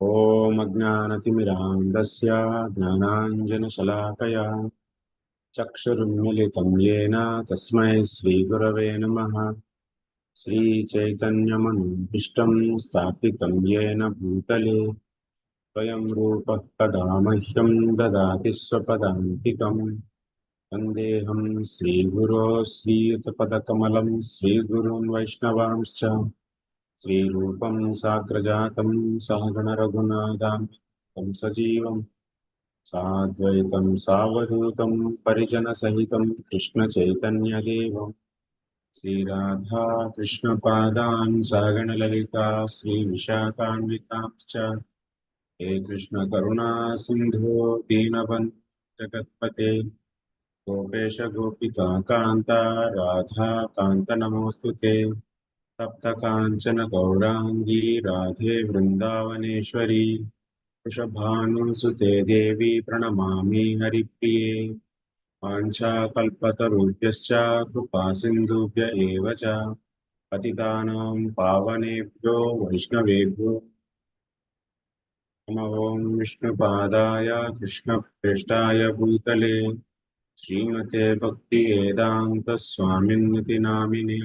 ॐ अज्ञानतिमिरान्धस्य ज्ञानाञ्जनशलाकया चक्षुरुन्मिलितं येन तस्मै श्रीगुरवे नमः। श्रीचैतन्यमनोभीष्टं स्थापितं येन भूतले स्वयं रूपः कदा मह्यं ददाति स्वपदान्तिकम्। वन्देऽहं श्रीगुरो श्रीयुतपदकमलं श्रीगुरून् वैष्णवांश्च श्रीरूपं साग्रजातं सहगणरघुनाथान्वितं सजीवं साद्वैतं सावधूतं परिजनसहितं कृष्णचैतन्यदेवं श्रीराधा कृष्णपादान् सहगणललिता श्रीविशाखान्वितांश्च हे कृष्णकरुणा सिन्धो दीनबन्धु जगत्पते गोपेश गोपिका कान्ता राधा कान्त नमोऽस्तु ते। तप्तकाञ्चन गौराङ्गी राधे वृन्दावनेश्वरी वृषभानुसुते देवी प्रणमामि हरिप्रिये। वाञ्छाकल्पतरुभ्यश्च कृपासिन्धुभ्य एव च पतितानां पावनेभ्यो वैष्णवेभ्यो नमो ॐ विष्णुपादाय कृष्णप्रेष्ठाय भूतले श्रीमते भक्तिवेदान्तस्वामिन्निति नामिने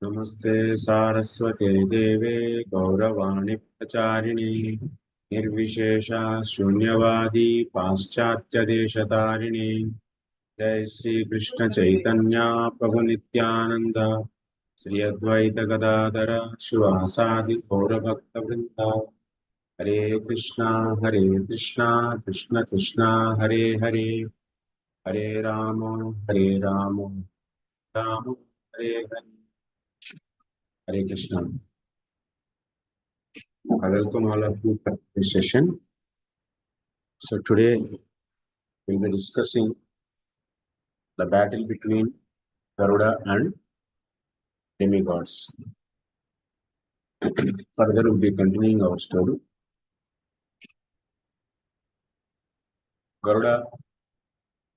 नमस्ते सारस्वते देवे गौरवाणी प्रचारिणे निर्विशेषा शून्यवादी पाश्चात्यदेशतारिणे जय श्री कृष्ण चैतन्य प्रभु नित्यानंद श्री अद्वैत गदाधर शिवासादि गौरभक्तवृंद हरे Krishna Krishna Krishna Hare Hare Hare Ram Ram Hare Hare Hare Krishna. I welcome all of you for this session. So today we'll be discussing the battle between Garuda and demigods. Further we'll be continuing our story. Garuda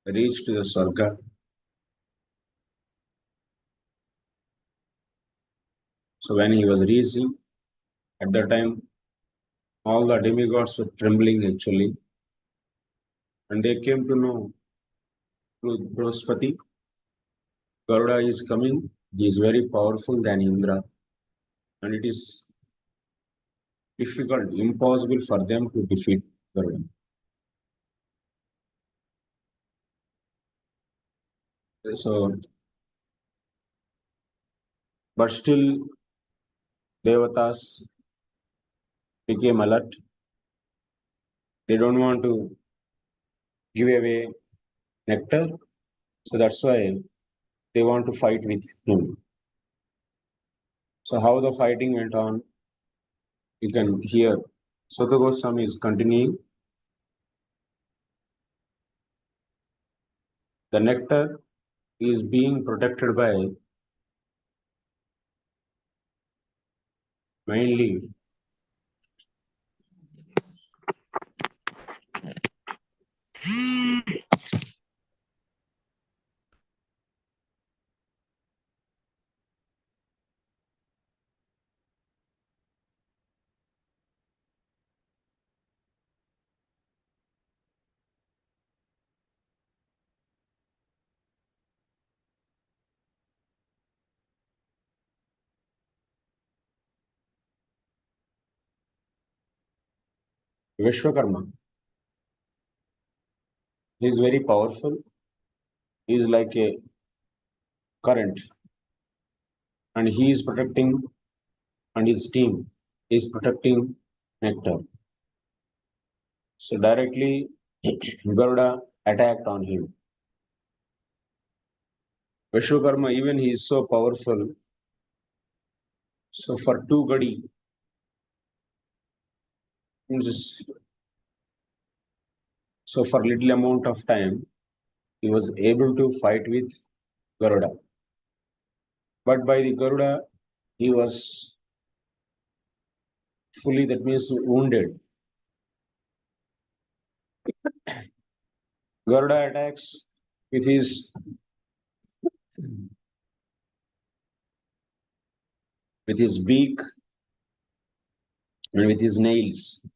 reached the Swarga. So when he was reaching, at that time all the demigods were trembling actually, and they came to know through Brahaspati, Garuda is coming. He is very powerful than Indra, and it is difficult, impossible for them to defeat Garuda. So, but still, devatas became alert. They don't want to give away nectar, so that's why they want to fight with him. So how the fighting went on, you can hear. Sutta Goswami is continuing. The nectar is being protected by mainly Visvakarma. He is very powerful. He is like a current, and he is protecting, and his team is protecting nectar. So directly Garuda attacked on him. Vishwakarma, even he is so powerful. So for two gadi, so for little amount of time, he was able to fight with Garuda. But by the Garuda, he was fully, that means wounded. Garuda attacks with his beak, and with his nails,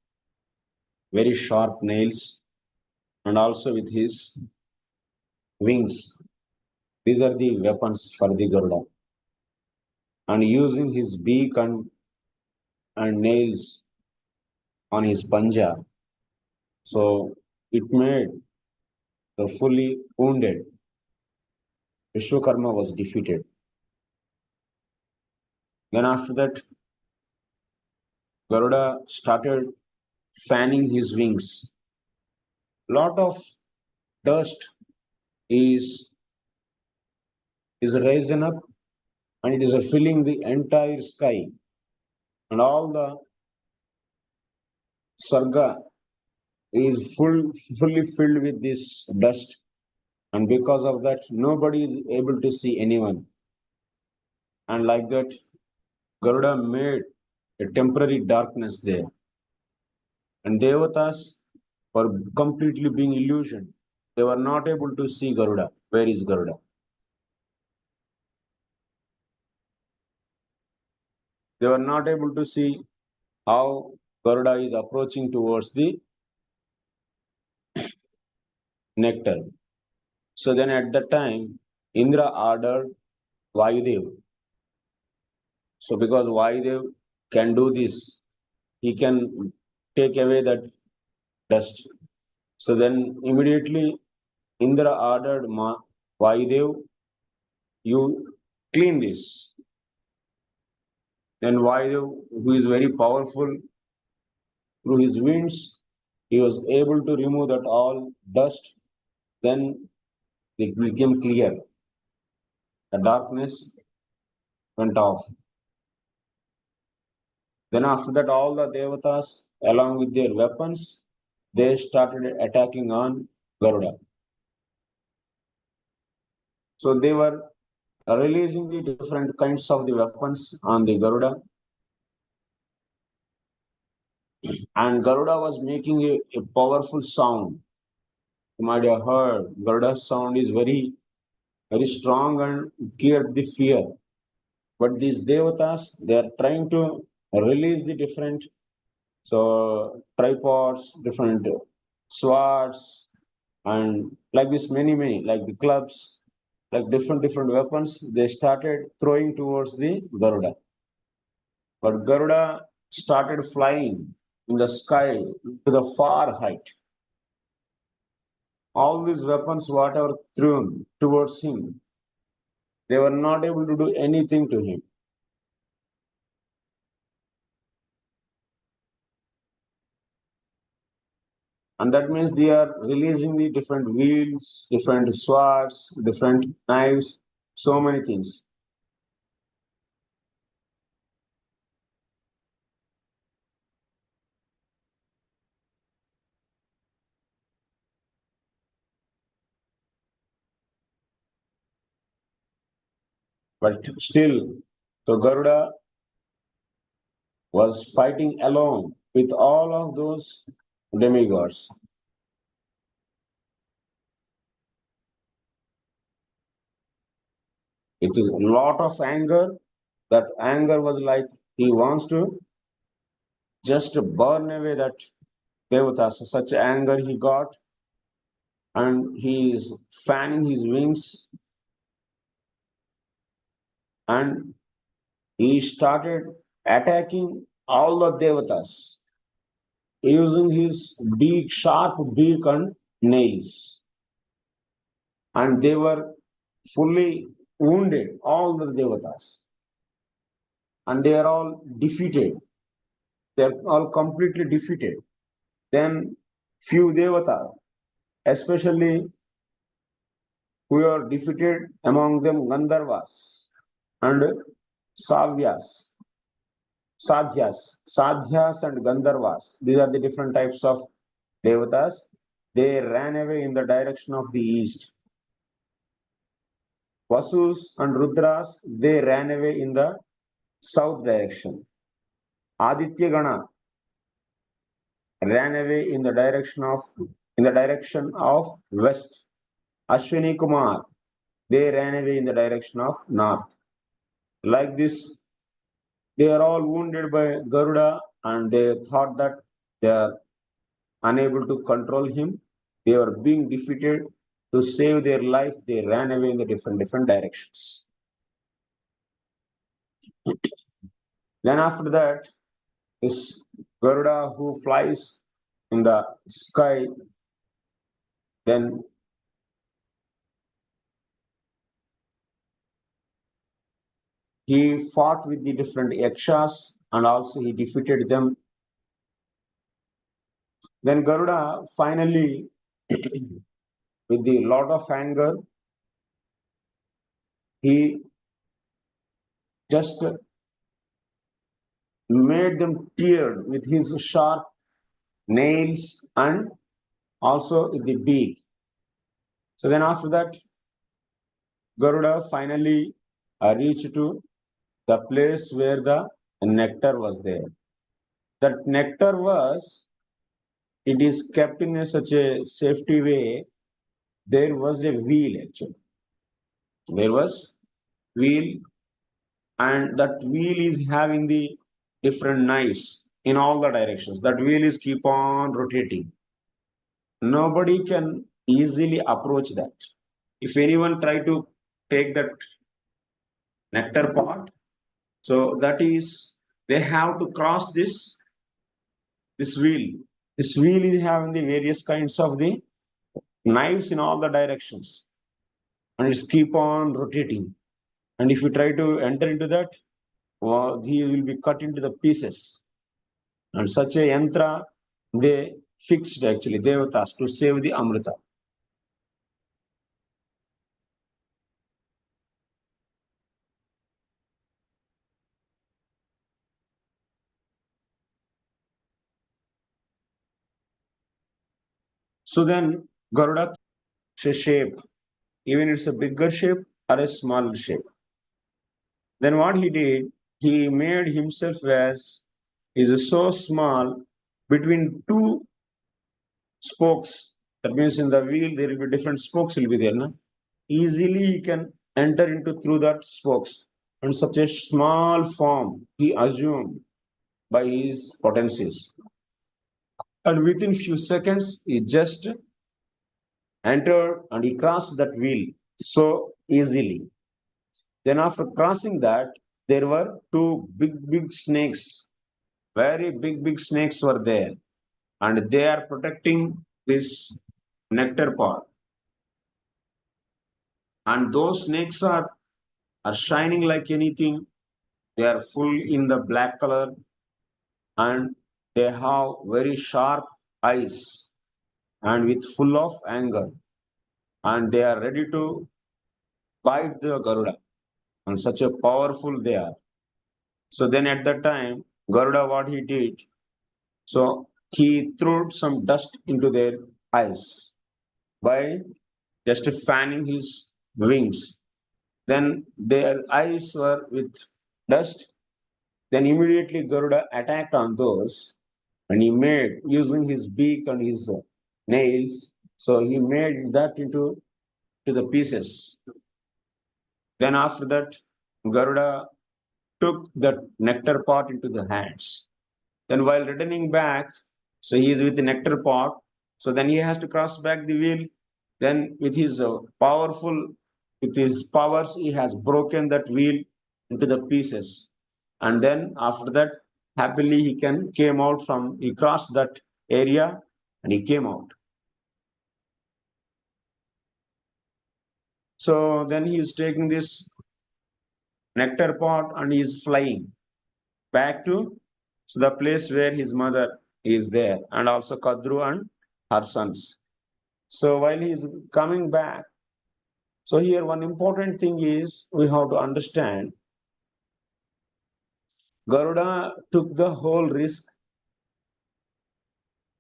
very sharp nails, and also with his wings. These are the weapons for the Garuda. And using his beak and nails on his panja, so it made the fully wounded Visvakarma was defeated. Then after that, Garuda started fanning his wings. Lot of dust is risen up, and it is filling the entire sky, and all the sarga is fully filled with this dust, and because of that nobody is able to see anyone. And like that, Garuda made a temporary darkness there, and devatas were completely being illusioned. They were not able to see Garuda. Where is Garuda? They were not able to see how Garuda is approaching towards the nectar. So then at that time, Indra ordered Vayudev. So because Vayudev can do this, he can take away that dust. So then immediately Indra ordered Vayudev, you clean this. Then Vayudev, who is very powerful, through his winds, he was able to remove that all dust. Then it became clear. The darkness went off. Then after that, all the devatas, along with their weapons, they started attacking on Garuda. So they were releasing the different kinds of the weapons on the Garuda. And Garuda was making a powerful sound. You might have heard Garuda's sound is very, very strong and create the fear. But these devatas, they are trying to release the different tripods, different swords, and like this many, like the clubs, like different weapons, they started throwing towards the Garuda. But Garuda started flying in the sky to the far height. All these weapons, whatever thrown towards him, they were not able to do anything to him. And that means they are releasing the different wheels, different swords, different knives, so many things. But still, so Garuda was fighting alone with all of those demigods. It is a lot of anger. That anger was like he wants to just burn away that devatas. Such anger he got, and he is fanning his wings, and he started attacking all the devatas using his beak, sharp beak and nails. And they were fully wounded, all the devatas. And they are all defeated. They are all completely defeated. Then few devata, especially who are defeated, among them Gandharvas and Savyas, Sadhyas and Gandharvas. These are the different types of devatas. They ran away in the direction of the east. Vasus and Rudras, they ran away in the south direction. Aditya Gana ran away in the direction of west. Ashwini Kumar, they ran away in the direction of north. Like this, they are all wounded by Garuda, and they thought that they are unable to control him. They were being defeated. To save their life, they ran away in the different directions. Then after that, this Garuda who flies in the sky, then he fought with the different yakshas and also he defeated them. Then Garuda finally, with the lot of anger, he just made them tear with his sharp nails and also with the beak. So then after that, Garuda finally reached to the place where the nectar was there. That nectar was, it is kept in such a safety way. There was a wheel actually. There was wheel, and that wheel is having the different knives in all the directions. That wheel is keep on rotating. Nobody can easily approach that. If anyone try to take that nectar pot, so that is they have to cross this wheel. This wheel is having the various kinds of the knives in all the directions, and it's keep on rotating. And if you try to enter into that, well, he will be cut into the pieces. And such a yantra they fixed actually devatas to save the amrita. So then Garuda shape, even it's a bigger shape or a smaller shape. Then what he did, he made himself as is so small between two spokes. That means in the wheel there will be different spokes will be there. No? Easily he can enter into through that spokes. And such a small form he assumed by his potencies. And within few seconds he just entered and he crossed that wheel so easily. Then after crossing that, there were two big snakes. Very big snakes were there. And they are protecting this nectar pot. And those snakes are shining like anything. They are full in the black color and they have very sharp eyes and with full of anger. And they are ready to bite the Garuda. And such a powerful they are. So then at that time, Garuda what he did, so he threw some dust into their eyes by just fanning his wings. Then their eyes were with dust. Then immediately Garuda attacked on those and he made using his beak and his nails. So he made that into to the pieces. Then after that, Garuda took the nectar pot into the hands. Then while returning back, so he is with the nectar pot. So then he has to cross back the wheel. Then with his with his powers, he has broken that wheel into the pieces. And then after that, happily he came out from, he crossed that area and he came out. So then he is taking this nectar pot and he is flying back to the place where his mother is there and also Kadru and her sons. So while he is coming back, so here one important thing is we have to understand Garuda took the whole risk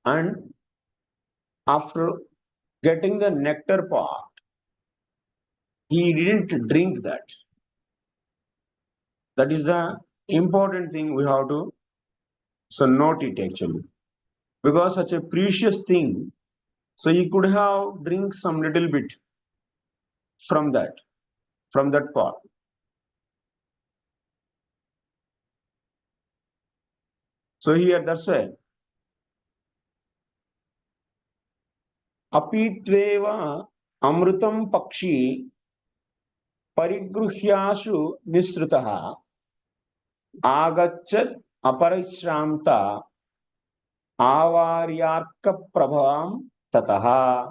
and after getting the nectar pot, he didn't drink that. That is the important thing we have to so note it actually. Because such a precious thing, so he could have drink some little bit from that pot. So here, that's why. Apitveva amrutam pakshi parigruhyashu nisrutaha agachat aparishranta avaryarka prabhavam tataha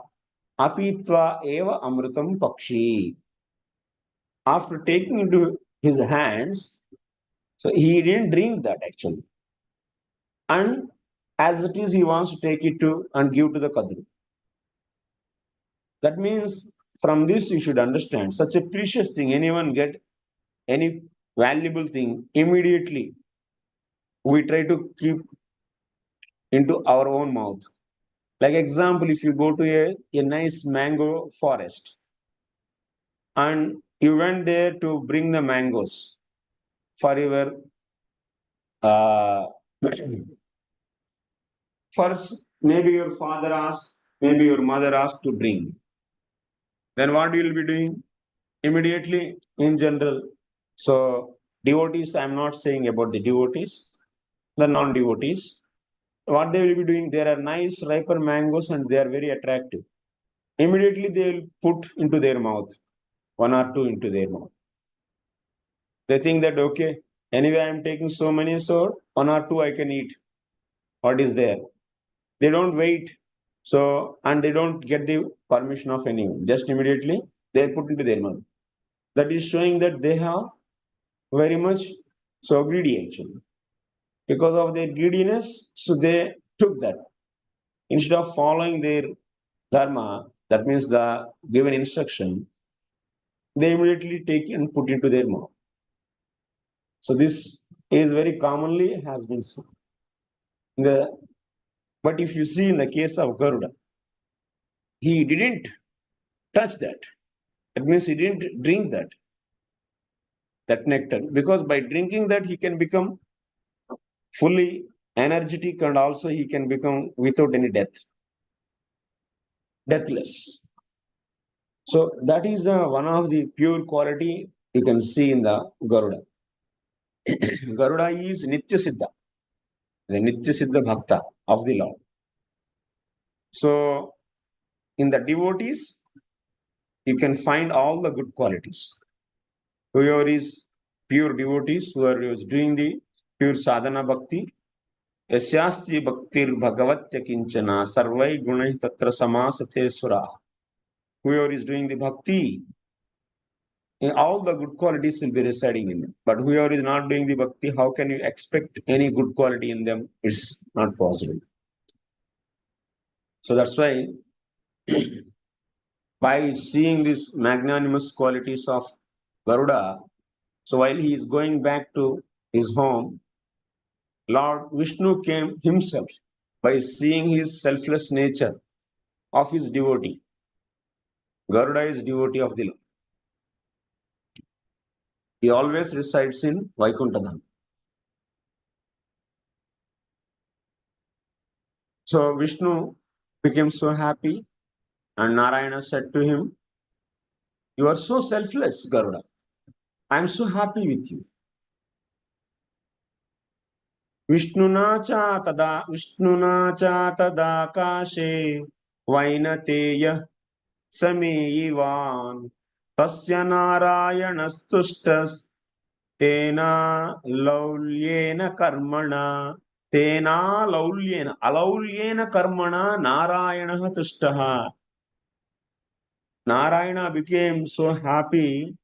apitva eva amrutam pakshi. After taking into his hands, so he didn't drink that actually. And as it is, he wants to take it to and give to the Kadru. That means from this you should understand such a precious thing. Anyone get any valuable thing, immediately we try to keep into our own mouth. Like example, if you go to a nice mango forest and you went there to bring the mangoes for your first, maybe your father asked, maybe your mother asked to bring. Then what you will be doing? Immediately, in general. So devotees, I'm not saying about the devotees, the non-devotees. What they will be doing, there are nice riper mangoes and they are very attractive. Immediately they will put into their mouth, one or two into their mouth. They think that, okay, anyway, I'm taking so many, so one or two I can eat. What is there? They don't wait. So, and they don't get the permission of anyone. Just immediately they put into their mouth. That is showing that they have very much so greedy actually. Because of their greediness, so they took that. Instead of following their dharma, that means the given instruction, they immediately take and put into their mouth. So this is very commonly has been seen. But if you see in the case of Garuda, he didn't touch that. That means he didn't drink that nectar, because by drinking that he can become fully energetic and also he can become without any deathless. So that is one of the pure quality you can see in the Garuda. Garuda is Nitya Siddha, the Nitya Siddha Bhakta of the Lord. So in the devotees, you can find all the good qualities. Whoever is pure devotees, whoever is doing the pure sadhana bhakti, yasyasti bhaktir bhagavatya kinchana sarvai gunai tatra samasate sura. Whoever is doing the bhakti, all the good qualities will be residing in them. But whoever is not doing the bhakti, how can you expect any good quality in them? It's not possible. So that's why by seeing these magnanimous qualities of Garuda, so while he is going back to his home, Lord Vishnu came himself by seeing his selfless nature of his devotee. Garuda is devotee of the Lord. He always resides in Vaikuntha. So Vishnu became so happy, and Narayana said to him, "You are so selfless, Garuda. I am so happy with you." Vishnuna cha tadakashe vainateya sameyivan tasya narayanastustas tena laulyena karmana alaulyena karmana narayana tustaha. Narayana became so happy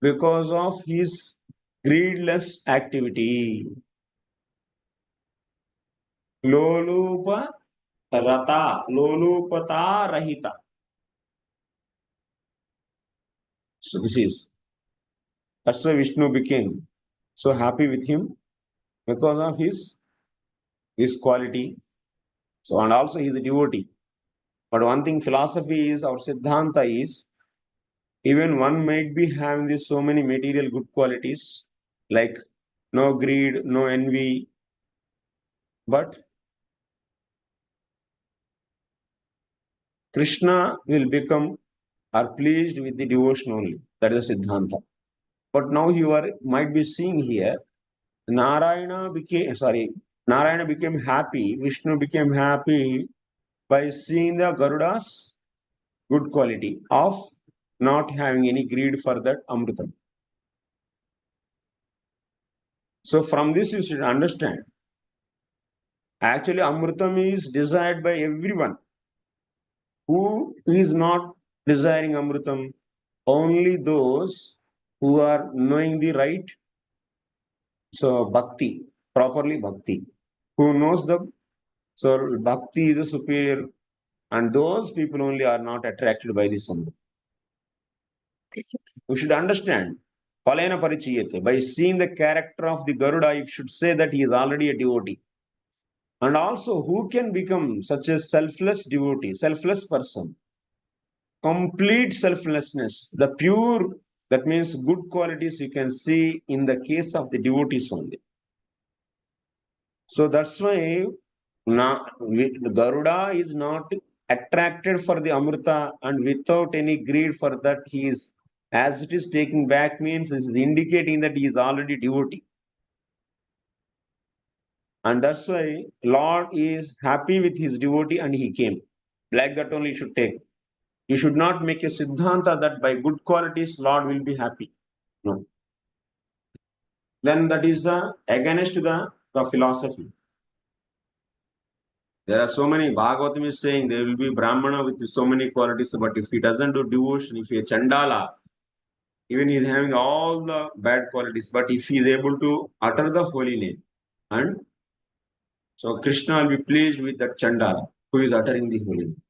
because of his greedless activity. Lolupa Lolupata Rahita. So that's why Vishnu became so happy with him because of his quality. So, and also he is a devotee. But one thing philosophy is, our Siddhanta is, even one might be having this so many material good qualities, like no greed, no envy, but Krishna will become or pleased with the devotion only. That is Siddhanta. But now you might be seeing here, Narayana became, sorry, Narayana became happy, Vishnu became happy by seeing the Garuda's good quality of not having any greed for that Amritam. So from this you should understand. Actually, Amritam is desired by everyone. Who is not desiring Amritam? Only those who are knowing the right. So bhakti, properly bhakti. Who knows the so bhakti is a superior, and those people only are not attracted by this Amritam. You should understand. Palena parichiyate. By seeing the character of the Garuda, you should say that he is already a devotee. And also, who can become such a selfless devotee, selfless person? Complete selflessness, the pure, that means good qualities you can see in the case of the devotees only. So that's why Garuda is not attracted for the Amrita, and without any greed for that, he is, as it is taking back, means this is indicating that he is already devotee. And that's why Lord is happy with his devotee and he came. Like that only you should take. You should not make a Siddhanta that by good qualities Lord will be happy. No. Then that is against the philosophy. There are so many, Bhagavatam is saying there will be Brahmana with so many qualities, but if he doesn't do devotion, if he is Chandala, even he is having all the bad qualities, but if he is able to utter the holy name, and so Krishna will be pleased with that Chandala who is uttering the holy name.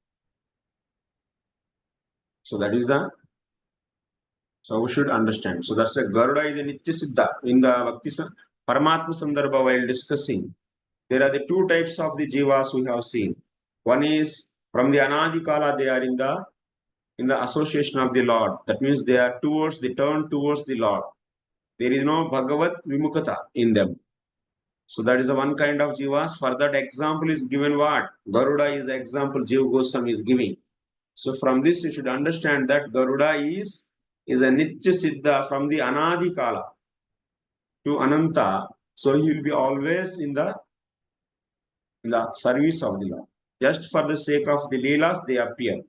So that is the, so we should understand. So that's the Garuda is a Nitya Siddha. In the Bhakti Paramatma Sandarbha, while discussing, there are the two types of the jivas we have seen. One is from the Anadi Kala, they are in the association of the Lord. That means they are towards the turn towards the Lord. There is no Bhagavat Vimukata in them. So that is the one kind of jivas. For that example is given what? Garuda is the example Jiva Goswami is giving. So from this you should understand that Garuda is a Nitya Siddha from the Anadi Kala to Ananta. So he will be always in the service of the Lord. Just for the sake of the Leelas, they appear.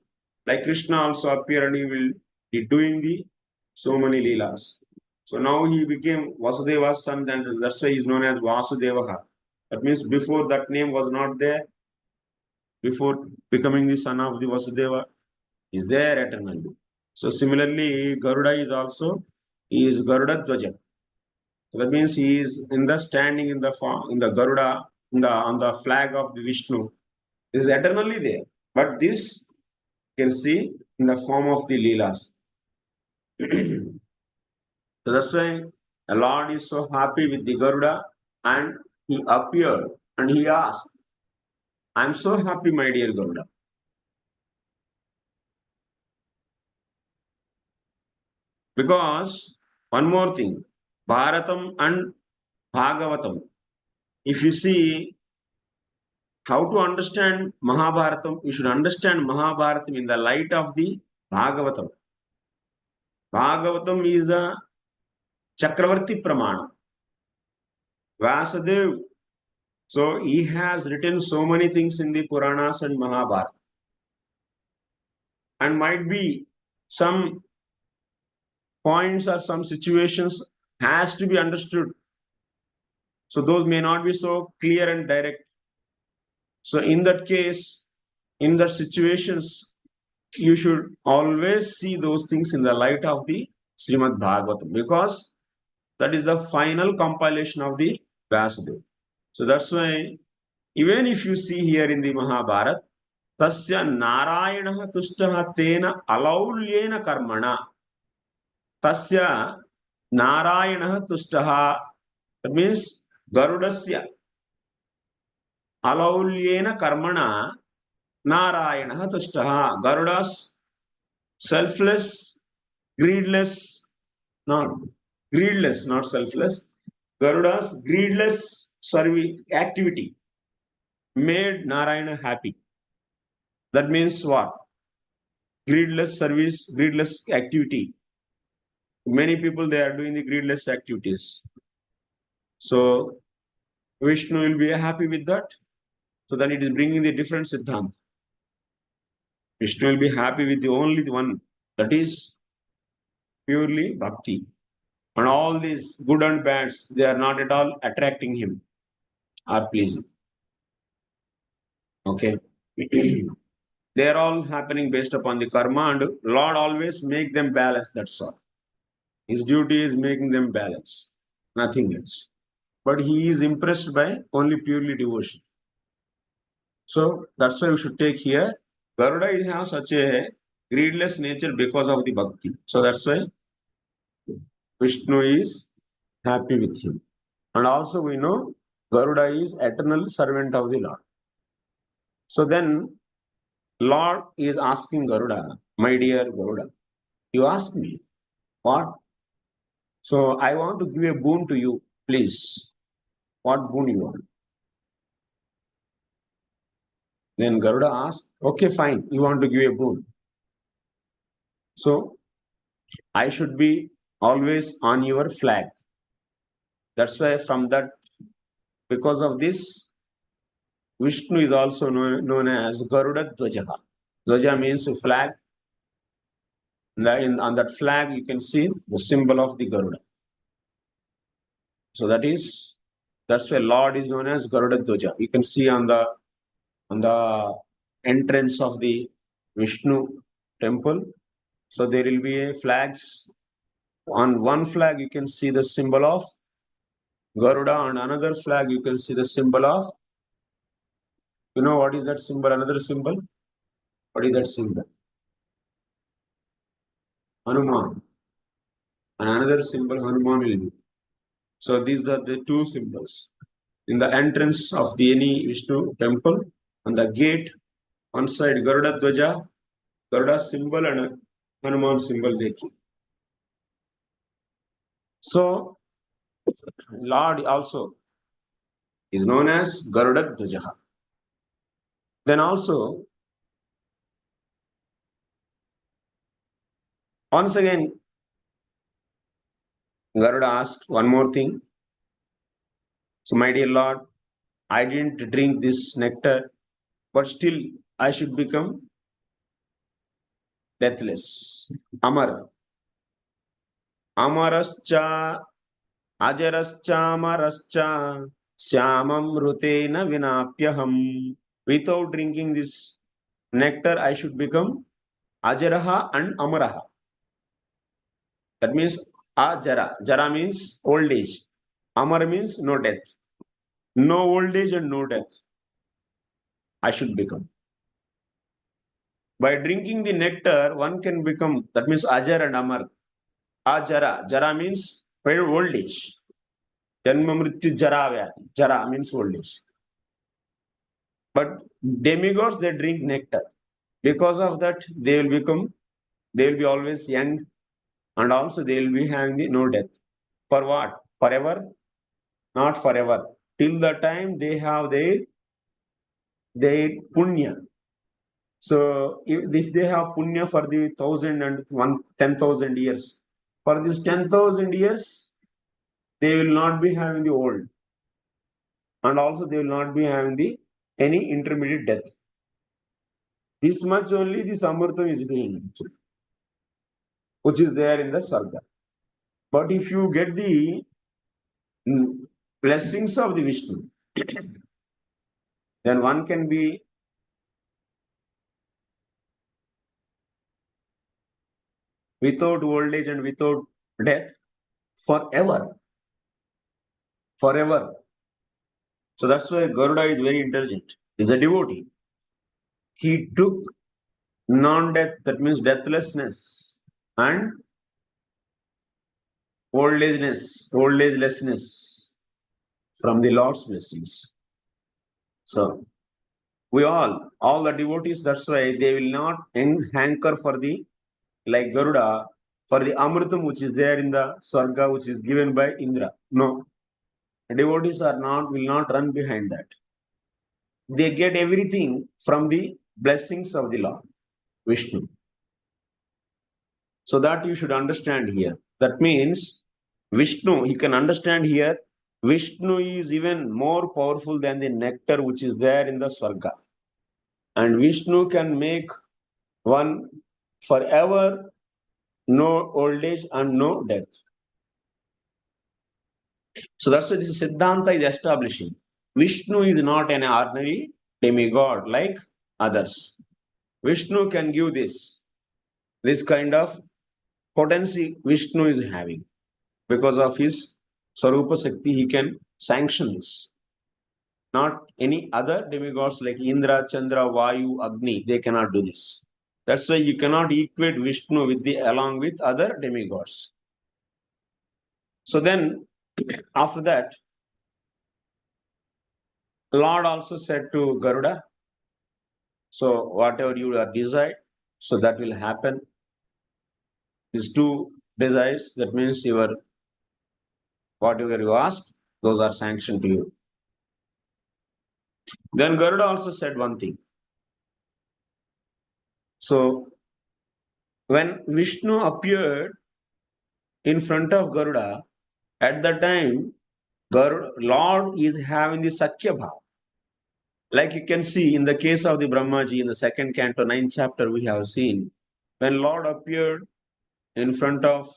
Like Krishna also appeared and he will be doing the so many Leelas. So now he became Vasudeva's son, and that's why he is known as Vasudevaha. That means before that name was not there, before becoming the son of the Vasudeva, is there eternally. So similarly, Garuda is also, he is Garuda Dvaja. So that means he is in the standing in the Garuda, on the flag of the Vishnu. This is eternally there. But this you can see in the form of the Leelas. So that's why the Lord is so happy with the Garuda, and he appeared and he asked, I'm so happy, my dear Garuda. Because one more thing, Bharatam and Bhagavatam. If you see how to understand Mahabharatam, you should understand Mahabharatam in the light of the Bhagavatam. Bhagavatam is a Chakravarti Pramana. Vasudev. So he has written so many things in the Puranas and Mahabharata. And might be some points or some situations has to be understood. So those may not be so clear and direct. So in that case, in that situations, you should always see those things in the light of the Srimad Bhagavatam, because that is the final compilation of the Vasudev. So that's why even if you see here in the Mahabharata, Tasya Narayana Tushtaha Tena Alaulyena Karmana. Tasya Narayana Tushtaha. That means Garudasya Alaulyena Karmana Narayana Tushtaha. Garuda's selfless, greedless, not greedless, not selfless. Garuda's greedless service activity made Narayana happy. That means what? Greedless service, greedless activity. Many people, they are doing the greedless activities. So Vishnu will be happy with that. So then it is bringing the different Siddhanta. Vishnu will be happy with the only one, that is purely bhakti. And all these good and bads, they are not at all attracting him or pleasing. Okay. They are all happening based upon the karma, and Lord always make them balance, that's all. His duty is making them balance, nothing else. But he is impressed by only purely devotion. So that's why we should take here. Garuda has such a greedless nature because of the bhakti. So that's why Vishnu is happy with him. And also we know Garuda is eternal servant of the Lord. So then Lord is asking Garuda, my dear Garuda, you ask me, what? So I want to give a boon to you, please. What boon you want? Then Garuda asked, okay, fine, you want to give a boon. So I should be always on your flag. That's why from that, because of this, Vishnu is also known as Garuda Dvaja. Dvaja means flag. On that flag, you can see the symbol of the Garuda. So that's why Lord is known as Garuda Dvaja. You can see on the entrance of the Vishnu temple. So there will be a flags. On one flag, you can see the symbol of Garuda. On another flag, you can see the symbol of, you know what is that symbol? Another symbol? What is that symbol? Hanuman. And another symbol, Hanuman will be. So these are the two symbols. In the entrance of the any Vishnu temple, on the gate, one side Garuda Dvaja, Garuda symbol and Hanuman symbol they keep. So Lord also is known as Garuda Dvaja. Then also, once again, Garuda asked one more thing. So, my dear Lord, I didn't drink this nectar, but still I should become deathless. Amar. Amarascha, Ajarascha, Amarascha, Syamam Rutena Vinapyaham. Without drinking this nectar, I should become Ajaraha and Amaraha. That means Ajara. Jara means old age. Amar means no death. No old age and no death. I should become. By drinking the nectar, one can become, that means Ajar and Amar. Ajara. Jara means old age. Janma Mrityu Jara Vyati. Jara means old age. But demigods, they drink nectar. Because of that, they will be always young, and also they will be having the no death. For what? Forever? Not forever. Till the time they have their punya. So if they have punya for the 10,000 years, for this 10,000 years, they will not be having the old, and also they will not be having the any intermediate death. This much only the Samurtam is doing, which is there in the Sarga. But if you get the blessings of the Vishnu, then one can be without old age and without death forever. Forever. So that's why Garuda is very intelligent. He's a devotee. He took non-death, that means deathlessness, and old agelessness from the Lord's blessings. So we all the devotees, that's why they will not hanker for the, like Garuda, for the Amritam which is there in the Swarga, which is given by Indra. No. Devotees will not run behind that. They get everything from the blessings of the Lord, Vishnu. So that you should understand here. That means Vishnu, he can understand here Vishnu is even more powerful than the nectar which is there in the Swarga. And Vishnu can make one forever, no old age and no death. So that's why this Siddhanta is establishing. Vishnu is not an ordinary demigod like others. Vishnu can give this kind of potency Vishnu is having. Because of his Sarupa Shakti, he can sanction this. Not any other demigods like Indra, Chandra, Vayu, Agni, they cannot do this. That's why you cannot equate Vishnu along with other demigods. So then, after that, Lord also said to Garuda, so whatever you are desired, so that will happen. These two desires, that means whatever you ask, those are sanctioned to you. Then Garuda also said one thing. So when Vishnu appeared in front of Garuda, at that time, Lord is having the Sakya Bhava. Like you can see in the case of the Brahmaji in the second canto, 9th chapter, we have seen when Lord appeared in front of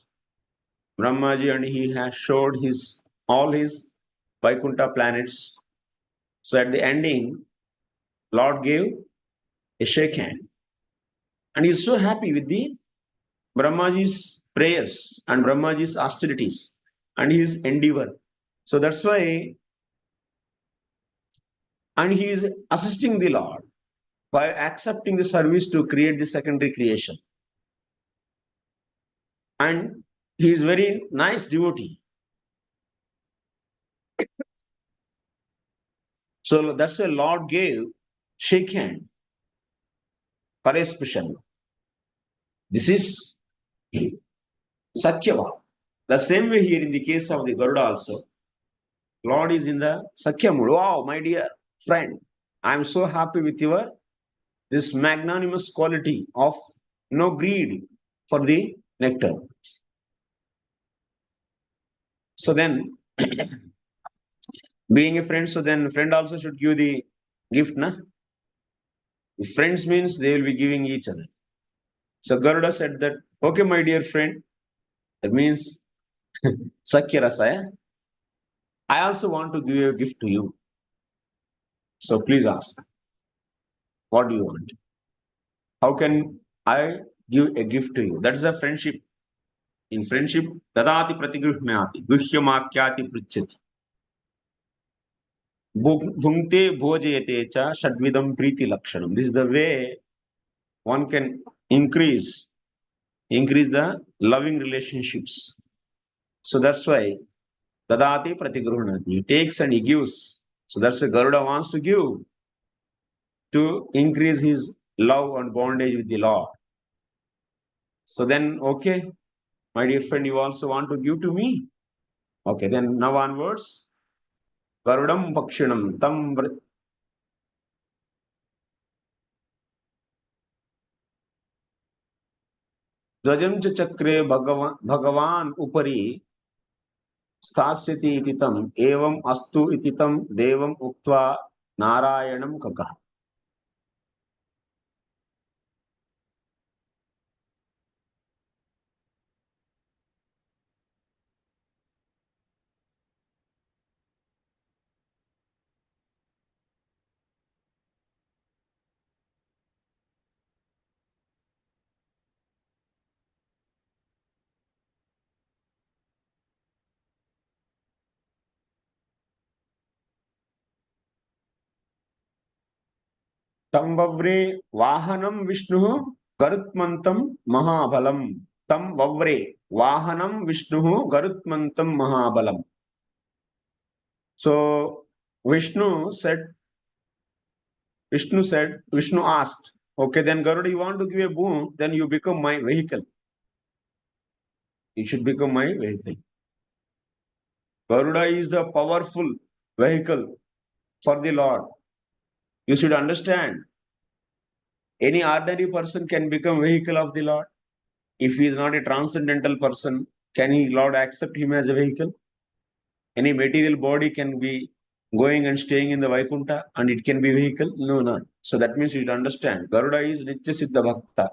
Brahmaji and he has showed all his Vaikuntha planets. So at the ending, Lord gave a shake hand. And he's so happy with the Brahmaji's prayers and Brahmaji's austerities and his endeavor. So that's why, and he is assisting the Lord by accepting the service to create the secondary creation. And he is very nice devotee. So that's why Lord gave shake hand for a special. This is Sakya Bhava. The same way here in the case of the Garuda also, Lord is in the Sakya mood. Wow, my dear friend, I am so happy with this magnanimous quality of no greed for the nectar. So then, being a friend, so then friend also should give the gift, na? If friends means they will be giving each other. So Garuda said that, okay, my dear friend, that means Sakya Rasa. I also want to give a gift to you. So please ask, what do you want? How can I give a gift to you? That's a friendship. In friendship, dadati pratigruhnati, guhyamakyati pruchati. Bhungte bhojayate cha shadvidam priti lakshanam. This is the way one can increase the loving relationships. So that's why dadati pratigruhnati. He takes and he gives. So that's why Garuda wants to give to increase his love and bondage with the Lord. So then, okay, my dear friend, you also want to give to me? Okay, then now onwards. Garudam Pakshinam Tam Dvajam Chakre Bhagavan Upari Stasyati ititam evam astu ititam devam uktva Narayanam Kaka. Tam Vavre Vahanam Vishnu Garutmantam Mahabhalam. Tam Vavre Vahanam Vishnu Garutmantam Mahabhalam. So Vishnu asked, okay, then Garuda, you want to give a boon, then you become my vehicle. You should become my vehicle. Garuda is the powerful vehicle for the Lord. You should understand. Any ordinary person can become vehicle of the Lord. If he is not a transcendental person, can he Lord accept him as a vehicle? Any material body can be going and staying in the Vaikuntha and it can be vehicle? No, no. So that means you should understand. Garuda is Nitya Siddha Bhakta.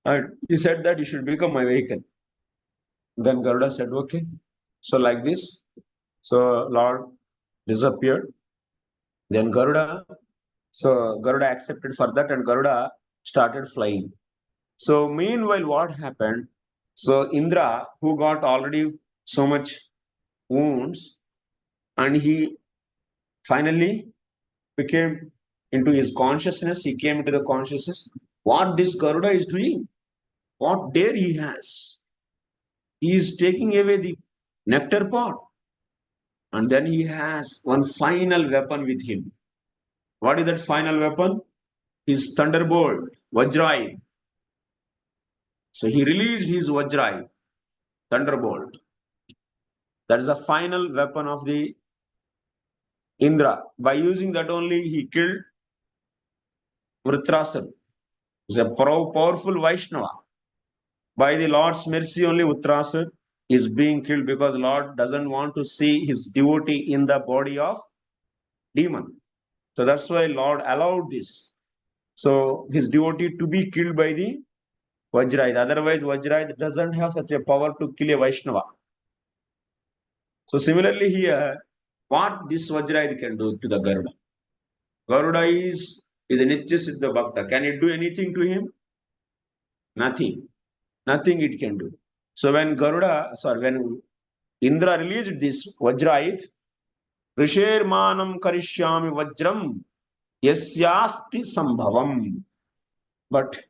And he said that you should become my vehicle. Then Garuda said, okay. So like this, so Lord disappeared. Then Garuda accepted for that and Garuda started flying. So meanwhile, what happened? So Indra, who got already so much wounds, and he finally became into his consciousness, he came into the consciousness, what this Garuda is doing, what dare he has. He is taking away the nectar pot. And then he has one final weapon with him. What is that final weapon? His thunderbolt, Vajra. So he released his Vajra, thunderbolt. That is the final weapon of the Indra. By using that only, he killed Vritrasura. He's a powerful Vaishnava. By the Lord's mercy, only Vritrasura is being killed because Lord doesn't want to see his devotee in the body of demon. So that's why Lord allowed this. So his devotee to be killed by the Vajra. Otherwise, Vajra doesn't have such a power to kill a Vaishnava. So similarly here, what this Vajra can do to the Garuda? Garuda is a Nitya Siddha Bhakta. Can it do anything to him? Nothing. Nothing it can do. So when Indra released this Vajra, Rishermanam Karishyami Vajram Yasyasti Sambhavam. But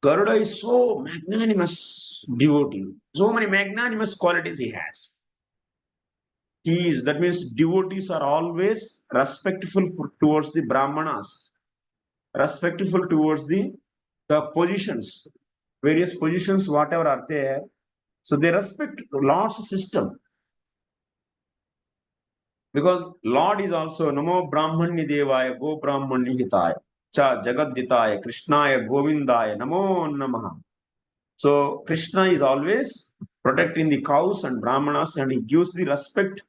Garuda is so magnanimous devotee. So many magnanimous qualities he has. That means devotees are always respectful towards the Brahmanas, respectful towards the positions, various positions, whatever are there. So they respect Lord's system. Because Lord is also Namo Brahmani Devaya Go Brahmani Hitaya Cha Jagaditaya Krishnaya Govindaya Namo Namaha. So Krishna is always protecting the cows and Brahmanas and he gives the respect.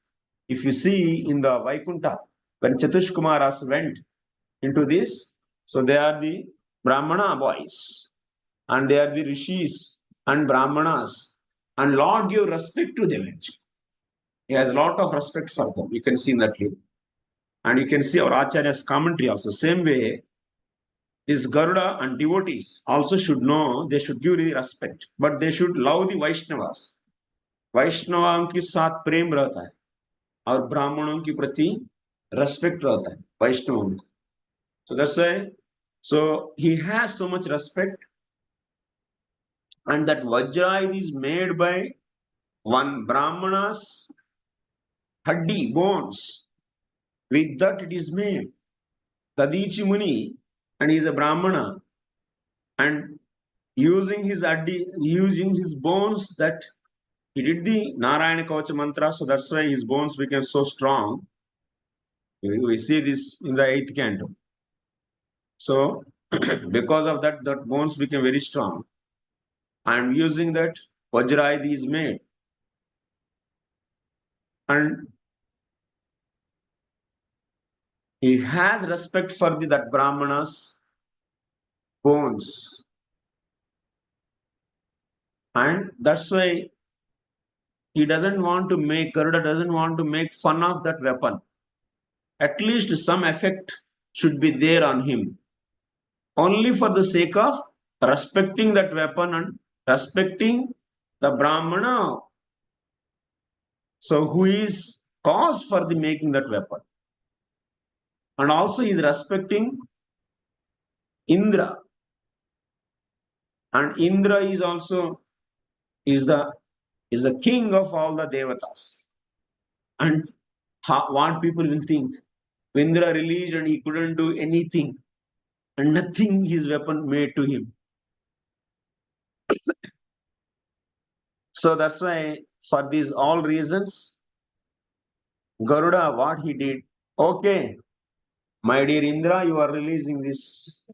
If you see in the Vaikuntha, when Chatushkumaras went into this, so they are the Brahmana boys and they are the Rishis and Brahmanas and Lord gave respect to them. He has a lot of respect for them. You can see in that here. And you can see our Acharya's commentary also. Same way, this Garuda and devotees also should know, they should give the respect, but they should love the Vaishnavas. Vaishnava के साथ प्रेम रहता है और ब्राह्मणों के प्रति respect रहता है वैष्णवों को. So that's why, so he has so much respect, and that Vajra is made by one Brahmana's haddi, bones. With that it is made. Tadichi Muni, and he is a Brahmana, and using his addi, using his bones, that he did the Narayana Kavacha mantra, so that's why his bones became so strong. We see this in the 8th canto. So because of that, that bones became very strong. And using that, Vajra is made. And he has respect for that Brahmana's bones. And that's why he doesn't want to make, Garuda doesn't want to make fun of that weapon. At least some effect should be there on him. Only for the sake of respecting that weapon and respecting the Brahmana. So who is cause for the making that weapon? And also he is respecting Indra. And Indra is also is the king of all the devatas. And what people will think, Indra released and he couldn't do anything, and nothing his weapon made to him. So that's why, for these all reasons, Garuda, what he did, okay, my dear Indra, you are releasing this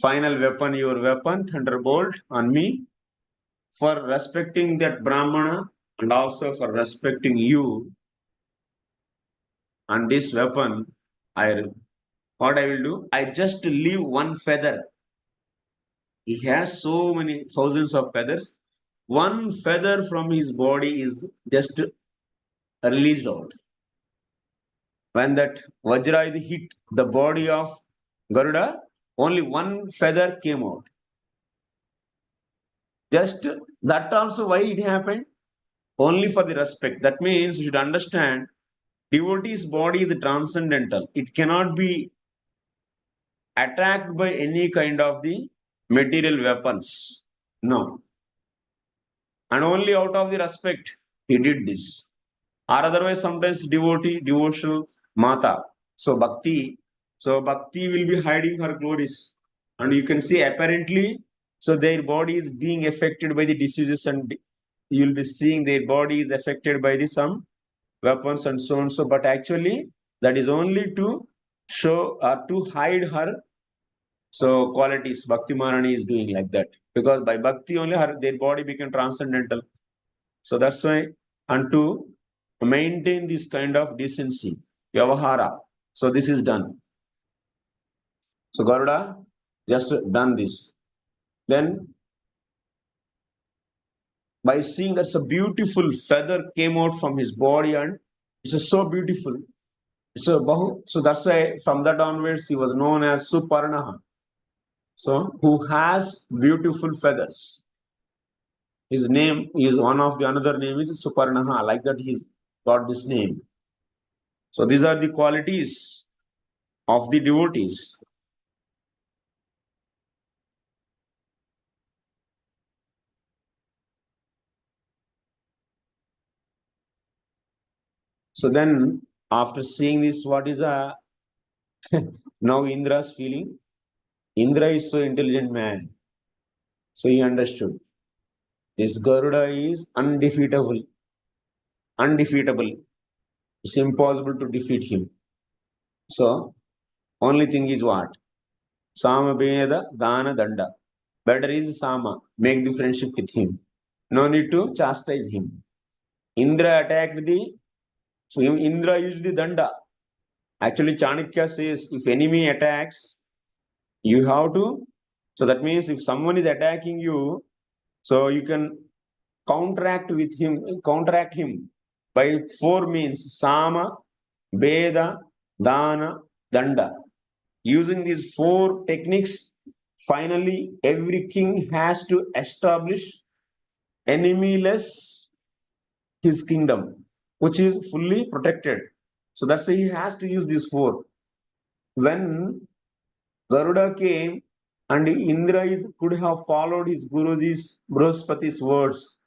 final weapon, your weapon, thunderbolt, on me, for respecting that Brahmana and also for respecting you. And this weapon, what I will do, I just leave one feather. He has so many thousands of feathers. One feather from his body is just released out. When that Vajra hit the body of Garuda, only one feather came out. Just that also why it happened? Only for the respect. That means you should understand devotee's body is transcendental. It cannot be attacked by any kind of the material weapons. No. And only out of the respect he did this. Or otherwise, sometimes devotee, devotional mata. So bhakti will be hiding her glories. And you can see apparently, so their body is being affected by the diseases, and you will be seeing their body is affected by the some weapons and so on. So, but actually, that is only to show or to hide her so qualities. Bhakti Maharani is doing like that because by bhakti only their body became transcendental. So that's why, and to maintain this kind of decency, vyavahara. So this is done. So Garuda just done this. Then by seeing that's a beautiful feather came out from his body and it's so beautiful. So that's why from that onwards he was known as Suparnaha. So who has beautiful feathers. His name is one of the another name is Suparnaha. Like that he's got this name. So these are the qualities of the devotees. So then after seeing this, what is now Indra's feeling? Indra is so intelligent man. So he understood. This Garuda is undefeatable. Undefeatable. It's impossible to defeat him. So only thing is what? Sama Beda Dana Danda. Better is Sama. Make the friendship with him. No need to chastise him. Indra attacked Indra used the Danda. Actually, Chanakya says if enemy attacks, you have to. So that means if someone is attacking you, so you can counteract him by 4 means: Sama, Veda, Dana, Danda. Using these 4 techniques, finally every king has to establish enemyless his kingdom, which is fully protected. So that's why he has to use these 4. When Garuda came and Indra could have followed his Guruji's Brihaspati's words.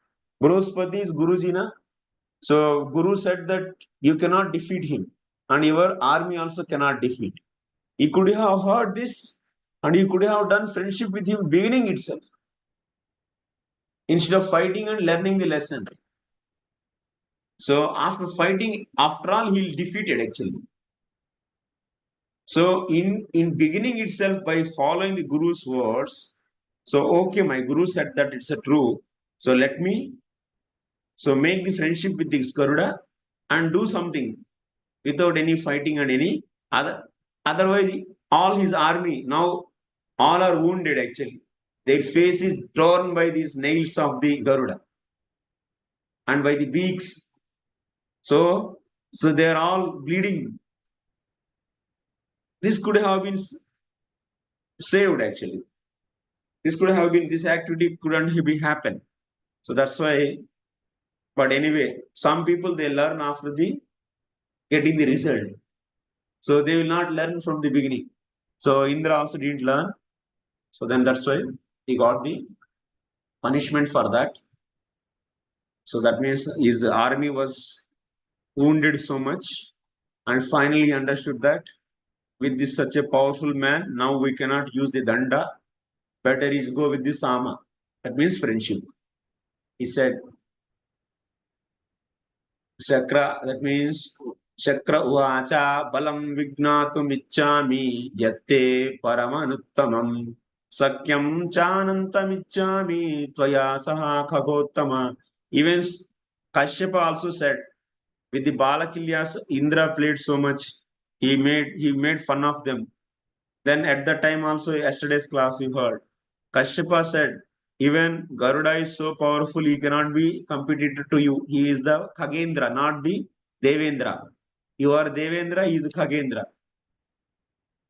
Brihaspati is Guruji, na? So Guru said that you cannot defeat him and your army also cannot defeat. He could have heard this and he could have done friendship with him beginning itself instead of fighting and learning the lesson. So after fighting, after all, he'll defeated actually. So in beginning itself, by following the Guru's words, so okay, my Guru said that it's a true. So let me make the friendship with this Garuda and do something without any fighting and any other. Otherwise, all his army now all are wounded actually. Their face is torn by these nails of the Garuda and by the beaks. So they are all bleeding. This could have been saved actually. This activity couldn't be happen. So that's why. But anyway, some people they learn after the getting the result. So they will not learn from the beginning. So Indra also didn't learn. So then that's why he got the punishment for that. So that means his army was wounded so much, and finally understood that with this such a powerful man, now we cannot use the danda. Better is go with the sama. That means friendship. He said, Chakra, that means Chakra uvacha balam vignatum ichchami yatte paramanuttamam sakyam chanantam ichchami tvaya saha khagottama. Even Kashyapa also said, with the Balakilyas, Indra played so much. He made fun of them. Then at that time also, yesterday's class you heard, Kashyapa said, even Garuda is so powerful, he cannot be competitor to you. He is the Khagendra, not the Devendra. You are Devendra, he is Khagendra.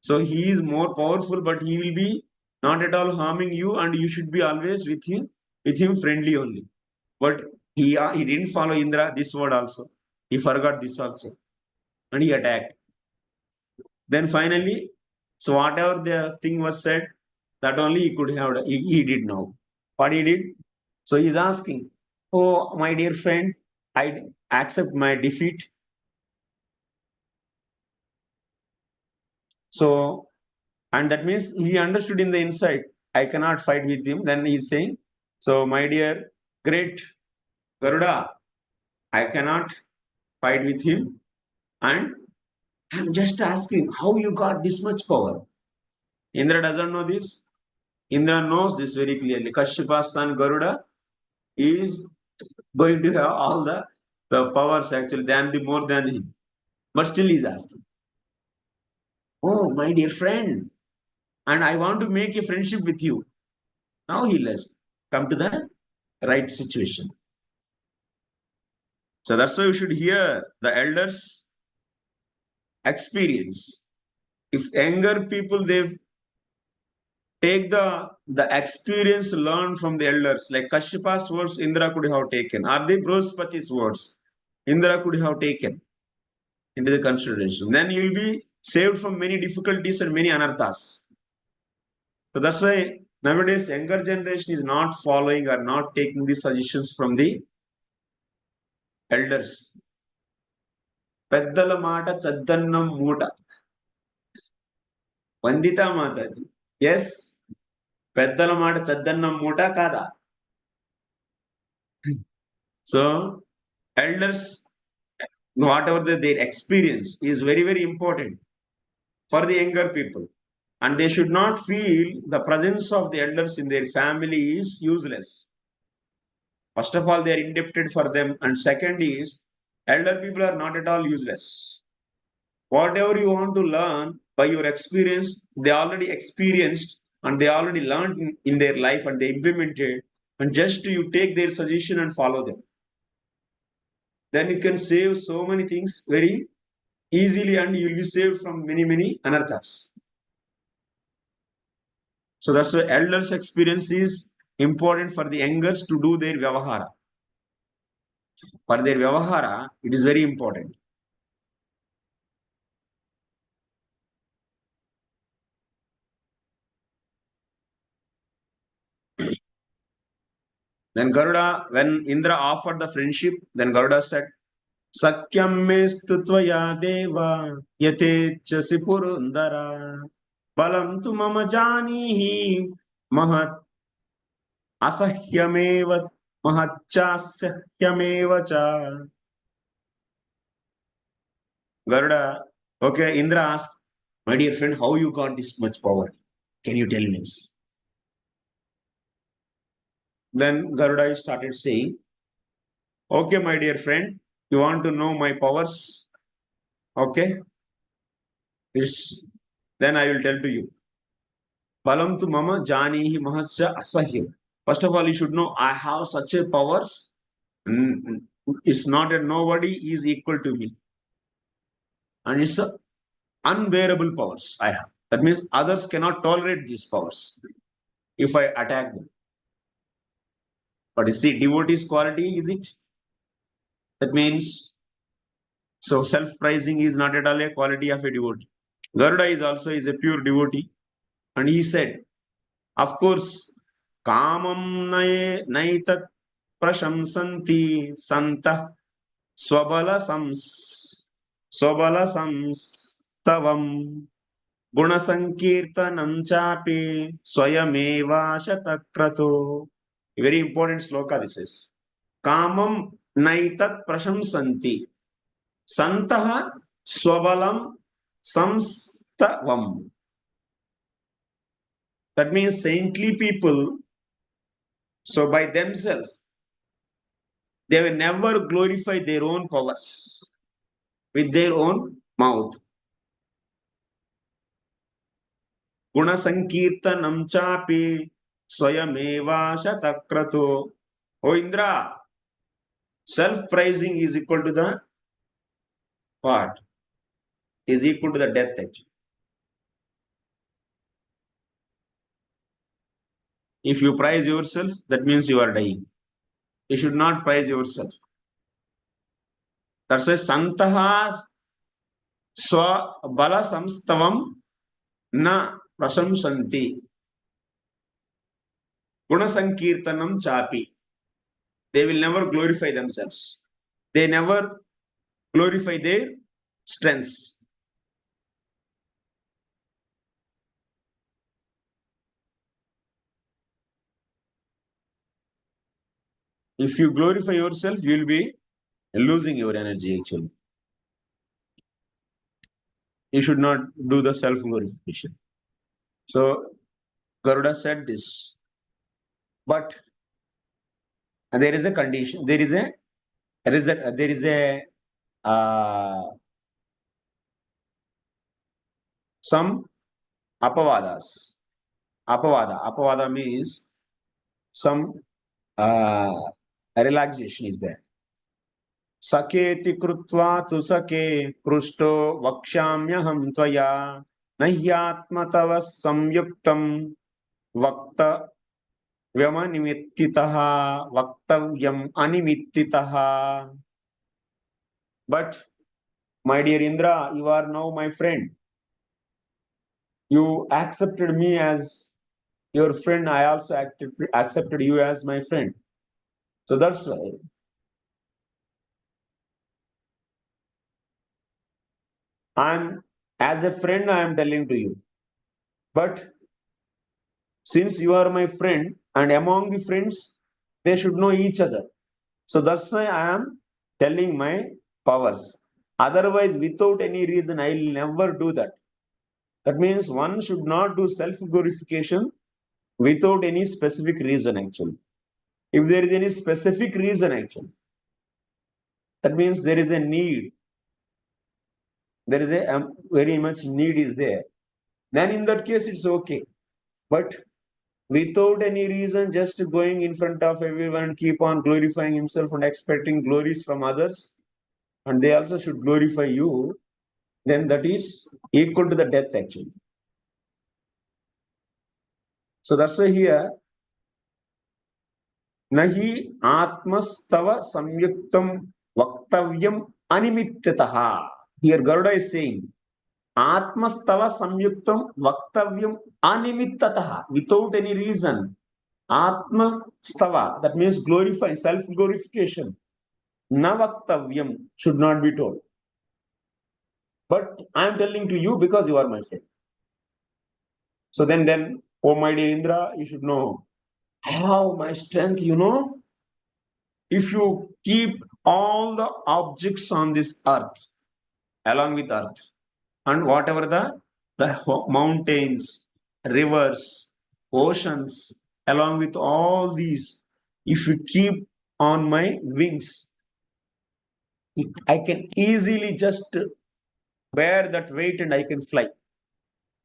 So he is more powerful, but he will be not at all harming you, and you should be always with him friendly only. But he didn't follow Indra, this word also. He forgot this also. And he attacked. Then finally, so whatever the thing was said, that only he could have, he did know. What he did? So he's asking, oh, my dear friend, I accept my defeat. So, and that means he understood in the inside, I cannot fight with him. Then he's saying, so my dear, great Garuda, I cannot fight with him. And I'm just asking, how you got this much power? Indra doesn't know this. Indra knows this very clearly. Kashypa's son Garuda is going to have all the powers actually than the more than him. But still he's asking, oh, my dear friend, and I want to make a friendship with you. Now he'll come to the right situation. So that's why you should hear the elders' experience. If younger people, they take the experience learned from the elders, like Kashyapa's words, Indra could have taken, or the Brihaspati's words, Indra could have taken into the consideration. Then you will be saved from many difficulties and many anarthas. So that's why nowadays younger generation is not following or not taking the suggestions from the elders. పెద్దల మాట చద్దన్నం మూట వందిత Mataji yes పెద్దల మాట చద్దన్నం మూట కాదా so elders whatever their experience is very very important for the younger people, and they should not feel the presence of the elders in their family is useless. First of all, they are indebted for them, and second is elder people are not at all useless. Whatever you want to learn by your experience, they already experienced and they already learned in their life and they implemented, and just you take their suggestion and follow them. Then you can save so many things very easily and you will be saved from many, many anarthas. So that's why elders' experience is important for the youngers to do their vyavahara. For their vyavahara, it is very important. Then Garuda, when Indra offered the friendship, then Garuda said, Sakyam me stutvaya deva yatechasi purundara balam tu mama janihi mahat asahyameva mahachasyahyameva cha. Garuda, okay, Indra asked, my dear friend, how you got this much power? Can you tell me? Then Garuda started saying, okay, my dear friend, you want to know my powers? Okay. Then I will tell to you. Balam tu mama janihi mahasya asahya. First of all, you should know I have such a powers. It's not that nobody is equal to me. And it's a unbearable powers I have. That means others cannot tolerate these powers if I attack them. But you see, devotee's quality, is it? That means, so self-prizing is not at all a quality of a devotee. Garuda is also a pure devotee. And he said, of course, kamam naitat prashamsanti santa swabala samstavam guna sankirtanam chapi swayameva shatakrato. A very important sloka this is. Kamam naitat prashamsanti santaha swabalam samstavam. That means saintly people, so by themselves, They will never glorify their own powers with their own mouth. Guna sankirtanam chapi swayameva shatakrato. O Indra, self-praising is equal to the what? Is equal to the death actually. If you praise yourself, that means you are dying. You should not praise yourself. That's why Santaha Swa Bala Samstavam Na Prasamsanti. Guna Sankirtanam Chapi. They will never glorify themselves. They never glorify their strengths. If you glorify yourself, you will be losing your energy actually. You should not do the self-glorification. So Garuda said this. But there is a condition. There is a some apavadas. Apavada means some relaxation is there. Saketi krutva tu sake prusto vakshamyaham tvaya nahyatmatava samyuktam vakta vyamanimititaha vaktavyam animititaha. But my dear Indra, you are now my friend. You accepted me as your friend. I also accepted you as my friend. So that's why as a friend, I am telling to you. But since you are my friend, and among the friends, they should know each other. So that's why I am telling my powers. Otherwise, without any reason, I will never do that. That means one should not do self-glorification without any specific reason, actually. If there is any specific reason, actually, that means there is a need. There is a very much need is there. Then in that case, it's okay. But without any reason, just going in front of everyone, keep on glorifying himself and expecting glories from others, and they also should glorify you, then that is equal to the death, actually. So that's why here, nahi atmastava samyuktam vaktavyam animittataha. Here Garuda is saying, atmastava samyuktam vaktavyam animittataha, without any reason. Atmastava, that means glorify, self-glorification. Navaktavyam should not be told. But I am telling to you because you are my friend. So then, oh my dear Indra, you should know how my strength, if you keep all the objects on this earth, along with earth, and whatever the mountains, rivers, oceans, along with all these, if you keep on my wings, I can easily just bear that weight and I can fly.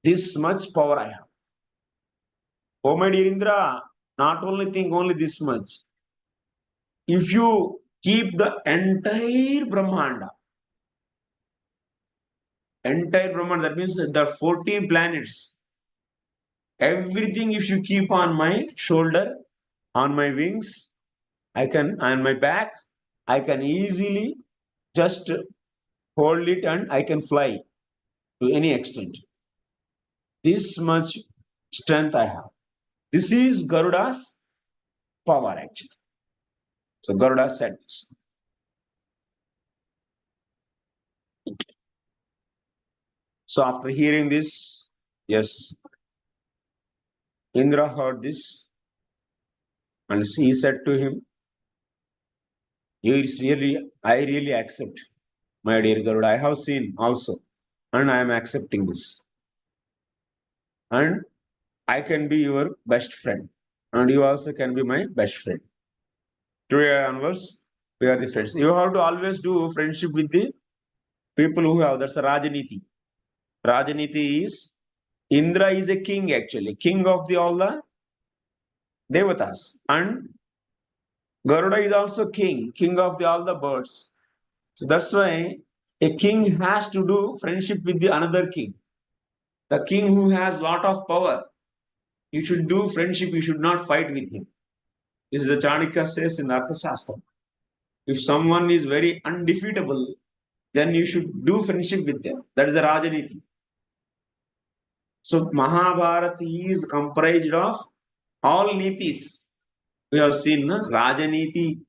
This much power I have. Oh my dear Indra, not only think only this much. If you keep the entire Brahmanda, that means the 14 planets, everything if you keep on my shoulder, on my wings, on my back, I can easily just hold it and I can fly to any extent. This much strength I have. This is Garuda's power actually. So Garuda said this. So after hearing this, yes, Indra heard this and he said to him, I really accept, my dear Garuda. I have seen also, and I am accepting this. And I can be your best friend, and you also can be my best friend. Today onwards, We are the friends. You have to always do friendship with the people who have. That's a Rajaniti. Rajaniti is Indra is a king actually, king of the all the devatas, and Garuda is also king of the all the birds. So that's why a king has to do friendship with the another king. The king who has lot of power, you should do friendship. You should not fight with him. This is the Chanakya says in Arthashastra. If someone is very undefeatable, then you should do friendship with them. That is the Rajaniti. So Mahabharata is comprised of all nitis. We have seen Rajaniti,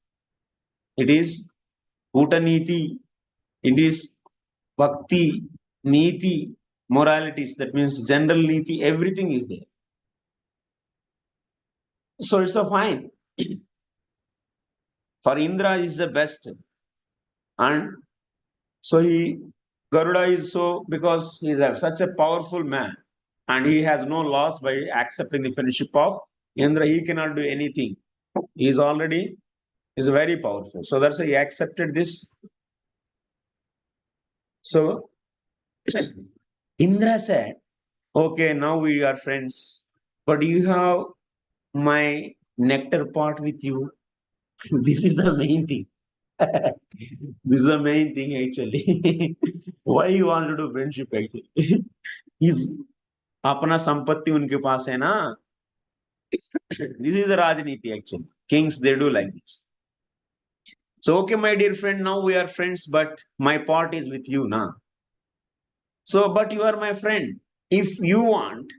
it is Kutaniti, it is Bhakti, Niti, moralities. That means general Niti, everything is there. So it's a fine. For Indra is the best. And so Garuda is so, because he is such a powerful man and he has no loss by accepting the friendship of Indra. He cannot do anything. He is already very powerful. So that's why he accepted this. So Indra said, okay, now we are friends, but you have my nectar pot with you. This is the main thing. This is the main thing actually. Why you want to do friendship actually? He's अपना संपत्ति उनके पास है ना. This is the Rajniti actually. Kings, they do like this. So, okay, my dear friend, now we are friends, but my pot is with you now. So, but you are my friend. If you want,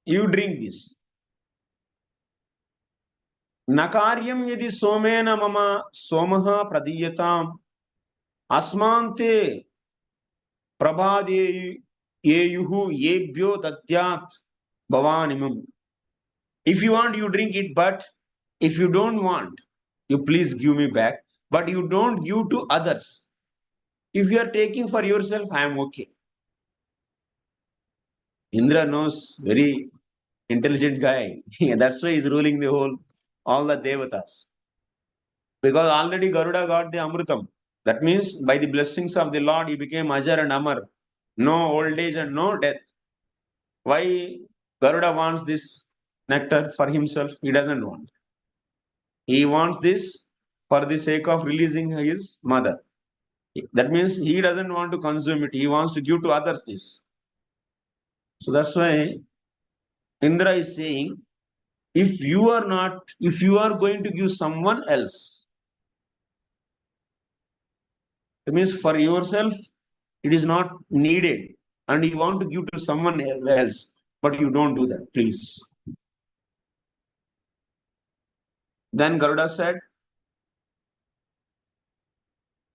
you drink this. Nakaryam yadi somena mama somaha pradhiyatam asmante prabhade yeyuhu yebhyo dadyat bhavanimam. If you want, you drink it, but if you don't want, you please give me back, but you don't give to others. If you are taking for yourself, I am okay. Indra knows, very intelligent guy. That's why he's ruling the all the devatas. Because already Garuda got the Amrutam. That means by the blessings of the Lord, he became Ajar and Amar. No old age and no death. Why Garuda wants this nectar for himself? He doesn't want. He wants this for the sake of releasing his mother. That means he doesn't want to consume it. He wants to give to others this. So that's why Indra is saying, if you are going to give someone else, it means for yourself, it is not needed. And you want to give to someone else, but you don't do that, please. Then Garuda said,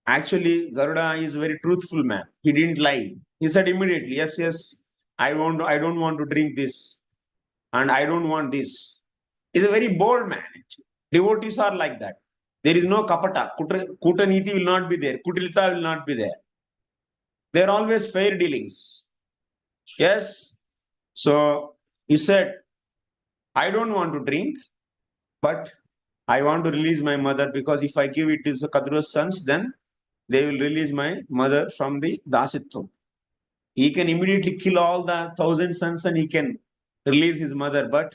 actually, Garuda is a very truthful man. He didn't lie. He said immediately, yes, I don't want to drink this. And I don't want this. He's a very bold man. Actually. Devotees are like that. There is no kapata. Kutaniti will not be there. Kutilita will not be there. They are always fair dealings. Yes. So he said, I don't want to drink, but I want to release my mother, because if I give it to the Kadru's sons, then they will release my mother from the Dasitvam. He can immediately kill all the 1,000 sons and he can release his mother, but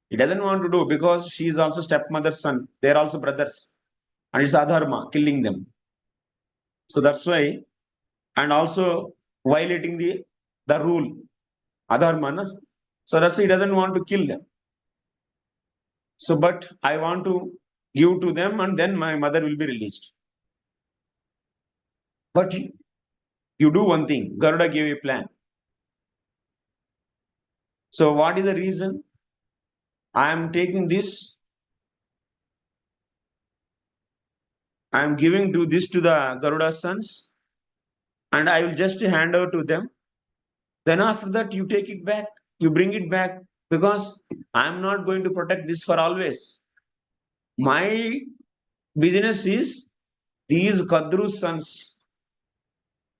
he doesn't want to do, because she is also stepmother's son. They are also brothers. And it's adharma, killing them. So that's why, and also violating the rule, adharma. Na? So that's why he doesn't want to kill them. So, but I want to give to them and then my mother will be released. But you do one thing. Garuda gave a plan. So what is the reason? I am taking this. I am giving this to the Garuda sons, and I will just hand over to them. Then after that, you take it back. You bring it back, because I am not going to protect this for always. My business is these Kadru sons.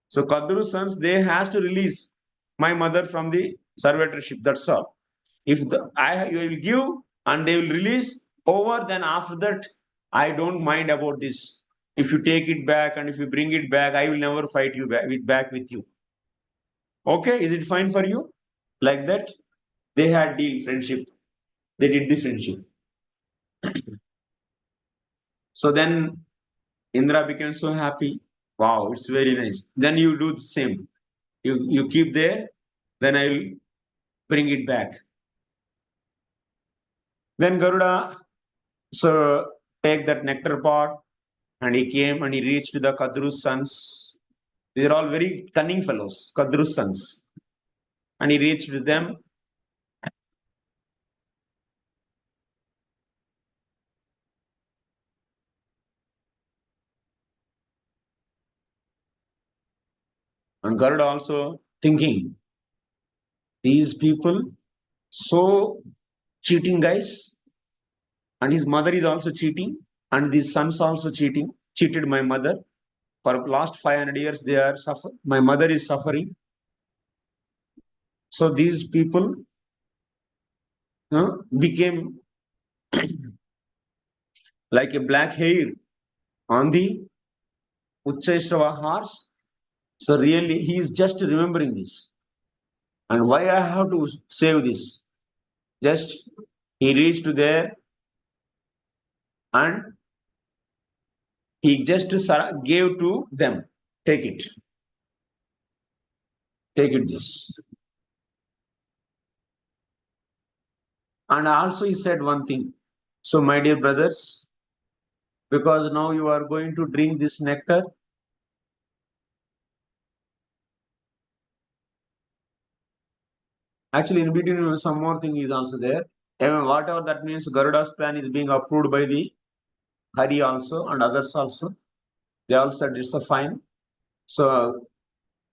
So Kadru sons, they has to release my mother from the servitorship. That's all. If you will give and they will release over, then after that I don't mind about this. If you take it back and if you bring it back, I will never fight you back with you. Okay, is it fine for you? Like that, they had deal friendship. They did the friendship. So then Indra became so happy. Wow, it's very nice. Then you do the same. You keep there, then I will bring it back. Then Garuda so take that nectar pot and he came and he reached the Kadru's sons. These are all very cunning fellows, Kadru's sons. And he reached them. And Garuda also thinking, these people so cheating guys, and his mother is also cheating, and these sons also cheating, cheated my mother. For last 500 years, they are suffering. My mother is suffering. So these people became like a black hair on the Uchchaishrava horse. So really, he is just remembering this. And why I have to save this? Just he reached there and he just gave to them. Take it. Take it this. And also he said one thing. So my dear brothers, because now you are going to drink this nectar, actually in between some more thing is also there. And whatever that means, Garuda's plan is being approved by the Hari also and others also. They all said it's a fine. So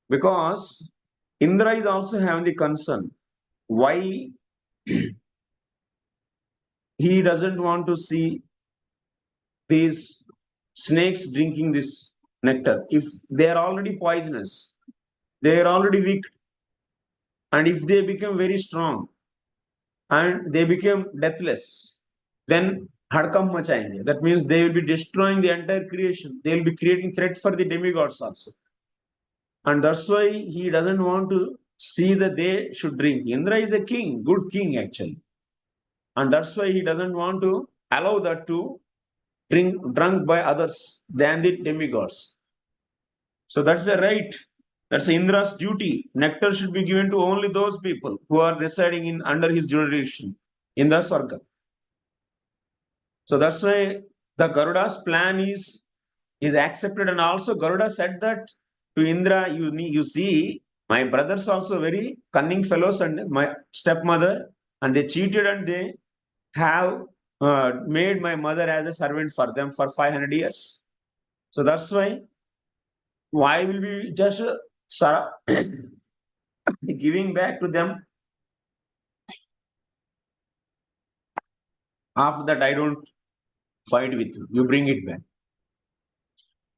because Indra is also having the concern why he doesn't want to see these snakes drinking this nectar. If they are already poisonous, they are already weak, and if they become very strong and they become deathless, then hadkam machayenge. That means they will be destroying the entire creation. They will be creating threat for the demigods also. And that's why he doesn't want to see that they should drink. Indra is a king, good king actually. And that's why he doesn't want to allow that to drunk by others than the demigods. So that's the right. That's Indra's duty. Nectar should be given to only those people who are residing in under his jurisdiction in the Swarga. So that's why the Garuda's plan is accepted. And also Garuda said that to Indra, you see, my brothers also very cunning fellows and my stepmother, and they cheated and they have made my mother as a servant for them for 500 years. So that's why will we just giving back to them? After that, I don't fight with you. You bring it back.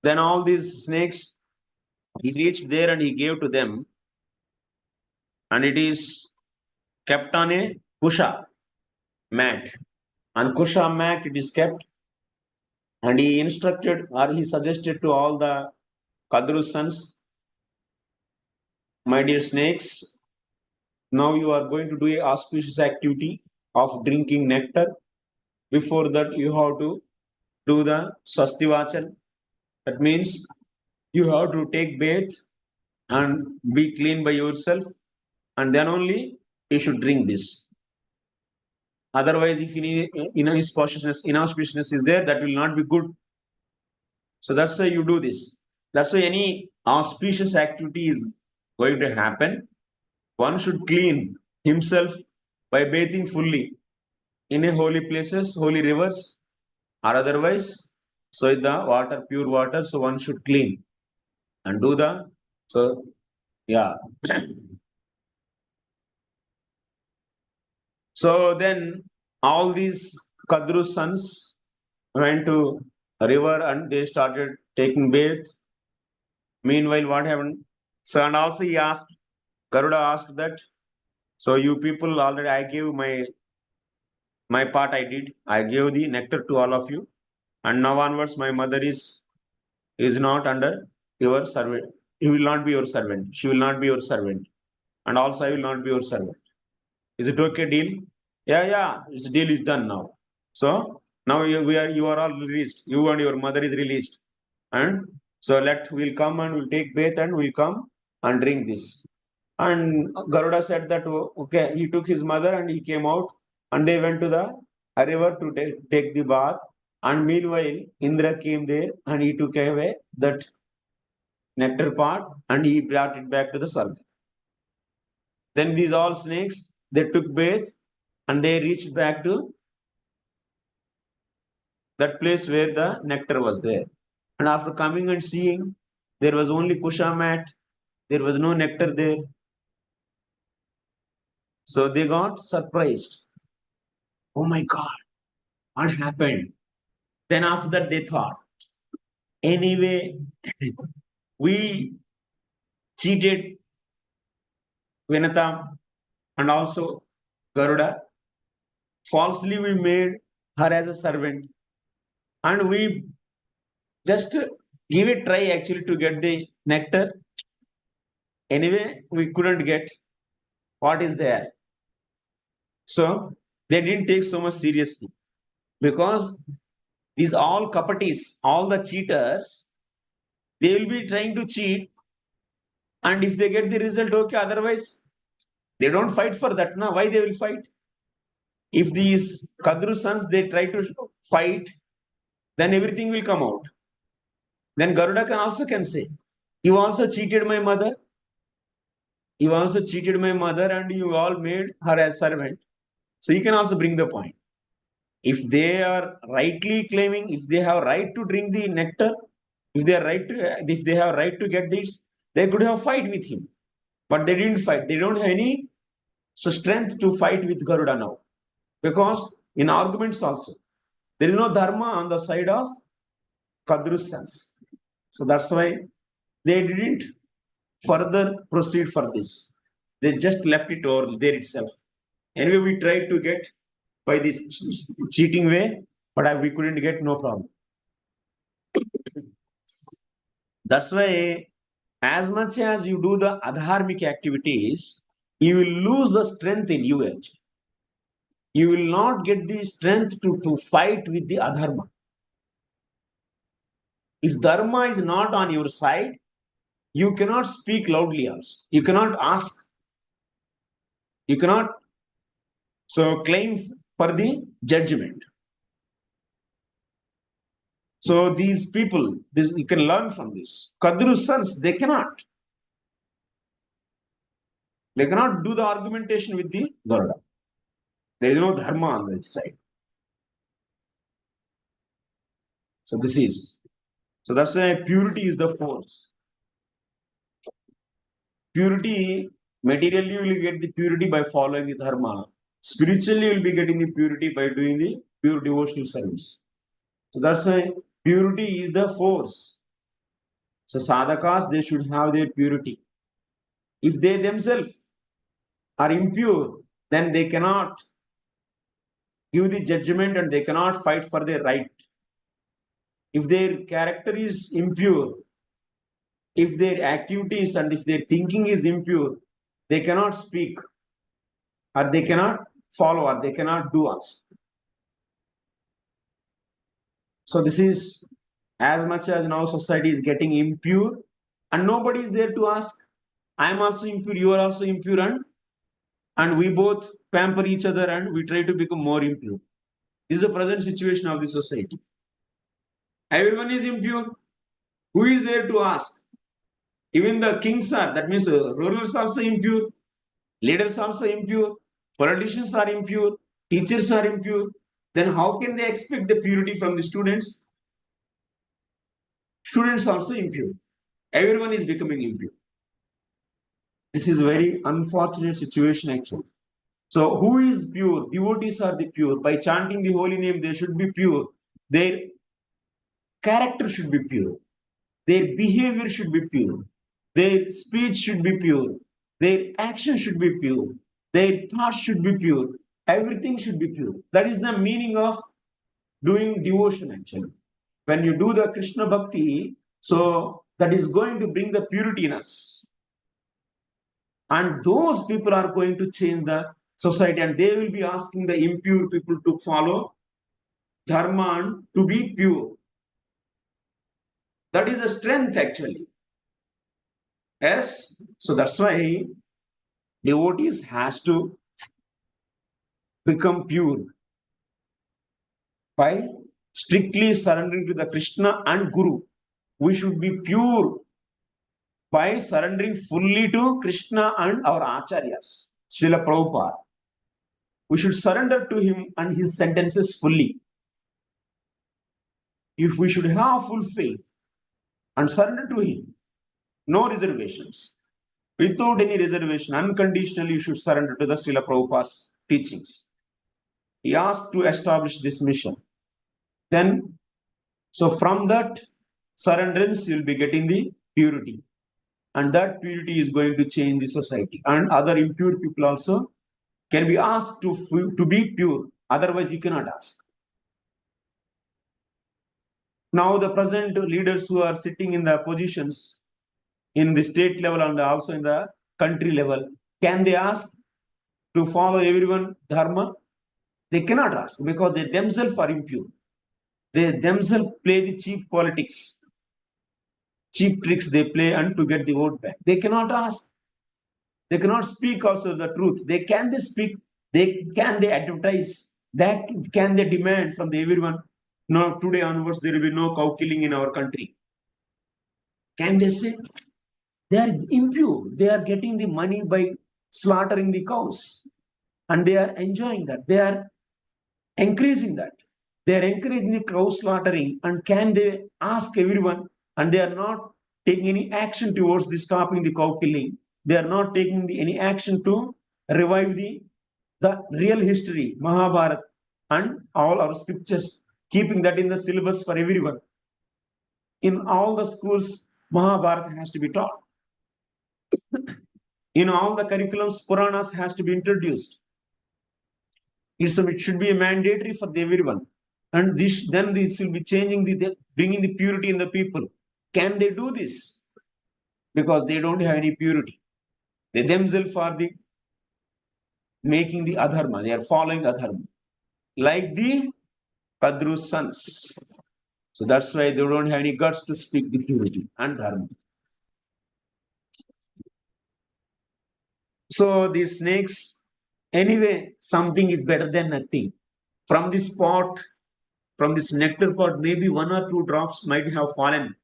Then all these snakes, he reached there and he gave to them, and it is kept on a kusha mat. On kusha mat, it is kept, and he instructed or he suggested to all the Kadru sons, my dear snakes, now you are going to do a auspicious activity of drinking nectar. Before that, you have to do the Sastivachal. That means you have to take bath and be clean by yourself, and then only you should drink this. Otherwise, if any inauspiciousness is there, that will not be good. So that's why you do this. That's why any auspicious activity is going to happen. One should clean himself by bathing fully in a holy places, holy rivers, or otherwise. So in the water, pure water, so one should clean and do the so yeah. So then all these Kadru sons went to a river and they started taking bath. Meanwhile, what happened? So and also he asked, Garuda asked that, so you people already I gave my part I did. I gave the nectar to all of you. And now onwards, my mother is not under your servant. He will not be your servant. She will not be your servant. And also I will not be your servant. Is it okay, deal? Yeah, this deal is done now. So now you are all released. You and your mother is released. And so we'll come and we'll take bath and we'll come and drink this. And Garuda said that, okay, he took his mother and he came out and they went to the river to take the bath. And meanwhile, Indra came there and he took away that nectar part and he brought it back to the circle. Then these all snakes, they took bath and they reached back to that place where the nectar was there. And after coming and seeing, there was only kusha mat, there was no nectar there. So they got surprised. Oh my God, what happened? Then after that, they thought, anyway, we cheated Vinata and also Garuda. Falsely, we made her as a servant. And we just give it try actually to get the nectar. Anyway, we couldn't get what is there. So they didn't take so much seriously because these all kapatis, all the cheaters, they will be trying to cheat. And if they get the result, okay, otherwise they don't fight for that. Now, why they will fight? If these Kadru sons, they try to fight, then everything will come out. Then Garuda can say, you also cheated my mother. You also cheated my mother and you all made her as servant. So you can also bring the point. If they are rightly claiming, if they have right to drink the nectar, if they have right to get this, they could have fight with him. But they didn't fight. They don't have any strength to fight with Garuda now. Because in arguments also, there is no dharma on the side of Kadru's sons. So that's why they didn't further proceed for this. They just left it over there itself. Anyway, we tried to get by this cheating way, but we couldn't get, no problem. That's why as much as you do the adharmic activities, you will lose the strength in you actually. You will not get the strength to fight with the adharma. If dharma is not on your side, you cannot speak loudly also. You cannot ask. You cannot claim for the judgment. So these people, you can learn from this. Kadru's sons, they cannot. They cannot do the argumentation with the Garuda. There is no dharma on that side. So that's why purity is the force. Purity, materially you will get the purity by following the dharma. Spiritually you will be getting the purity by doing the pure devotional service. So that's why purity is the force. So sadhakas, they should have their purity. If they themselves are impure, then they cannot give the judgment and they cannot fight for their right. If their character is impure, if their activities and if their thinking is impure, they cannot speak or they cannot follow or they cannot do also. So this is as much as now society is getting impure and nobody is there to ask, I am also impure, you are also impure, and we both pamper each other and we try to become more impure. This is the present situation of the society. Everyone is impure. Who is there to ask? Even the kings are, that means rulers also impure, leaders also impure, politicians are impure, teachers are impure. Then how can they expect the purity from the students? Students also impure. Everyone is becoming impure. This is a very unfortunate situation actually. So who is pure? Devotees are the pure. By chanting the holy name, they should be pure. Their character should be pure. Their behavior should be pure. Their speech should be pure. Their action should be pure. Their thoughts should be pure. Everything should be pure. That is the meaning of doing devotion actually. when you do the Krishna Bhakti, so that is going to bring the purity in us. And those people are going to change the society, and they will be asking the impure people to follow dharma and to be pure. That is the strength actually. Yes, so that's why devotees has to become pure by strictly surrendering to the Krishna and Guru. We should be pure by surrendering fully to Krishna and our acharyas, Srila Prabhupada. We should surrender to him and his sentences fully. If we should have full faith and surrender to him, no reservations. Without any reservation, unconditionally, you should surrender to the Srila Prabhupada's teachings. He asked to establish this mission. Then, so from that surrenderance, you will be getting the purity. And that purity is going to change the society. And other impure people also can be asked to be pure. Otherwise, you cannot ask. Now, the present leaders who are sitting in the positions in the state level and also in the country level, can they ask to follow everyone dharma? They cannot ask because they themselves are impure. They themselves play the cheap politics, cheap tricks they play and to get the vote back. They cannot ask. They cannot speak also the truth. They speak. They advertise. That can they demand from the everyone? No, today onwards there will be no cow killing in our country. Can they say? They are impure. They are getting the money by slaughtering the cows, and they are enjoying that. They are increasing that. They are encouraging the cow slaughtering, and can they ask everyone? And they are not taking any action towards the stopping the cow killing. They are not taking any action to revive the real history, Mahabharata, and all our scriptures, keeping that in the syllabus for everyone. In all the schools, Mahabharata has to be taught. In all the curriculums, Puranas has to be introduced. It should be mandatory for everyone. And this will be changing bringing the purity in the people. Can they do this? Because they don't have any purity. They themselves are making the adharma. They are following adharma. Like the Kadru's sons. So that's why they don't have any guts to speak the purity and dharma. So these snakes, anyway, something is better than nothing. From this pot, from this nectar pot, maybe 1 or 2 drops might have fallen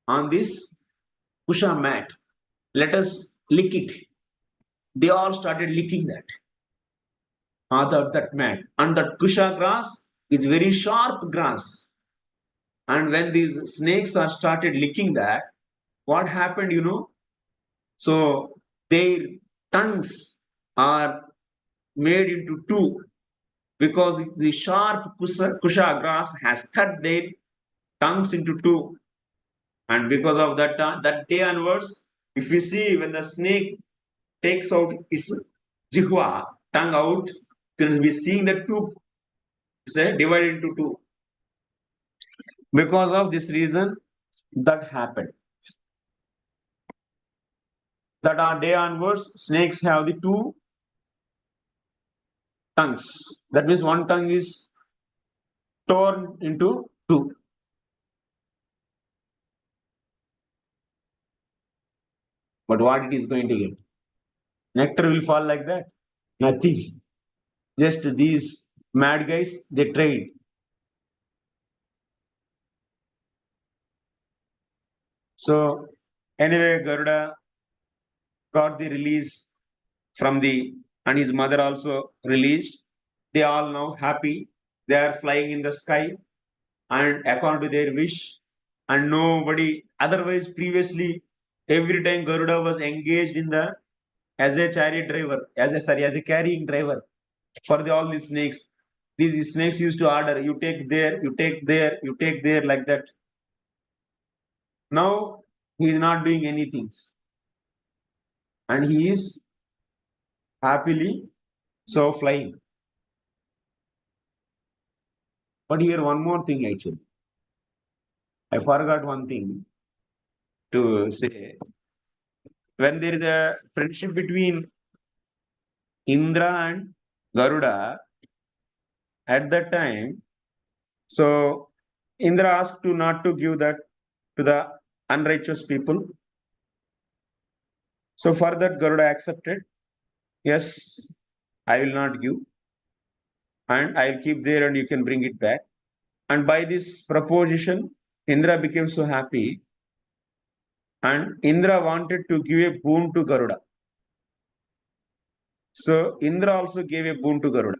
on this Kusha mat. Let us lick it. They all started licking that. That mat. And that Kusha grass is very sharp grass. And when these snakes are started licking that, what happened, So their tongues are made into 2 because the sharp kusha grass has cut their tongues into 2. And because of that day onwards, if you see when the snake takes out its jihwa, tongue out, you can be seeing the 2 divided into 2. Because of this reason, that happened. That on day onwards, snakes have the 2 tongues. That means one tongue is torn into 2. But what it is going to get? Nectar will fall like that? Nothing. Just these mad guys, they tried. So anyway, Garuda got the release from and his mother also released. They all now happy. They are flying in the sky and according to their wish. And nobody, otherwise previously, every time Garuda was engaged in as a chariot driver, as a carrying driver for all these snakes. These snakes used to order, you take there, you take there, you take there, like that. Now he is not doing anything. And he is happily so flying. But here one more thing actually. I forgot one thing to say. When there is a friendship between Indra and Garuda, at that time, so Indra asked to not to give that to the unrighteous people. So for that, Garuda accepted. Yes, I will not give, and I will keep there, and you can bring it back. And by this proposition, Indra became so happy, and Indra wanted to give a boon to Garuda. So Indra also gave a boon to Garuda.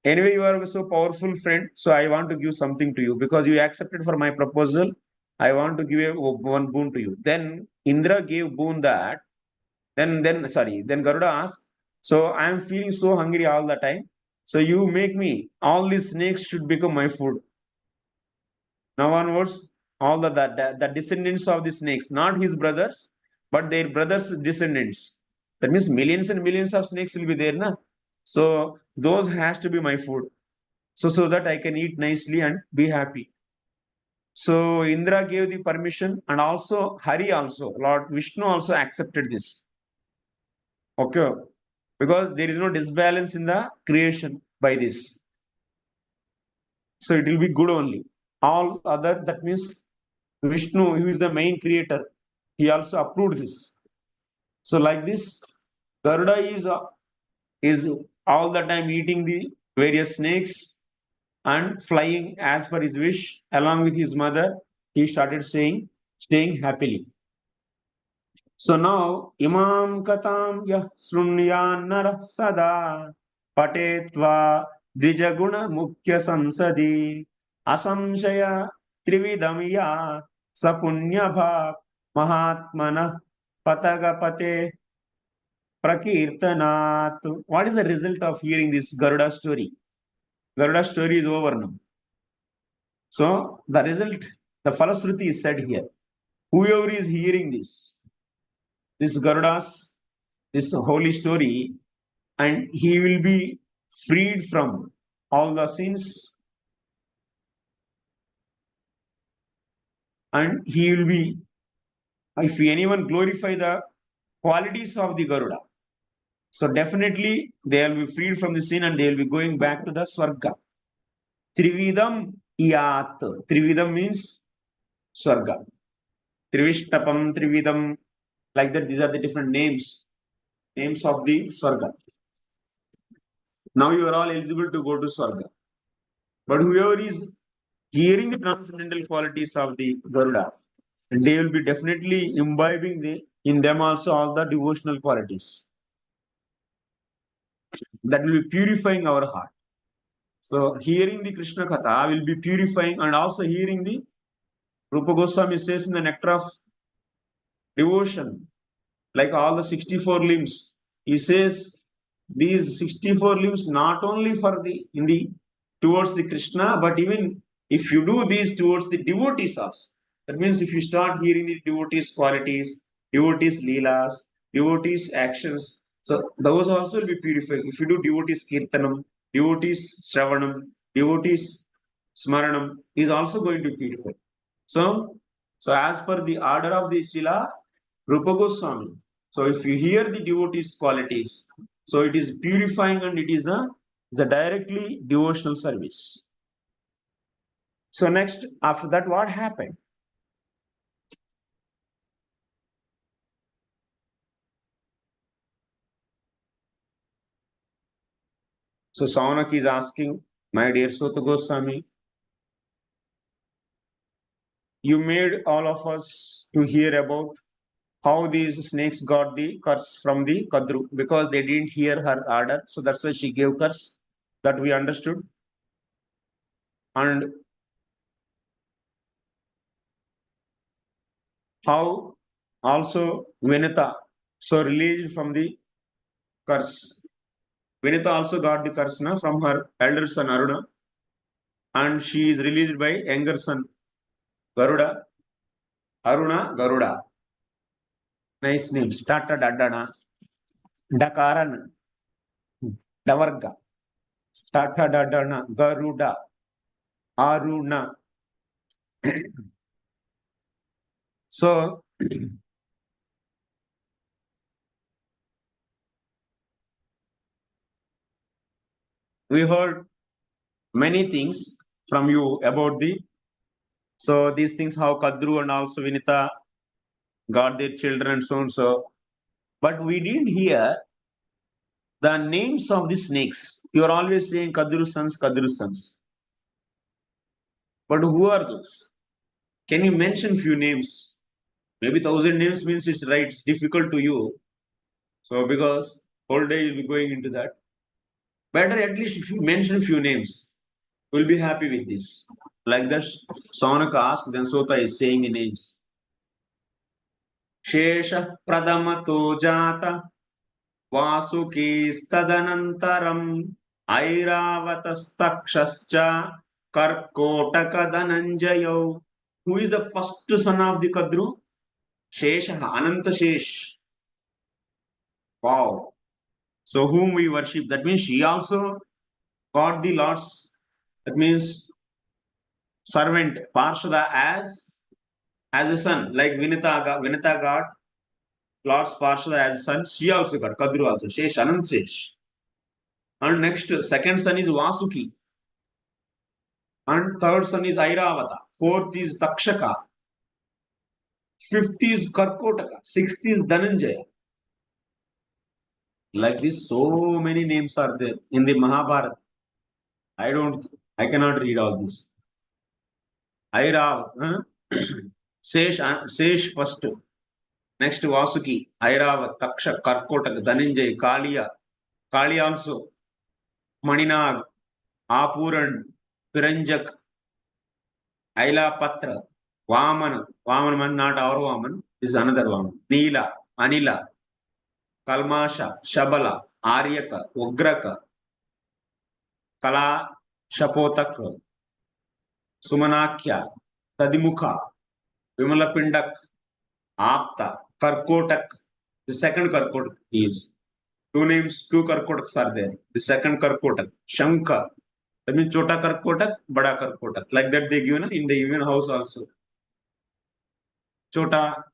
Anyway, you are so powerful, friend. So I want to give something to you because you accepted for my proposal. I want to give one boon to you. Then Indra gave boon that. Then Garuda asked. So I am feeling so hungry all the time. So you make me all these snakes should become my food. Now onwards, all the descendants of the snakes, not his brothers, but their brothers' descendants. That means millions and millions of snakes will be there, na? So those has to be my food. So that I can eat nicely and be happy. So Indra gave the permission, and also Hari also, Lord Vishnu also accepted this. Okay. Because there is no disbalance in the creation by this. So it will be good only. All other, that means Vishnu, who is the main creator, he also approved this. So like this, Garuda is all the time eating the various snakes and flying as per his wish. Along with his mother, he started staying happily. So now, Imam Katam Yah Srunyannara Sada Patetva Dijaguna Mukhya Samsadi Asamshaya Trividamiya Sapunya Bhak Mahatmana Patagapate Prakirtanat. What is the result of hearing this Garuda story? Garuda story is over now. So the result, the Falasruti is said here. Whoever is hearing this Garuda's, this holy story, and he will be freed from all the sins, and he will be, if anyone glorify the qualities of the Garuda, so definitely they will be freed from the sin and they will be going back to the Swarga. Trividam Yat. Trividam means Swarga. Trivishtapam, Trividam, like that, these are the different names of the Swarga. Now you are all eligible to go to Swarga. But whoever is hearing the transcendental qualities of the Garuda, they will be definitely imbibing in them also all the devotional qualities that will be purifying our heart. So hearing the Krishna Katha will be purifying, and also hearing the Rupa Goswami says in the nectar of devotion, like all the 64 limbs, he says these 64 limbs not only for towards the Krishna, but even if you do these towards the devotees also. That means if you start hearing the devotees' qualities, devotees' leelas, devotees' actions, so those also will be purified. If you do devotees' kirtanam, devotees' shravanam, devotees' smaranam, is also going to purify. So as per the order of the Srila Rupa Goswami, so if you hear the devotees' qualities, so it is purifying and it is a directly devotional service. So next, after that, what happened? So Saunak is asking, my dear Sota Goswami, you made all of us to hear about how these snakes got the curse from the Kadru because they didn't hear her order. So that's why she gave curse. That we understood. And how also Vinata so released from the curse. Vinata also got the curse from her elder son Aruna, and she is released by younger son Garuda. Aruna, Garuda. Nice names. Tata Dadana. Dakaran. Davarga. Tata Dadana. Garuda. Aruna. So we heard many things from you about these things, how Kadru and also Vinita got their children and so and so. But we didn't hear the names of the snakes. You are always saying Kadru sons, Kadru sons. But who are those? Can you mention few names? Maybe 1,000 names means it's right. It's difficult to you. So because whole day you'll be going into that. Better at least if you mention few names, we'll be happy with this. Like that, Sonaka asked, then Sota is saying the names. Shesha Pradamato Jata Vasukisthadanantaram Airavatastакshascha Karkotaka Dhananjayo. Who is the first son of the Kadru? Shesha, Ananta Shesh. Wow. So whom we worship. That means she also got the Lord's, that means servant, Parshada as a son. Like Vinata got Lord's Parshada as a son. She also got Kadru also. Shesh, Anant Shesh. And next, second son is Vasuki. And third son is Airavata. Fourth is Takshaka. Fifth is Karkotaka. Sixth is Dhananjaya. Like this, so many names are there in the Mahabharata. I cannot read all this. Airav, Sesh first. Next Vasuki, Airavat, Taksha, Karkotak, Dhananjay, Kaliya. Kali also. Maninag, Apuran, Piranjak, Aila Patra, Vaman, Vaman, not our Vaman, is another one. Neela, Anila, Kalmasha, Shabala, Aryaka, Ugraka, Kala, Shapotak, Sumanakya, Tadimukha, Vimala Pindak, Apta, Karkotak. The second Karkotak is two names, two Karkotaks are there. The second Karkotak, Shankar. That means Chota Karkotak, Bada Karkotak. Like that they give in the even house also. Chota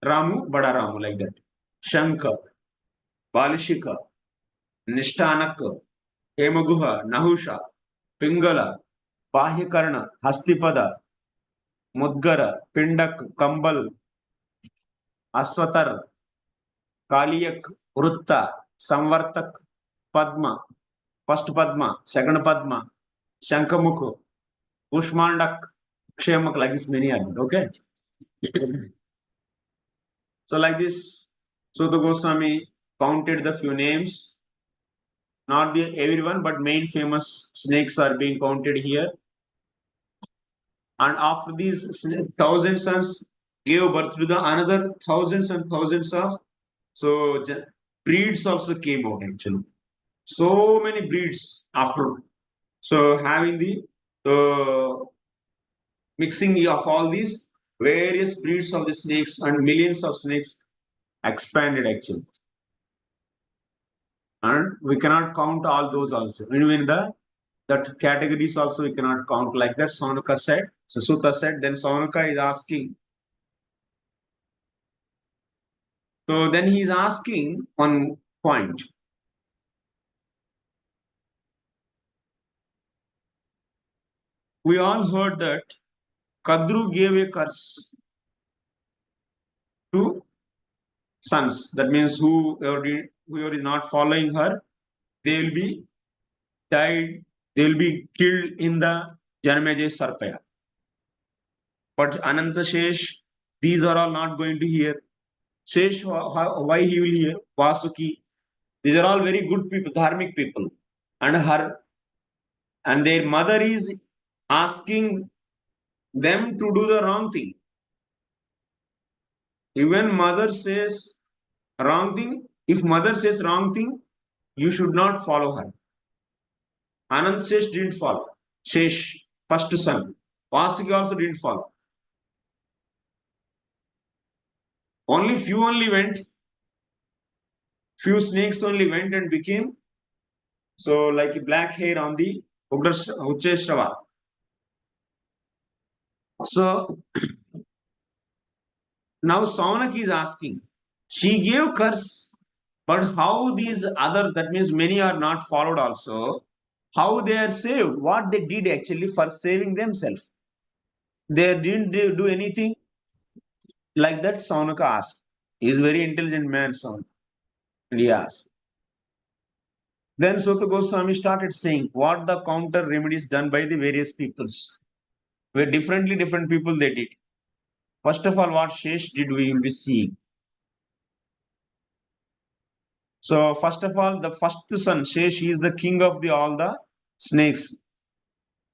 Ramu, Bada Ramu, like that. Shankar, Balishika, Nishtanaka, Hemaguha, Nahusha, Pingala, Bahyakarna, Hastipada, Mudgara, Pindak, Kambal, Aswatar, Kaliyak, Vrutta, Samvartak, Padma, first Padma, second Padma, Shankamukhu, Pushmandak, Kshemak, like this many are there. Okay. So like this, Sudha Goswami counted the few names. Not the everyone, but main famous snakes are being counted here. And after these 1,000 sons gave birth to the another thousands and thousands of breeds also came out actually. So many breeds after. So having the mixing of all these various breeds of the snakes and millions of snakes expanded actually. And we cannot count all those also. Even that categories also we cannot count like that. Saunaka said. So Sutta said. Then Saunaka is asking. So then he is asking one point. We all heard that Kadru gave a curse to sons. That means whoever is not following her, they will be died. They will be killed in the Janmejaya Sarpaya. But Ananta Shesh, these are all not going to hear. Shesh, why he will hear? Vasuki, these are all very good people, dharmic people. And their mother is asking them to do the wrong thing. Even mother says wrong thing. If mother says wrong thing, you should not follow her. Anant Shesh didn't follow. Shesh, first son. Vasuki also didn't follow. Only few only went. Few snakes only went and became so like black hair on the Ucheshrava. So Now Saunak is asking, she gave curse, but how these other, that means many are not followed also, how they are saved, what they did actually for saving themselves. They didn't do anything like that, Saunaka asked. He is a very intelligent man, Saunak. And he asked. Then Sutta Goswami started saying what the counter remedies done by the various peoples. Where different people they did. First of all, what Shesh did, we will be seeing. So, first of all, the first son, Shesh, is the king of all the snakes.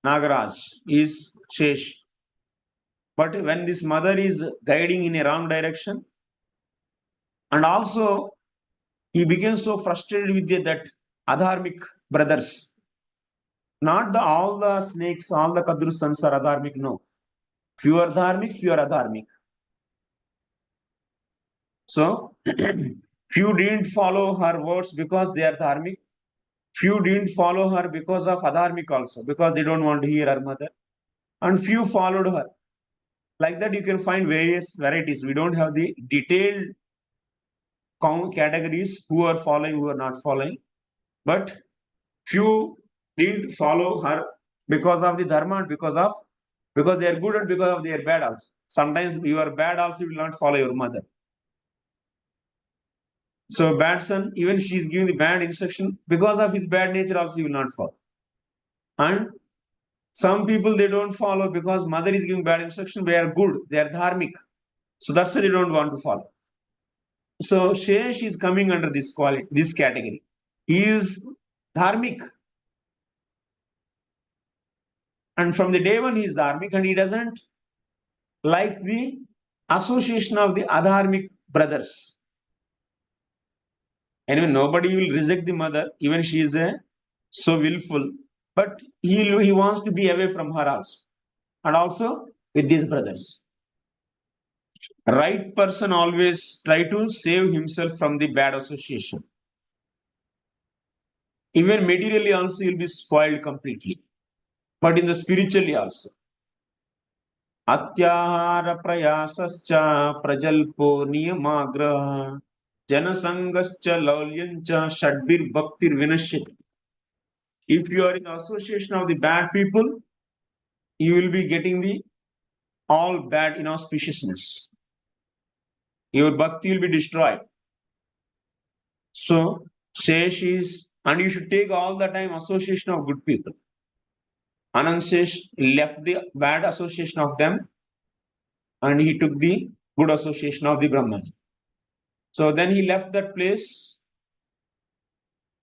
Nagaraj is Shesh. But when this mother is guiding in a wrong direction, and also he became so frustrated with that adharmic brothers. Not all the snakes, all the Kadru sons are adharmic, no. Few are dharmic, few are adharmic. So, few didn't follow her words because they are dharmic. Few didn't follow her because of adharmic also, because they don't want to hear her mother. And few followed her. Like that, you can find various varieties. We don't have the detailed categories who are following, who are not following. But few didn't follow her because of the dharma and because they are good and because of they are bad also. Sometimes you are bad also, you will not follow your mother. So bad son, even she is giving the bad instruction, because of his bad nature also, you will not follow. And some people they don't follow because mother is giving bad instruction, they are good, they are dharmic. So that's why they don't want to follow. So Shesh is coming under this quality, this category. He is dharmic. And from the day one he is dharmic, and he doesn't like the association of the adharmic brothers. Anyway, nobody will reject the mother, even she is so willful. But he wants to be away from her also. And also with these brothers. Right person always try to save himself from the bad association. Even materially also he will be spoiled completely. But in the spiritually also. Atyahara prayasascha prajalpo niyamagraha janasangascha laulyancha shadbir bhaktir vinashyati. If you are in association of the bad people, you will be getting the all bad inauspiciousness. Your bhakti will be destroyed. So, Shesh is, and you should take all the time association of good people. Anand Shesh left the bad association of them and he took the good association of the Brahmas. So then he left that place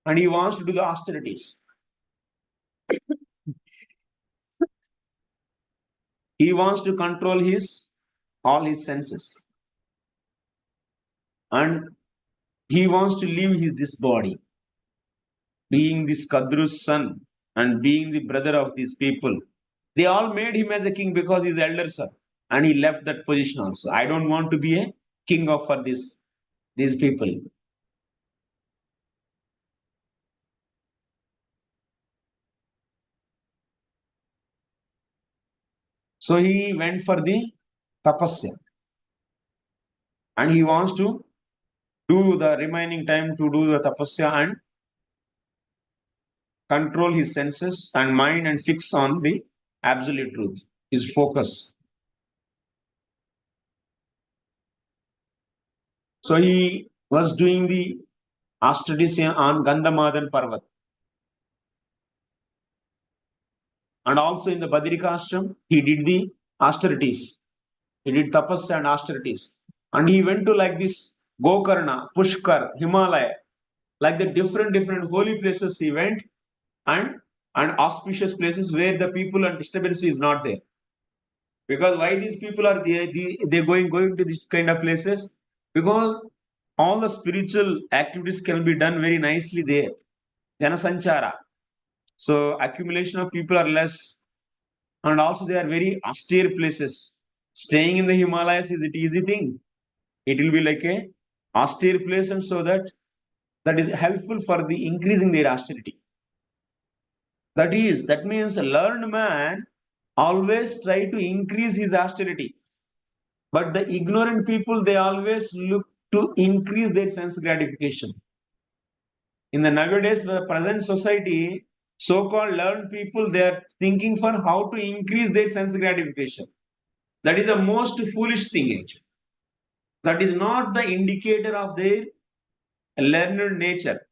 and he wants to do the austerities. He wants to control all his senses. And he wants to leave this body. Being this Kadru's son and being the brother of these people. They all made him as a king because he's elder son. And he left that position also. I don't want to be a king for these people. So he went for the tapasya. And he wants to do the remaining time to do the tapasya and control his senses and mind and fix on the absolute truth, his focus. So he was doing the austerities on Gandhamadhan Parvat. And also in the Badrika Ashram, he did the austerities. He did tapasya and austerities. And he went to like this Gokarna, Pushkar, Himalaya, like the different holy places he went and auspicious places where the people and disturbance is not there. Because why these people are they going to this kind of places? Because all the spiritual activities can be done very nicely there. Janasanchara. So accumulation of people are less. And also they are very austere places. Staying in the Himalayas is an easy thing. It will be like a austere place, and so that is helpful for the increasing their austerity. That means a learned man always try to increase his austerity. But the ignorant people, they always look to increase their sense gratification. In the nowadays, the present society, so-called learned people, they are thinking for how to increase their sense gratification. That is the most foolish thing, actually. That is not the indicator of their learned nature.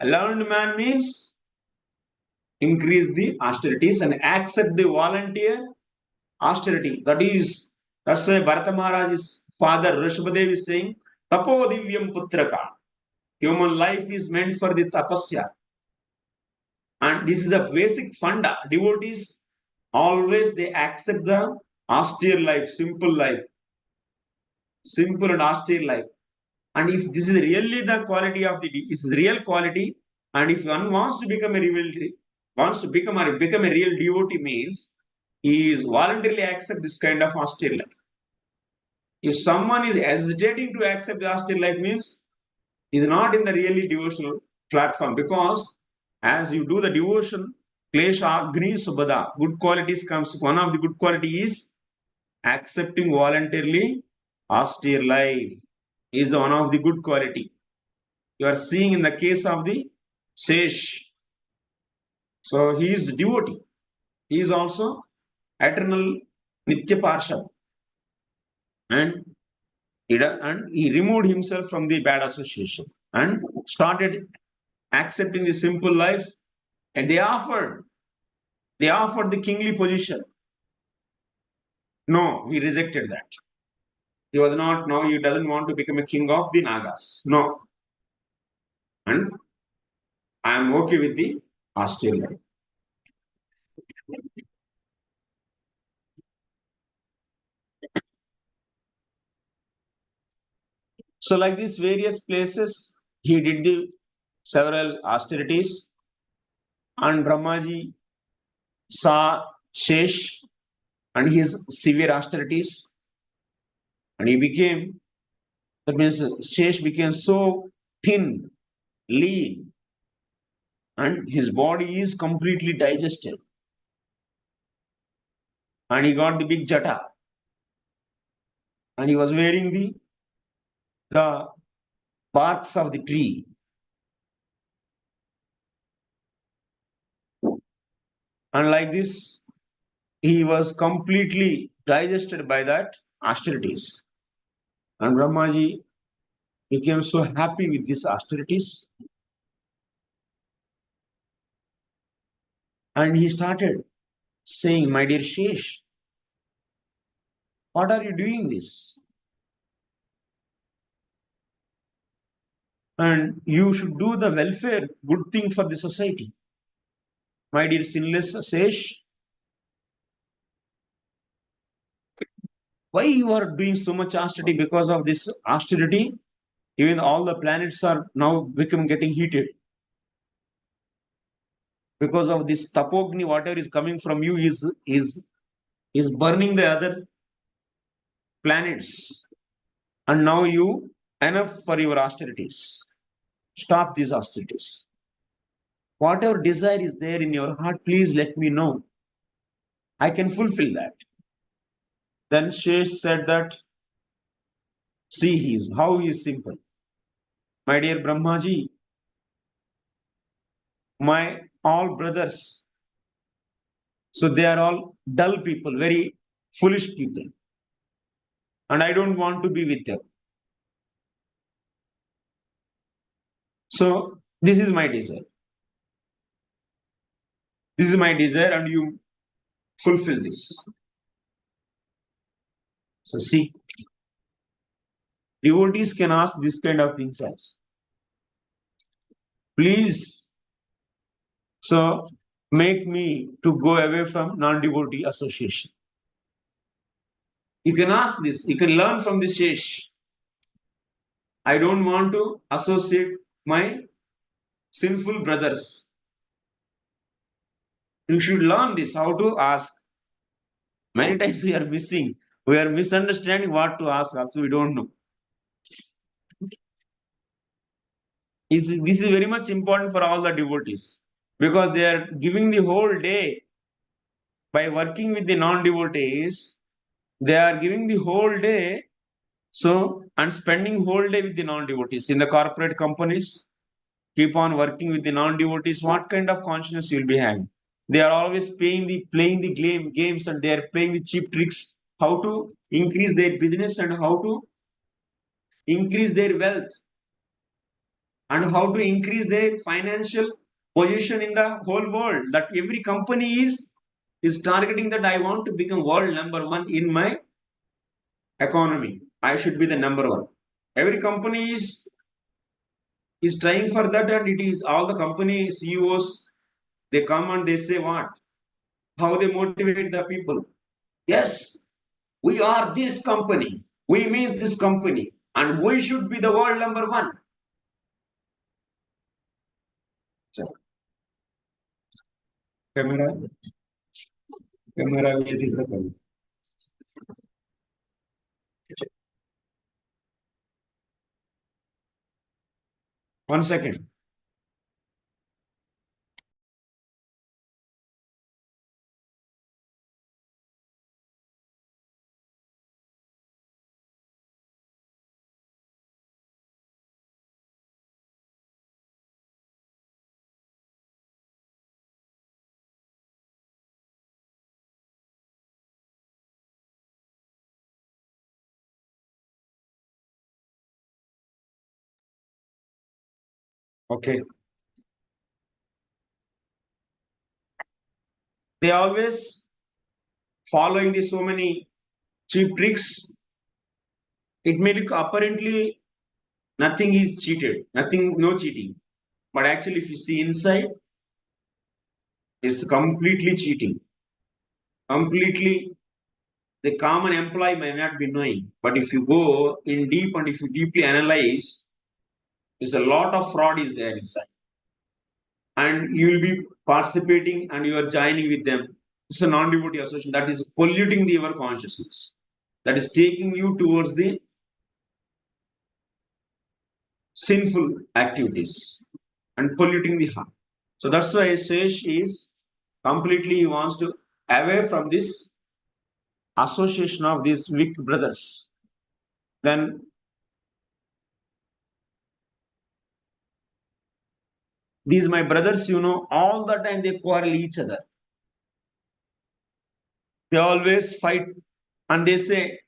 A learned man means increase the austerities and accept the volunteer austerity. That's why Bharata Maharaj's father Rishabhadev is saying, Tapo Divyam Putraka. Human life is meant for the tapasya. And this is a basic funda. Devotees always they accept the austere life, simple and austere life. And if this is really the quality of this is real quality, and if one wants to become a real devotee means he is voluntarily accept this kind of austere life. If someone is hesitating to accept the austere life means he is not in the really devotional platform, because as you do the devotion, Klesha Agni Subhada, good qualities comes. One of the good quality is accepting voluntarily austere life is one of the good quality. You are seeing in the case of the Sesh. So he is devotee. He is also eternal Nitya Parshad. And he removed himself from the bad association and started accepting the simple life. And they offered the kingly position. No, he rejected that. He was not, no, he doesn't want to become a king of the Nagas. No. And I am okay with the austere life. So, like these various places, he did the several austerities, and Brahmaji saw Shesh and his severe austerities, and he became, that means Shesh became so thin, lean, and his body is completely digested. And he got the big jata, and he was wearing the barks of the tree. And like this, he was completely digested by that austerities. And Brahmaji became so happy with these austerities. And he started saying, my dear Shesh, what are you doing this? And you should do the welfare, good thing for the society. My dear sinless Shesh, why you are doing so much austerity? Because of this austerity, even all the planets are now getting heated. Because of this tapogni, whatever is coming from you is burning the other planets. And now you enough for your austerities. Stop these austerities. Whatever desire is there in your heart, please let me know. I can fulfill that. Then Shesh said that, see how he is simple. My dear Brahmaji, my all brothers, so they are all dull people, very foolish people. And I don't want to be with them. So this is my desire. This is my desire, and you fulfill this. So see, devotees can ask this kind of things also. Please, so make me to go away from non-devotee association. You can ask this. You can learn from this Shesh. I don't want to associate my sinful brothers. You should learn this, how to ask. Many times we are missing. We are misunderstanding what to ask also. We don't know. This is very much important for all the devotees, because they are giving the whole day by working with the non-devotees. They are giving the whole day, so, and spending whole day with the non-devotees. In the corporate companies, keep on working with the non-devotees. What kind of consciousness you will be having? They are always playing the games, and they are playing the cheap tricks, how to increase their business and how to increase their wealth and how to increase their financial position in the whole world. That every company is targeting that I want to become world number one in my economy. I should be the number one. Every company is trying for that, and it is all the company CEOs. They come and they say what? How they motivate the people. Yes, we are this company. We means this company, and we should be the world number one. So, camera, camera. One second. Okay. They always following the so many cheap tricks. It may look apparently nothing is cheated, nothing, no cheating. But actually, if you see inside, it's completely cheating. Completely, the common employee may not be knowing. But if you go in deep and if you deeply analyze, there's a lot of fraud is there inside. And you will be participating and you are joining with them. It's a non-devotee association that is polluting your consciousness. That is taking you towards the sinful activities and polluting the heart. So that's why Sesh is completely, he wants to away from this association of these weak brothers. Then these my brothers, all the time they quarrel each other. They always fight, and they say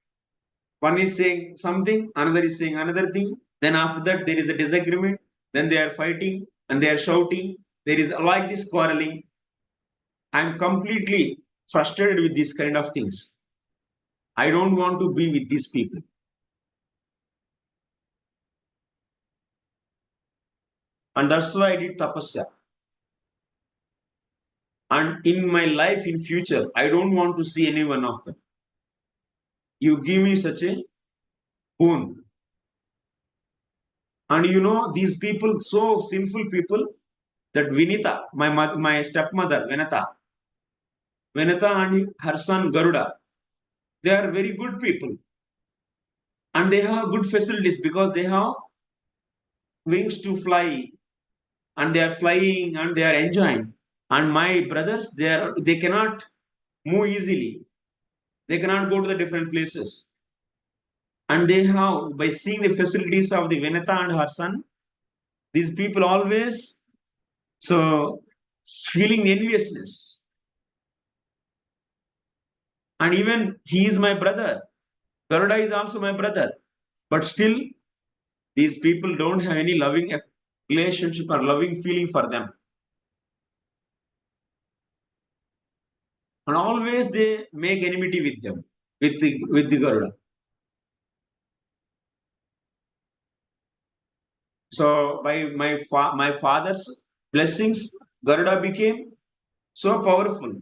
one is saying something, another is saying another thing. Then after that there is a disagreement. Then they are fighting and they are shouting. There is like this quarreling. I'm completely frustrated with these kind of things. I don't want to be with these people. And that's why I did tapasya. And in my life in future, I don't want to see any one of them. You give me such a boon. And these people, so sinful people, that Vinita, my stepmother, Vinata and her son Garuda, they are very good people. And they have good facilities because they have wings to fly, and they are flying and they are enjoying. And my brothers, they cannot move easily. They cannot go to the different places. And they have, by seeing the facilities of the Vinata and her son, these people always so feeling enviousness. And even he is my brother. Garuda is also my brother. But still, these people don't have any loving relationship or loving feeling for them. And always they make enmity with them, with the Garuda. So by my father's blessings, Garuda became so powerful.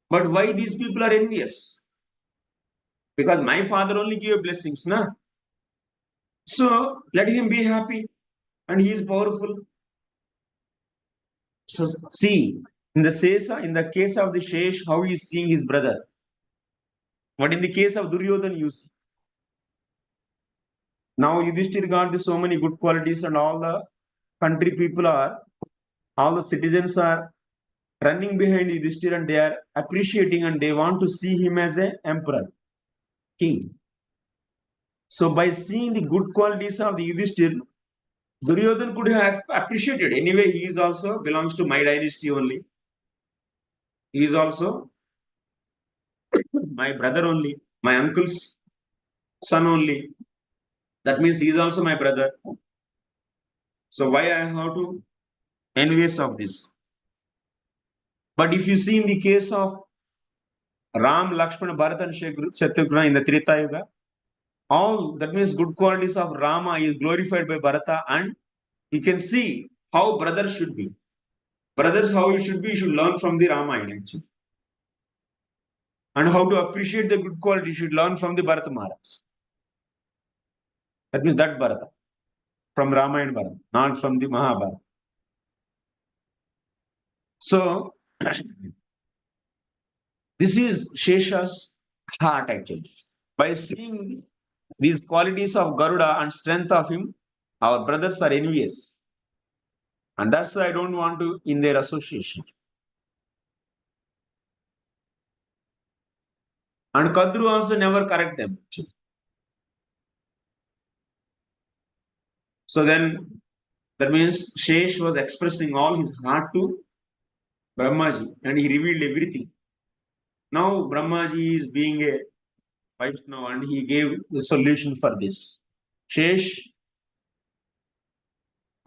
But why these people are envious? Because my father only gave blessings, na? So let him be happy, and he is powerful. So see, in the case of the Shesh, how he is seeing his brother. But in the case of Duryodhan, you see. Now Yudhishthir got so many good qualities, and all the country people all the citizens are running behind Yudhishthir, and they are appreciating and they want to see him as an emperor. king. So by seeing the good qualities of the Yudhishthira, Duryodhana could have appreciated. Anyway, he is also belongs to my dynasty only. He is also my brother only, my uncle's son only. That means he is also my brother. So why I have to envious of this? But if you see in the case of Ram, Lakshmana, Bharat and Shatrugna in the Treta Yuga, all that means good qualities of Rama is glorified by Bharata, and you can see how brothers should be. Brothers, how it should be, you should learn from the Ramayana actually. And how to appreciate the good quality, you should learn from the Bharata Maharaj. That means that Bharata, from Ramayana Bharata, not from the Mahabharata. So, this is Shesha's heart actually. By seeing these qualities of Garuda and strength of him, our brothers are envious. And that's why I don't want to in their association. And Kadru also never correct them. Actually. So then that means Shesh was expressing all his heart to Brahmaji and he revealed everything. Now Brahmaji is being a Vaishnava and he gave the solution for this. Shesh,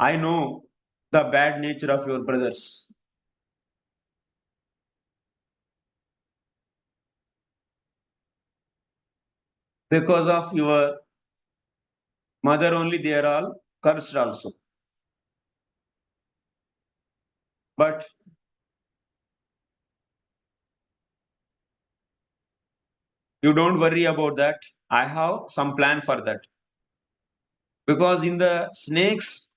I know the bad nature of your brothers. Because of your mother only, they are all cursed also. But you don't worry about that. I have some plan for that. Because in the snakes,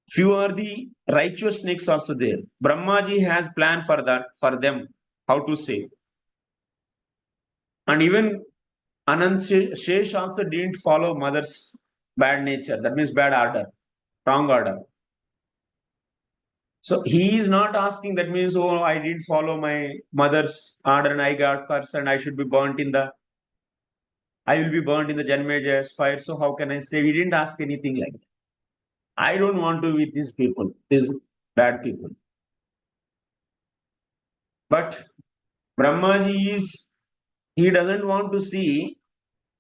few are the righteous snakes also there. Brahmaji has plan for that, for them, how to say. And even Anand Shesh also didn't follow mother's bad nature. That means bad order, wrong order. So he is not asking, that means, oh, I didn't follow my mother's order and I got cursed and I should be burnt in the, I will be burnt in the Janmejaya's fire. So how can I say? He didn't ask anything like that. I don't want to be with these people, these bad people. But Brahmaji is, he doesn't want to see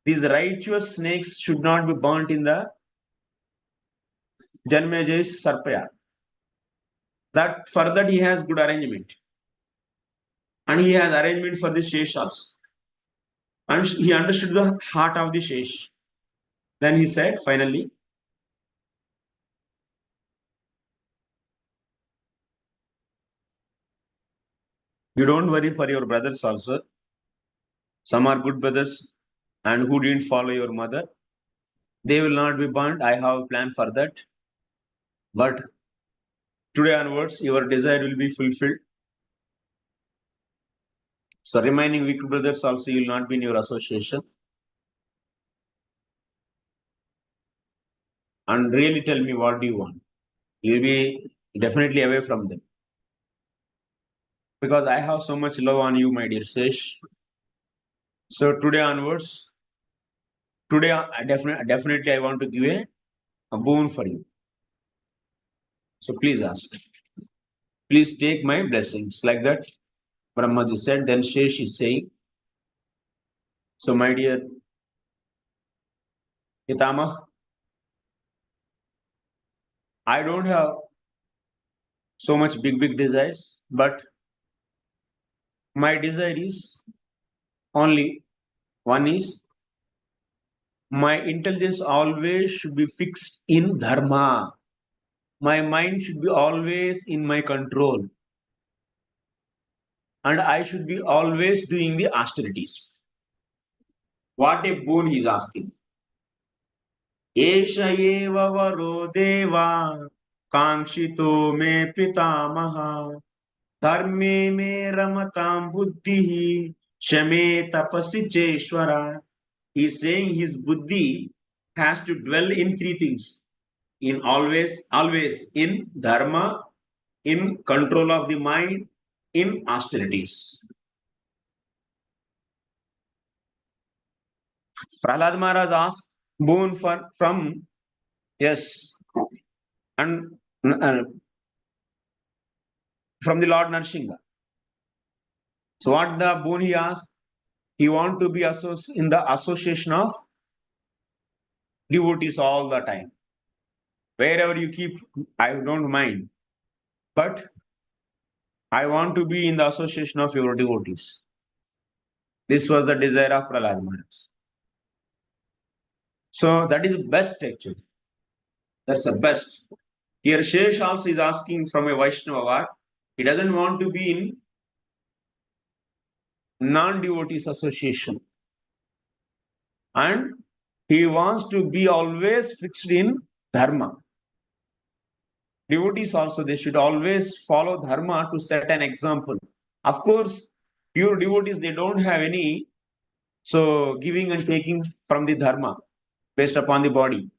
these righteous snakes should not be burnt in the Janmejaya's Sarpaya. That for that he has good arrangement. And he has arrangement for the Shesh also. And he understood the heart of the Shesh. Then he said, finally, you don't worry for your brothers also. Some are good brothers and who didn't follow your mother. They will not be burnt. I have a plan for that. But today onwards, your desire will be fulfilled. So remaining weak brothers also will not be in your association. And really tell me what do you want. You'll be definitely away from them. Because I have so much love on you, my dear Sesh. So today onwards, today definitely I want to give a boon for you. So please ask. Please take my blessings. Like that, Brahmaji said. Then Shesh is saying, so my dear Pitama, I don't have so much big desires, but my desire is only one is my intelligence always should be fixed in dharma. My mind should be always in my control. And I should be always doing the austerities. What a boon he is asking. Esha eva varo deva kankshito me pitamaha dharme me ramatam buddhi shame tapasi cheshwara. He is saying his buddhi has to dwell in three things. In always in dharma, in control of the mind, in austerities. Prahlad Maharaj asked boon from, yes, and from the Lord Narsingha. So what the boon he asked? He want to be in the association of devotees all the time. Wherever you keep, I don't mind. But I want to be in the association of your devotees. This was the desire of Prahlad Maharaj. So that is best actually. That's the best. Here Shesh also is asking from a Vaishnava what? He doesn't want to be in non-devotees association. And he wants to be always fixed in dharma. Devotees also, they should always follow dharma to set an example. Of course, pure devotees, they don't have any giving and taking from the dharma based upon the body.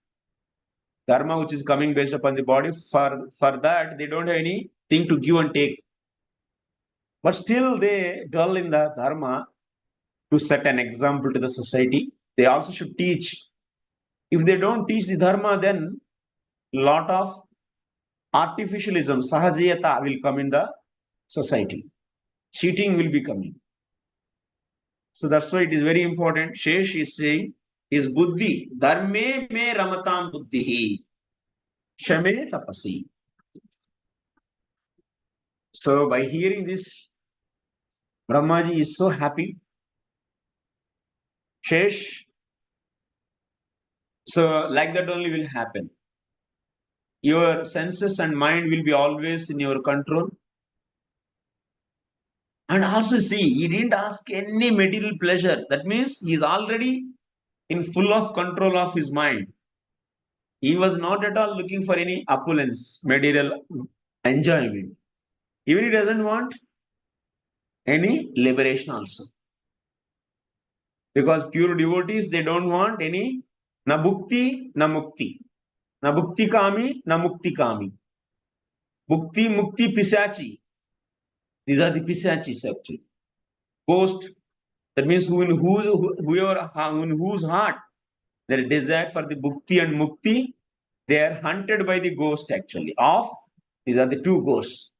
Dharma which is coming based upon the body, for that, they don't have anything to give and take. But still they dwell in the dharma to set an example to the society. They also should teach. If they don't teach the dharma, then lot of artificialism, sahajiyata will come in the society. Cheating will be coming. So that's why it is very important. Shesh is saying, his buddhi, dharme me ramatam buddhihi, shame tapasi. So by hearing this, Brahmaji is so happy. Shesh, so like that only will happen. Your senses and mind will be always in your control. And also see, he didn't ask any material pleasure. That means he is already in full of control of his mind. He was not at all looking for any opulence, material enjoyment. Even he doesn't want any liberation also. Because pure devotees, they don't want any na bhukti, na mukti. Na bhukti kami, na mukti kami. Bhukti, mukti, pisachi. These are the pisachis actually. Ghost, that means whoever in whose heart their desire for the bhukti and mukti, they are hunted by the ghost actually. These are the two ghosts.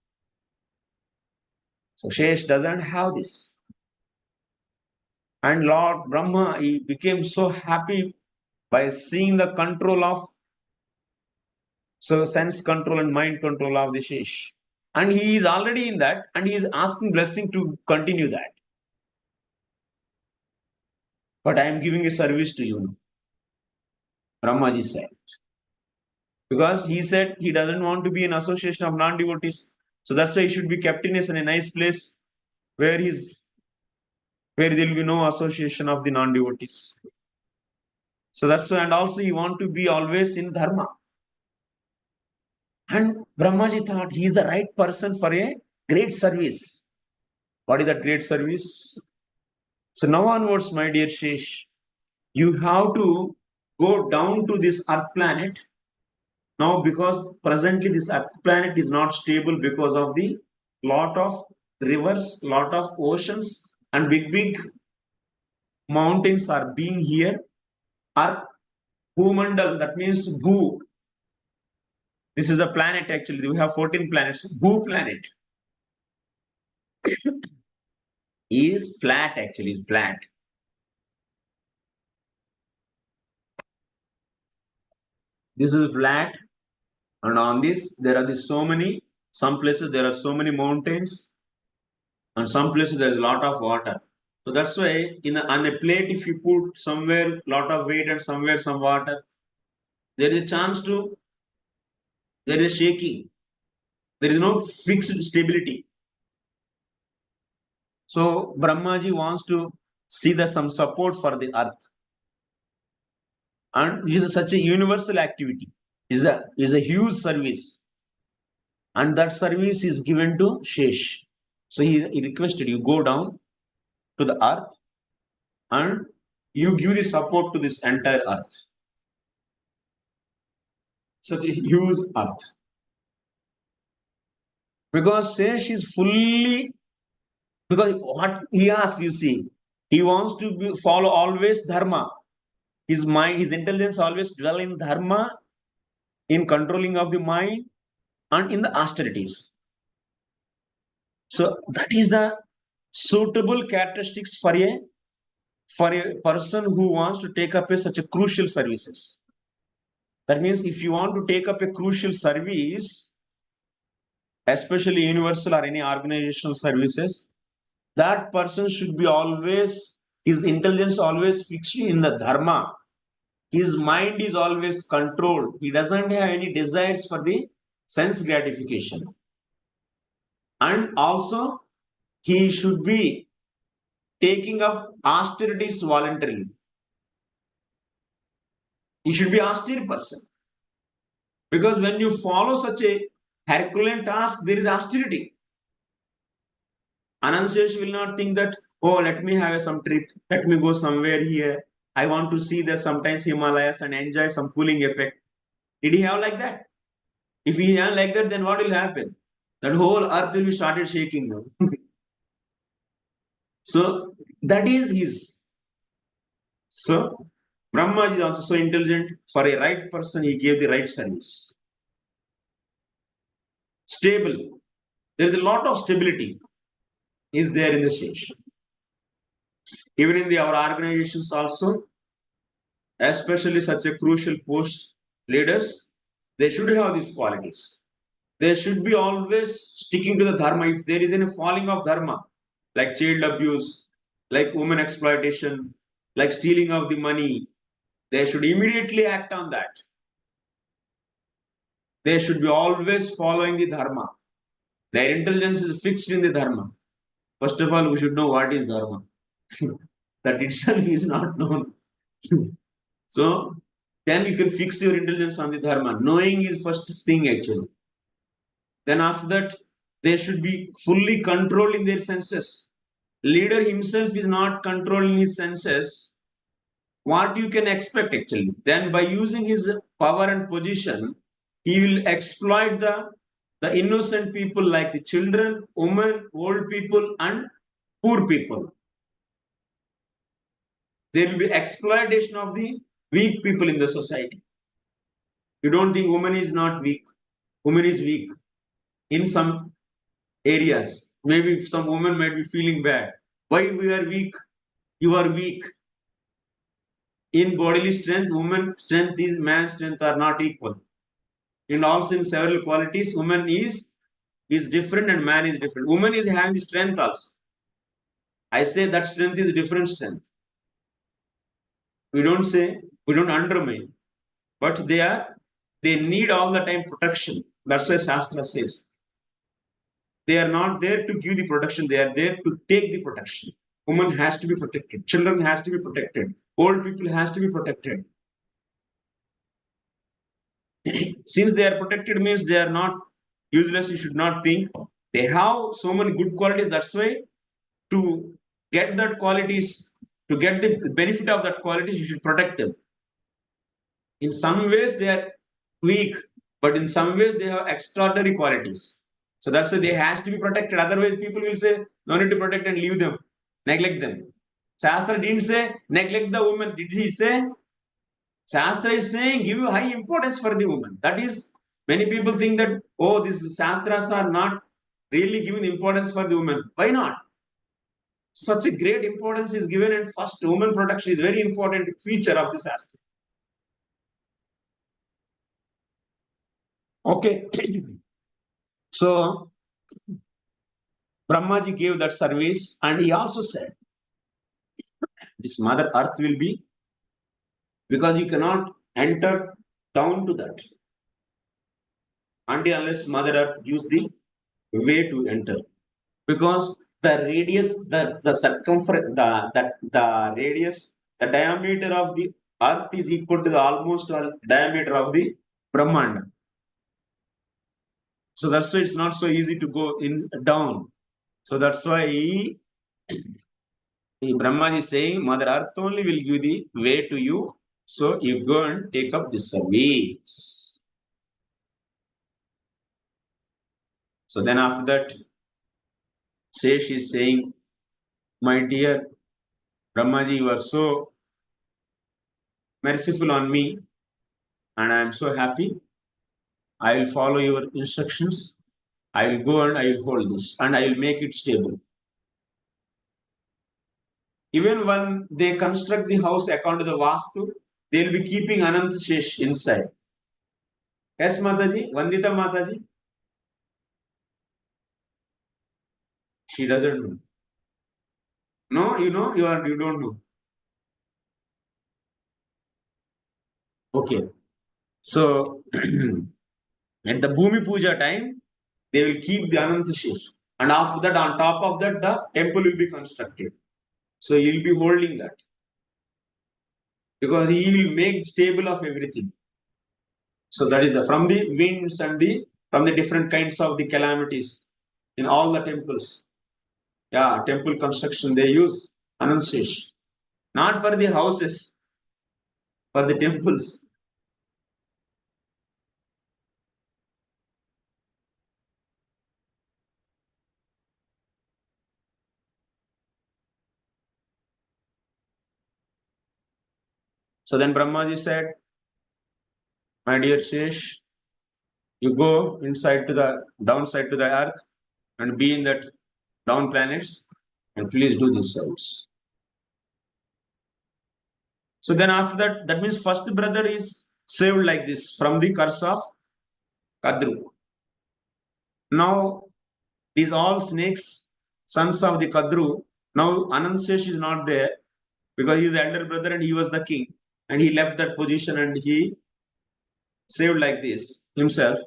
So Shesh doesn't have this. And Lord Brahma, he became so happy by seeing the control of sense control and mind control of the Shesh. And he is already in that, and he is asking blessing to continue that. But I am giving a service to you, Brahmaji said. Because he said he doesn't want to be in association of non-devotees. So that's why he should be kept in a nice place where there will be no association of the non-devotees. So that's why, and also he want to be always in dharma. And Brahmaji thought he is the right person for a great service. What is that great service? So now onwards, my dear Shesh, you have to go down to this earth planet. Now, because presently this earth planet is not stable because of the lot of rivers, lot of oceans, and big mountains are being here. Earth, Bhumandal, that means Bhu. This is a planet actually. We have 14 planets. Bhu planet is flat actually, is flat. This is flat, and on this there are some places there are so many mountains, and some places there is a lot of water. So that's why on a plate, if you put somewhere lot of weight and somewhere some water, there is a chance there is shaking. There is no fixed stability. So Brahmaji wants to see some support for the earth. And it is such a universal activity. Is a huge service. And that service is given to Shesh. So he requested you go down to the earth and you give the support to this entire earth. Such a huge earth. Because Shesh is fully, because what he asked, you see, he wants to follow always dharma. His mind, his intelligence always dwell in dharma, in controlling of the mind, and in the austerities. So that is the suitable characteristics for a person who wants to take up such a crucial services. That means if you want to take up a crucial service, especially universal or any organizational services, that person should be always, his intelligence always fixed in the dharma. His mind is always controlled. He doesn't have any desires for the sense gratification. And also, he should be taking up austerities voluntarily. He should be an austere person. Because when you follow such a Herculean task, there is austerity. Anansesh will not think that, oh, let me have some trip, let me go somewhere here. I want to see the sometimes Himalayas and enjoy some cooling effect. Did he have like that? If he have like that, then what will happen? That whole earth will be started shaking now. So that is his. So Brahma is also so intelligent. For a right person, he gave the right service. Stable. There is a lot of stability is there in the Shesh. Even in our organizations also, especially such a crucial post leaders, they should have these qualities. They should be always sticking to the dharma. If there is any falling of dharma, like child abuse, like women exploitation, like stealing of the money, they should immediately act on that. They should be always following the dharma. Their intelligence is fixed in the dharma. First of all, we should know what is dharma. That itself is not known. So then you can fix your intelligence on the dharma. Knowing is first thing actually. Then after that, they should be fully controlled in their senses. Leader himself is not controlling his senses. What you can expect actually? Then by using his power and position, he will exploit the innocent people like the children, women, old people, and poor people. There will be exploitation of the weak people in the society. You don't think woman is not weak. Woman is weak in some areas. Maybe some woman might be feeling bad. Why we are weak? You are weak. In bodily strength, woman strength is man's strength are not equal. And also in several qualities, woman is different and man is different. Woman is having the strength also. I say that strength is different strength. We don't undermine, but they need all the time protection. That's why Shastra says. They are not there to give the protection, they are there to take the protection. Woman has to be protected, children has to be protected, old people has to be protected. Since they are protected means they are not useless, you should not think. They have so many good qualities, that's why to get that qualities, to get the benefit of that qualities, you should protect them. In some ways they are weak, but in some ways they have extraordinary qualities. So that's why they has to be protected. Otherwise, people will say, no need to protect and leave them, neglect them. Shastra didn't say neglect the woman. Did he say? Shastra is saying give you high importance for the woman. That is, many people think that, oh, these Shastras are not really giving importance for the woman. Why not? Such a great importance is given, and first woman protection is very important feature of the Shastra. Okay. So Brahmaji gave that service, and he also said, this Mother Earth will be, because you cannot enter down to that until unless Mother Earth gives the way to enter. Because the radius, the circumference, the radius, the diameter of the Earth is equal to the almost diameter of the Brahmanda. So that's why it's not so easy to go in down. So that's why Brahma is saying, Mother Earth only will give the way to you. So you go and take up this service. So then after that, Sesh is saying, my dear Brahmaji, you are so merciful on me, and I am so happy. I will follow your instructions. I will go and I will hold this and I will make it stable. Even when they construct the house according to the Vastu, they will be keeping Anant Shesh inside. Yes, Mataji? Vandita Mataji? She doesn't know. No, you know, you don't know. Okay. So at the Bhumi Puja time, they will keep the Anant Shesh. And after that, on top of that, the temple will be constructed. So he will be holding that. Because he will make stable of everything. So that is the from the winds and the from the different kinds of the calamities in all the temples. Yeah, temple construction they use Anant Shesh. Not for the houses, for the temples. So then Brahmaji said, my dear Shesh, you go inside to the downside to the earth and be in that down planets and please do this service. So then after that, that means first brother is saved like this from the curse of Kadru. Now these all snakes, sons of the Kadru, now Anansesh is not there because he is the elder brother and he was the king. And he left that position and he saved like this himself.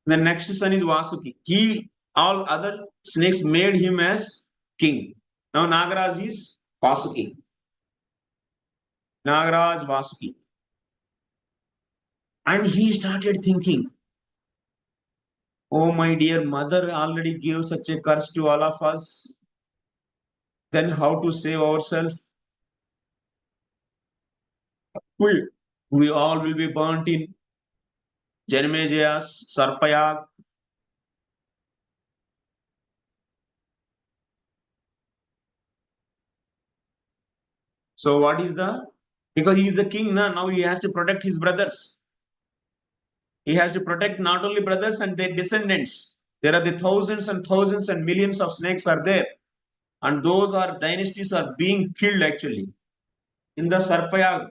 The next son is Vasuki. He, all other snakes made him as king. Now Nagaraj is Vasuki. Nagaraj Vasuki. And he started thinking, oh, my dear mother already gave such a curse to all of us. Then how to save ourselves? We all will be burnt in Janmejaya's Sarpayag. So what is the? Because he is the king now he has to protect his brothers. He has to protect not only brothers and their descendants. There are the thousands and thousands and millions of snakes are there. And those are dynasties are being killed actually in the Sarpayag.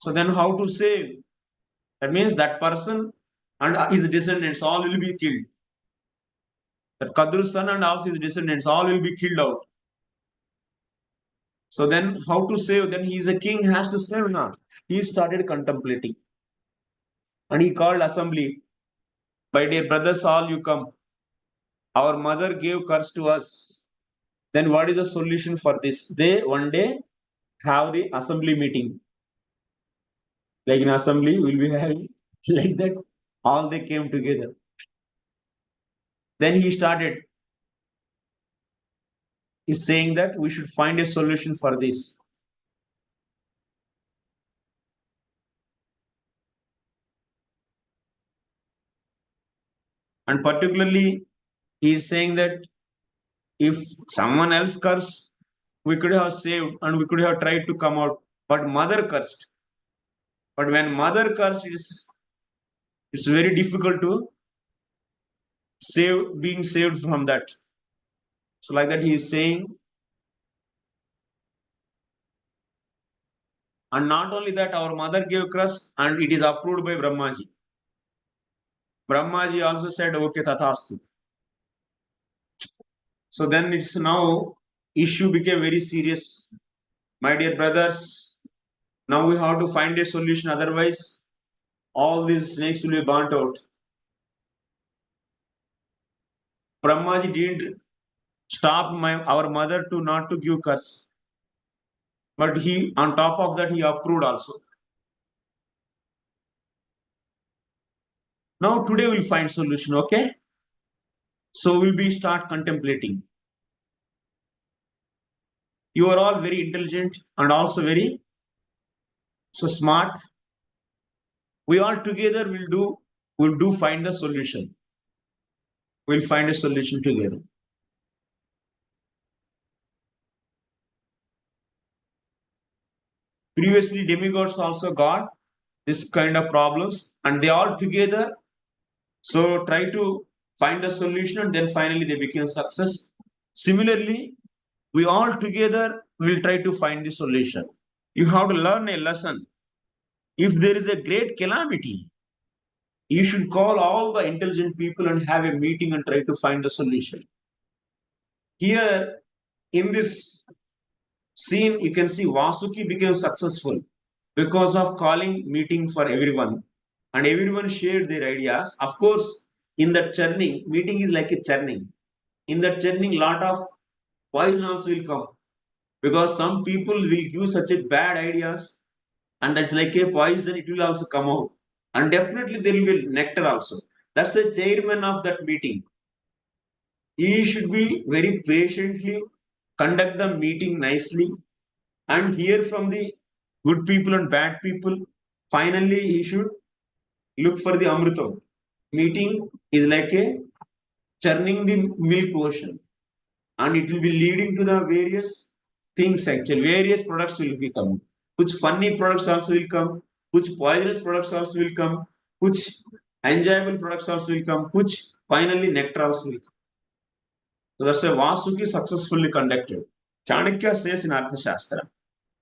So then how to save? That means that person and his descendants all will be killed. That Kadru's son and all his descendants all will be killed out. So then how to save? Then he is a king, has to save now. He started contemplating. And he called assembly. My dear brothers, all you come. Our mother gave curse to us. Then what is the solution for this? They one day have the assembly meeting. Like in assembly, we'll be having like that. All they came together. Then he started. He's saying that we should find a solution for this. And particularly, he is saying that if someone else cursed, we could have saved and we could have tried to come out. But mother cursed. But when mother cursed, it's very difficult to save being saved from that. So like that he is saying. And not only that, our mother gave curse and it is approved by Brahmaji. Brahmaji also said, okay, tathastu. So then it's now issue became very serious. My dear brothers, now we have to find a solution. Otherwise, all these snakes will be burnt out. Brahmaji didn't stop our mother to not to give curse. But he, on top of that, he approved also. Now today we'll find solution, okay? So we'll be start contemplating. You are all very intelligent and also very so smart. We all together will do find the solution. We'll find a solution together. Previously, demigods also got this kind of problems, and they all together so try to find a solution, and then finally they became success. Similarly, we all together will try to find the solution. You have to learn a lesson. If there is a great calamity, you should call all the intelligent people and have a meeting and try to find a solution. Here, in this scene, you can see Vasuki became successful because of calling meeting for everyone, and everyone shared their ideas. Of course, in that churning, meeting is like a churning. In that churning, lot of poison also will come because some people will give such a bad ideas, and that's like a poison. It will also come out, and definitely there will be nectar also. That's the chairman of that meeting. He should be very patiently conduct the meeting nicely and hear from the good people and bad people. Finally, he should look for the Amritam. Meeting is like a churning the milk ocean, and it will be leading to the various things actually. Various products will become. Which funny products also will come, which poisonous products also will come, which enjoyable products also will come, which finally nectar also will come. So that's why Vasuki successfully conducted. Chanakya says in Arthashastra,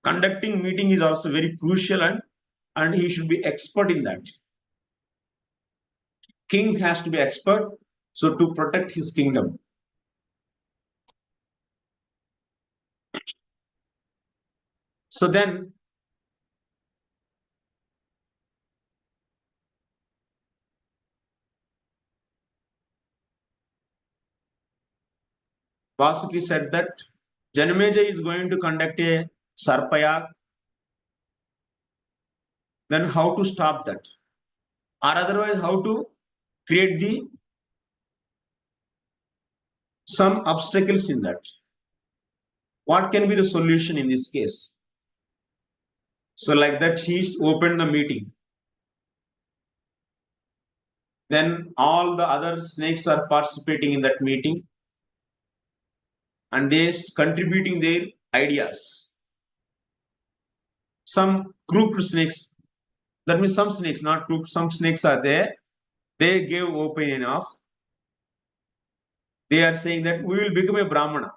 conducting meeting is also very crucial, and he should be expert in that. King has to be expert, so to protect his kingdom. So then Vasuki said that Janameja is going to conduct a Sarpayag. Then how to stop that? Or otherwise, how to create the some obstacles in that? What can be the solution in this case? So like that, she opened the meeting. Then all the other snakes are participating in that meeting, and they contributing their ideas. Some crooked snakes, that means some snakes, not crooked, some snakes are there. They gave opinion of, they are saying that we will become a Brahmana.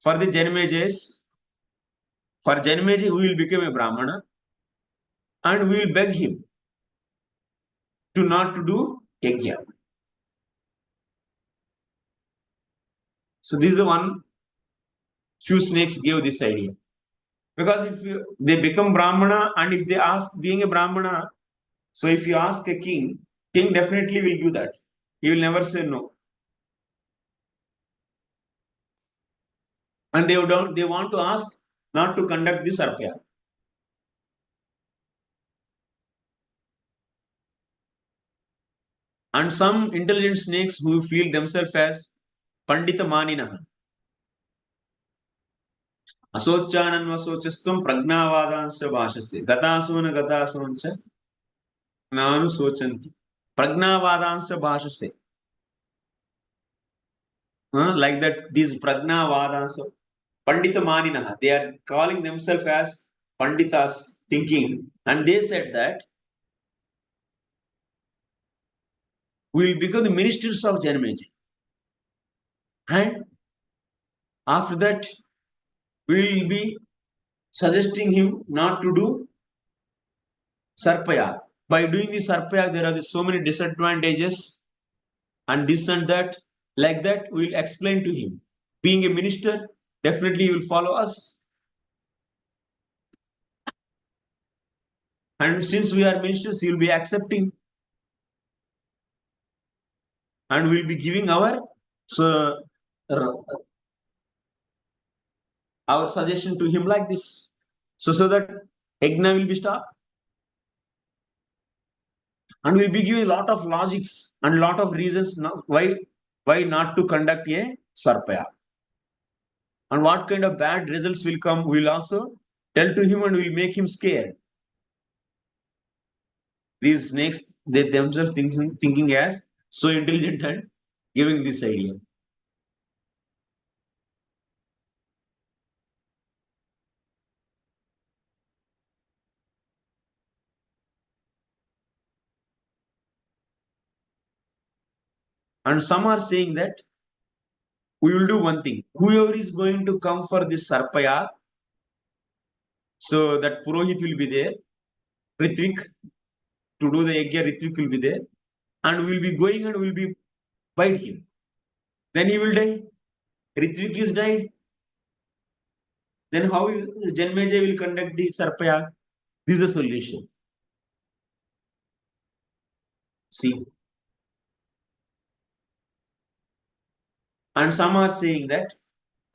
For the Janmejas, for Janmeji, we will become a Brahmana, and we will beg him to not to do yajna. So this is the one few snakes gave this idea. Because if they become Brahmana, and if they ask being a Brahmana, so if you ask a king, king definitely will give that. He will never say no. And they want to ask not to conduct this arpya. And some intelligent snakes who feel themselves as Pandita Maninaha. Asochananvasochistam pragnavadansa bhashasya. Gatasuna gatasuncha nanu sochanti. Pragnavadansa bhashasya. Like that, these pragnavadansa. Pandita Maninaha. They are calling themselves as Panditas thinking. And they said that we will become the ministers of Janmeja. And after that, we will be suggesting him not to do Sarpayag. By doing the Sarpayag, there are so many disadvantages and this and that. Like that, we will explain to him. Being a minister, definitely he will follow us. And since we are ministers, he will be accepting. And we will be giving our suggestion to him like this. So that Yajna will be stopped. And we'll be giving a lot of logics and a lot of reasons why not to conduct a Sarpaya. And what kind of bad results will come, we'll also tell to him and we'll make him scared. These snakes, they themselves thinking as so intelligent and giving this idea. And some are saying that we will do one thing. Whoever is going to come for this Sarpaya, so that Purohit will be there, Ritvik, to do the Yagya, Ritvik will be there, and we will be going and we will be bite him. Then he will die. Ritvik is died. Then how Janmeja will conduct the Sarpaya? This is the solution. See. And some are saying that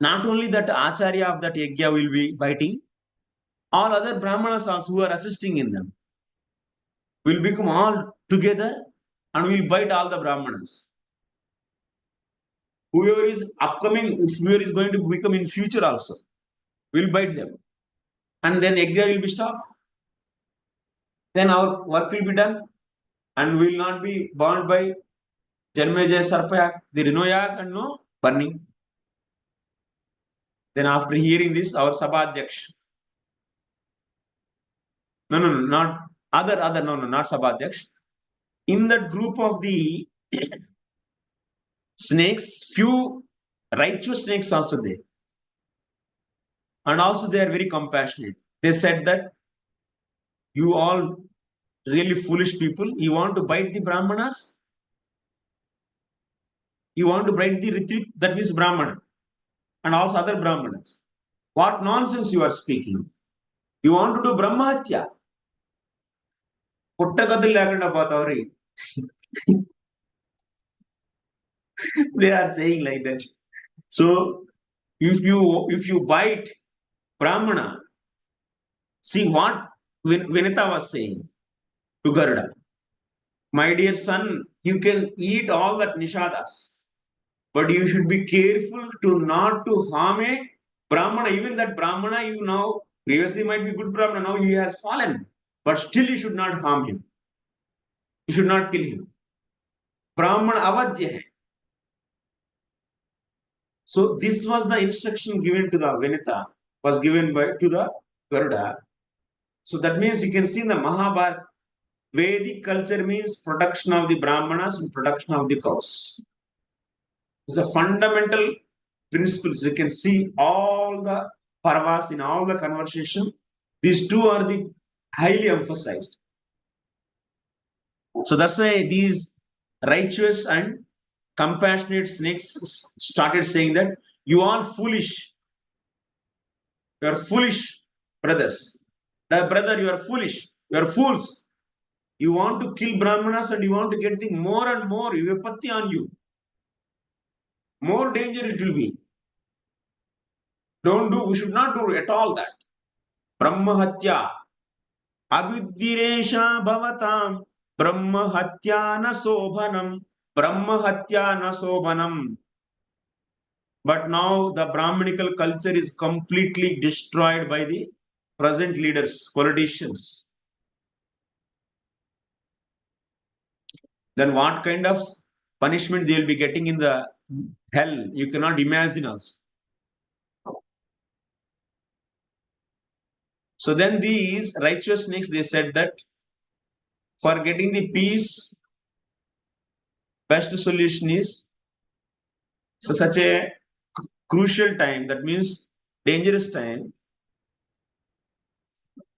not only that Acharya of that Yagya will be biting, all other Brahmanas also who are assisting in them will become all together and will bite all the Brahmanas. Whoever is upcoming, whoever is going to become in future also, will bite them. And then Yagya will be stopped. Then our work will be done and we will not be bound by Janmeja Sarpayak. There is no yak and no burning. Then after hearing this, our Sabhadhyaksh, no, not not Sabhadhyaksh. In that group of the snakes, few righteous snakes also there. And also they are very compassionate. They said that you all really foolish people, you want to bite the Brahmanas? You want to bite the Ritvik, that means Brahmana, and also other Brahmanas. What nonsense you are speaking? You want to do Brahmahatya? They are saying like that. So if you bite Brahmana, see what Vinata was saying to Garuda. My dear son, you can eat all that nishadas, but you should be careful to not to harm a Brahmana. Even that Brahmana, you now previously might be good Brahmana, now he has fallen, but still you should not harm him. You should not kill him. Brahmana avadya hai. So this was the instruction given to the Vinata, was given to the Garuda. So that means you can see in the Mahabharata, Vedic culture means protection of the Brahmanas and protection of the cows. It's a fundamental principles. You can see all the parvas in all the conversation. These two are the highly emphasized. So that's why these righteous and compassionate snakes started saying that you are foolish. You are foolish, brothers. Brother, you are foolish. You are fools. You want to kill Brahmanas and you want to get the more and more vipatti on you. More danger it will be. We should not do at all that. Brahmahatya. Abhidhiresha bhavatam. Brahmahatya na sobhanam. Brahmahatya na sobhanam. But now the Brahmanical culture is completely destroyed by the present leaders, politicians. Then what kind of punishment they will be getting in the hell? You cannot imagine also. So then these righteous snakes, they said that for getting the peace, best solution is such a crucial time, that means dangerous time,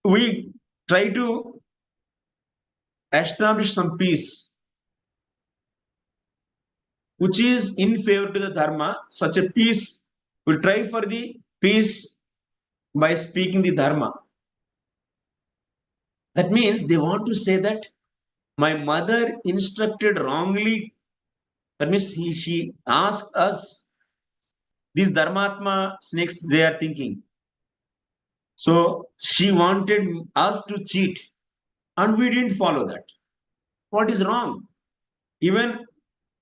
we try to establish some peace which is in favor to the dharma. Such a peace, we'll try for the peace by speaking the dharma. That means they want to say that my mother instructed wrongly. That means she asked us, these dharmatma snakes, they are thinking. So she wanted us to cheat and we didn't follow that. What is wrong? Even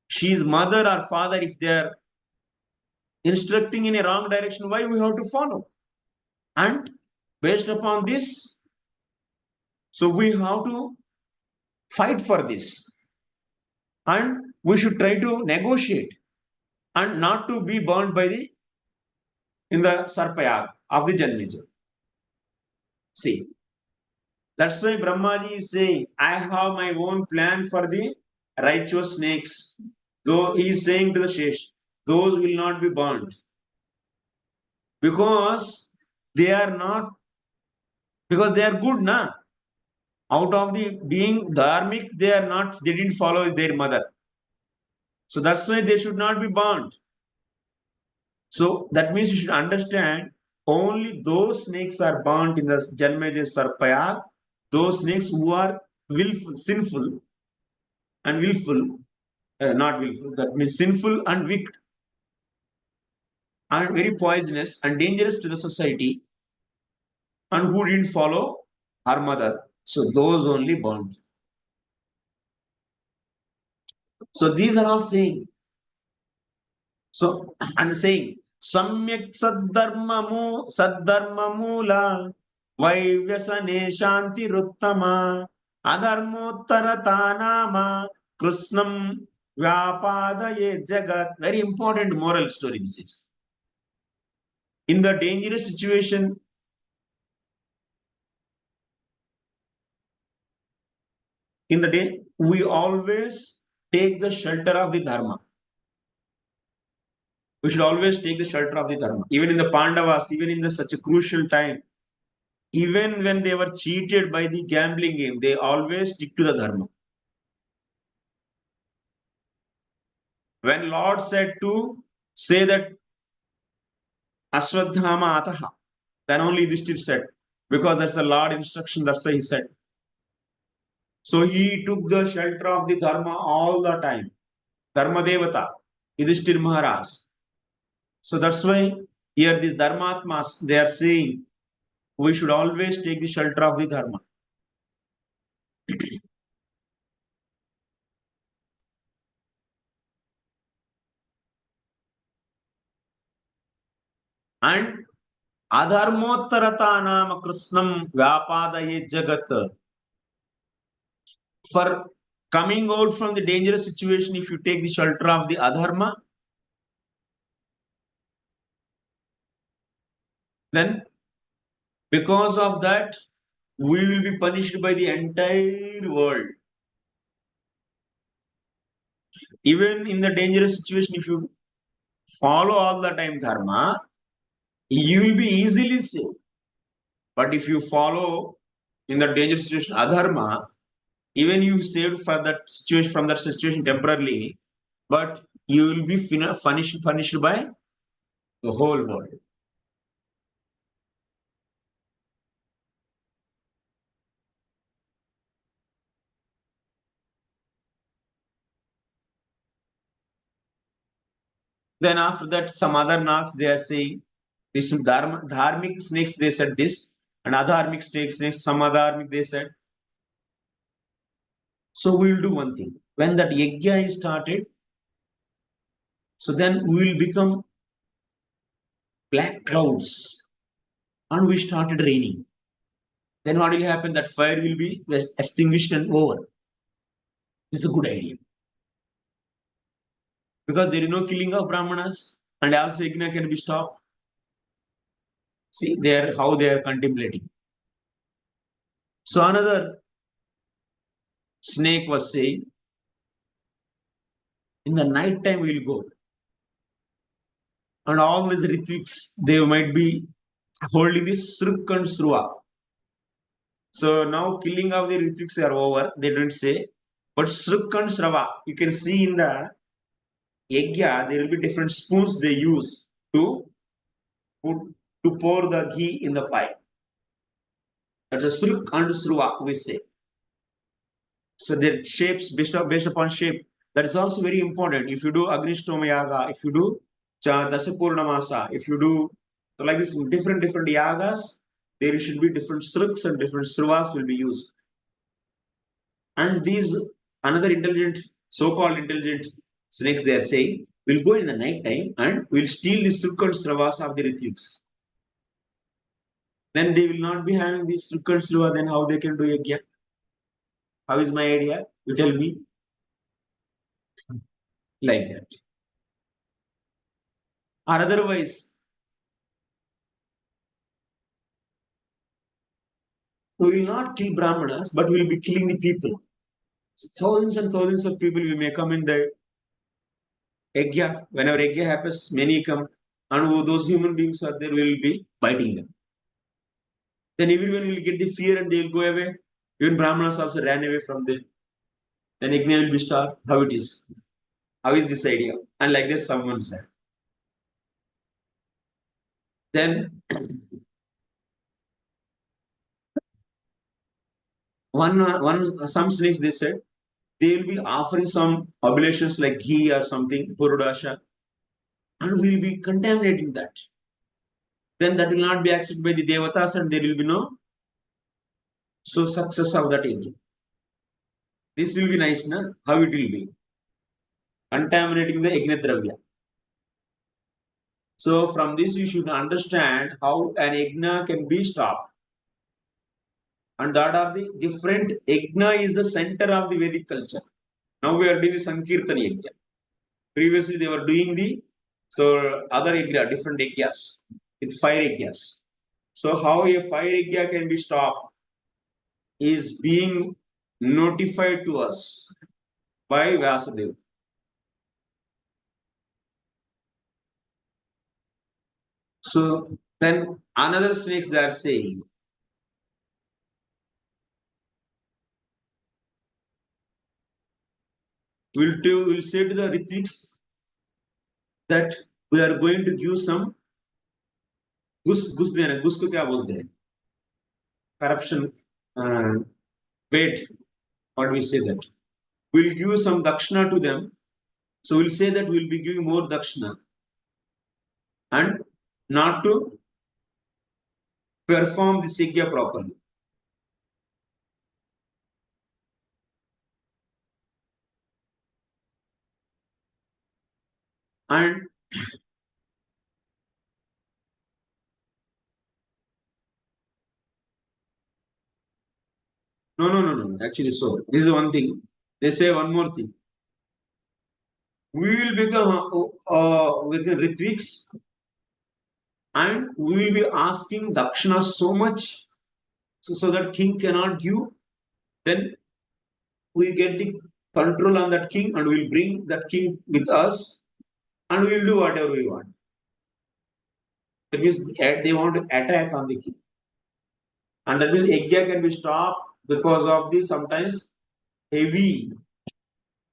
she's mother or father, if they are instructing in a wrong direction, why we have to follow? And based upon this, so we have to fight for this. And we should try to negotiate and not to be burned by in the Sarpayag of the Janmeja. See, that's why Brahmaji is saying, I have my own plan for the righteous snakes. Though he is saying to the Shesh, those will not be burnt. Because they are not, because they are good, na? Out of the being dharmic, they didn't follow their mother. So that's why they should not be burnt. So that means you should understand only those snakes are burnt in the Janmeja Sarpaya, those snakes who are willful, sinful and willful, not willful, that means sinful and wicked and very poisonous and dangerous to the society and who didn't follow her mother. So those only burnt. So these are all saying. So I'm saying Samyak Saddharmamula Vaivyasane Shanti Ruttama Adharmottaratanama Krishnam Vyapadaye Jagat. Very important moral story this is. In the dangerous situation, in the day, we always take the shelter of the Dharma. We should always take the shelter of the Dharma. Even in the Pandavas, even in such a crucial time, even when they were cheated by the gambling game, they always stick to the Dharma. When Lord said to say that Ashwadhama Ataha, then only this still said, because that's a Lord instruction, that's why he said. So he took the shelter of the Dharma all the time. Dharma Devata, Yudhishthir Maharaj. So that's why here these Dharmatmas, they are saying we should always take the shelter of the Dharma. And Adharmottaratanam Krishnam Vyapadaye Jagat. For coming out from the dangerous situation, if you take the shelter of the Adharma, then because of that, we will be punished by the entire world. Even in the dangerous situation, if you follow all the time Dharma, you will be easily saved. But if you follow in the dangerous situation Adharma, even you saved for that situation from that situation temporarily, but you will be punished by the whole world. Then after that, some other knocks they are saying this dharmic snakes they said this, and adharmic snakes, some adharmic they said. So we will do one thing. When that yajna is started, so then we will become black clouds and we started raining. Then what will happen? That fire will be extinguished and over. This is a good idea. Because there is no killing of Brahmanas and also yajna can be stopped. See, how they are contemplating. So another snake was saying, in the night time we will go. And all these Ritviks, they might be holding this Sruk and Sruva. So now killing of the Ritviks are over, they don't say. But Sruk and Srava, you can see in the Yajna, there will be different spoons they use to pour the ghee in the fire. That's a Sruk and Sruva, we say. So their shapes, based upon shape, that is also very important. If you do Agnishtoma Yaga, if you do Dasapurnamasa, if you do like this different yagas, there should be different sruks and different sruvas will be used. And these another intelligent, so-called intelligent snakes, they are saying, we'll go in the night time and we'll steal the sruk and sruvas of the Ritviks. Then they will not be having this sruk and sruva, then how they can do yajna? How is my idea? You tell me. Like that. Or otherwise, we will not kill Brahmanas, but we will be killing the people. Thousands and thousands of people we may come in there. Yajna, whenever yajna happens, many come, and those human beings are there will be biting them. Then everyone will get the fear and they will go away. Even Brahmanas also ran away from them. Then yajna will be stopped. How it is? How is this idea? And like this, someone said. Then some snakes they said they will be offering some oblations like ghee or something, purudasha, and will be contaminating that. Then that will not be accepted by the devatas, and there will be no success of that yajna. This will be nice, na? How it will be contaminating the yajna dravya. So from this you should understand how an yajna can be stopped. And that are the different yajna is the center of the Vedic culture. Now we are doing the Sankirtan yajna. Previously they were doing the other yajna, different yajnas with fire yajnas. So how a fire yajna can be stopped is being notified to us by Vyasadeva. So then another snakes they are saying, we'll say to the Ritviks that we are going to give some घुस देना, घुस को क्या बोलते हैं? Corruption, wait, what we say that we'll give some dakshina to them. So we'll say that we'll be giving more dakshina and not to perform the yajna properly. And no. Actually, so this is one thing. They say one more thing. We will become with the Ritviks and we will be asking dakshina so much so that king cannot give. Then we get the control on that king and we'll bring that king with us and we'll do whatever we want. That means they want to attack on the king. And that means yajna can be stopped because of the sometimes heavy,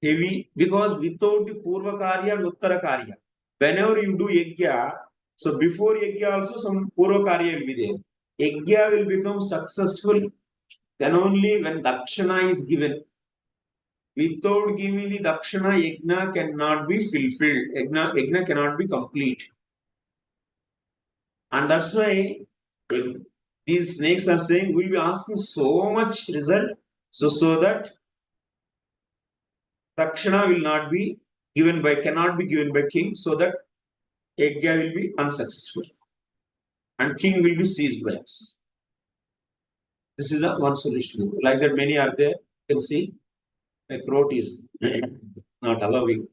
because without the purva karya and uttara karya. Whenever you do yajna, so before yajna also some purva karya will be there. Yajna will become successful then only when dakshina is given. Without giving the dakshina, yajna cannot be fulfilled. Yajna cannot be complete. And that's why these snakes are saying we'll be asking so much result so that dakshina will not be cannot be given by king, so that yajna will be unsuccessful and king will be seized by us. This is the one solution. Like that, many are there. You can see my throat is not allowing.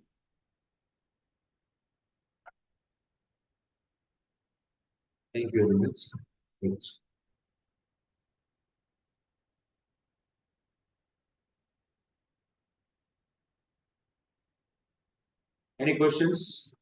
Thank you very much. Yes. Any questions?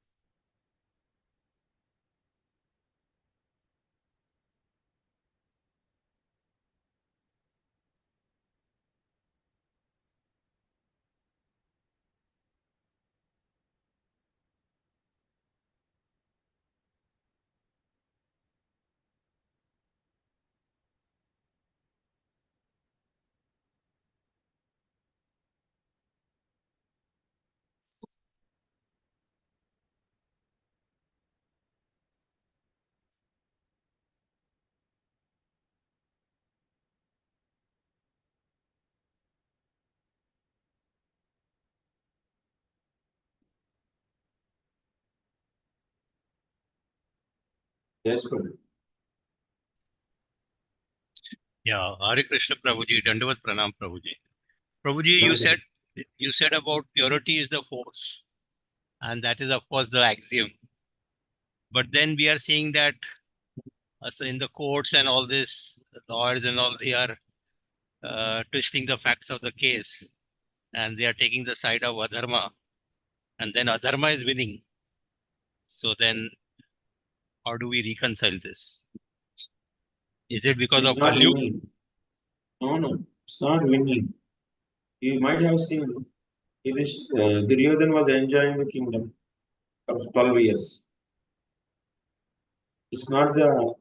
Yes, Prabhu. Yeah, Hare Krishna Prabhuji, Dandavat Pranam Prabhuji. Prabhuji, you said about purity is the force, and that is of course the axiom. But then we are seeing that so in the courts and all this, lawyers and all, they are twisting the facts of the case, and they are taking the side of adharma. and then adharma is winning. So then how do we reconcile this? Is it because It's of not Kali Yuga? winning. No, it's not winning. You might have seen Duryodhana was enjoying the kingdom for 12 years. It's not the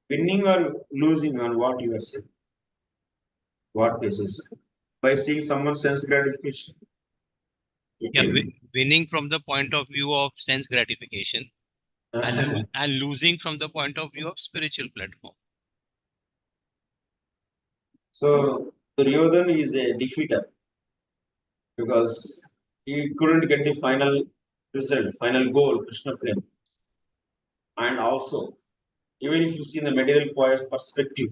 winning or losing on what you are saying. What basis? By seeing someone's sense gratification. Yeah, winning from the point of view of sense gratification and losing from the point of view of spiritual platform. So Duryodhana is a defeater because he couldn't get the final result, final goal, Krishna Prem. And also, even if you see the material perspective,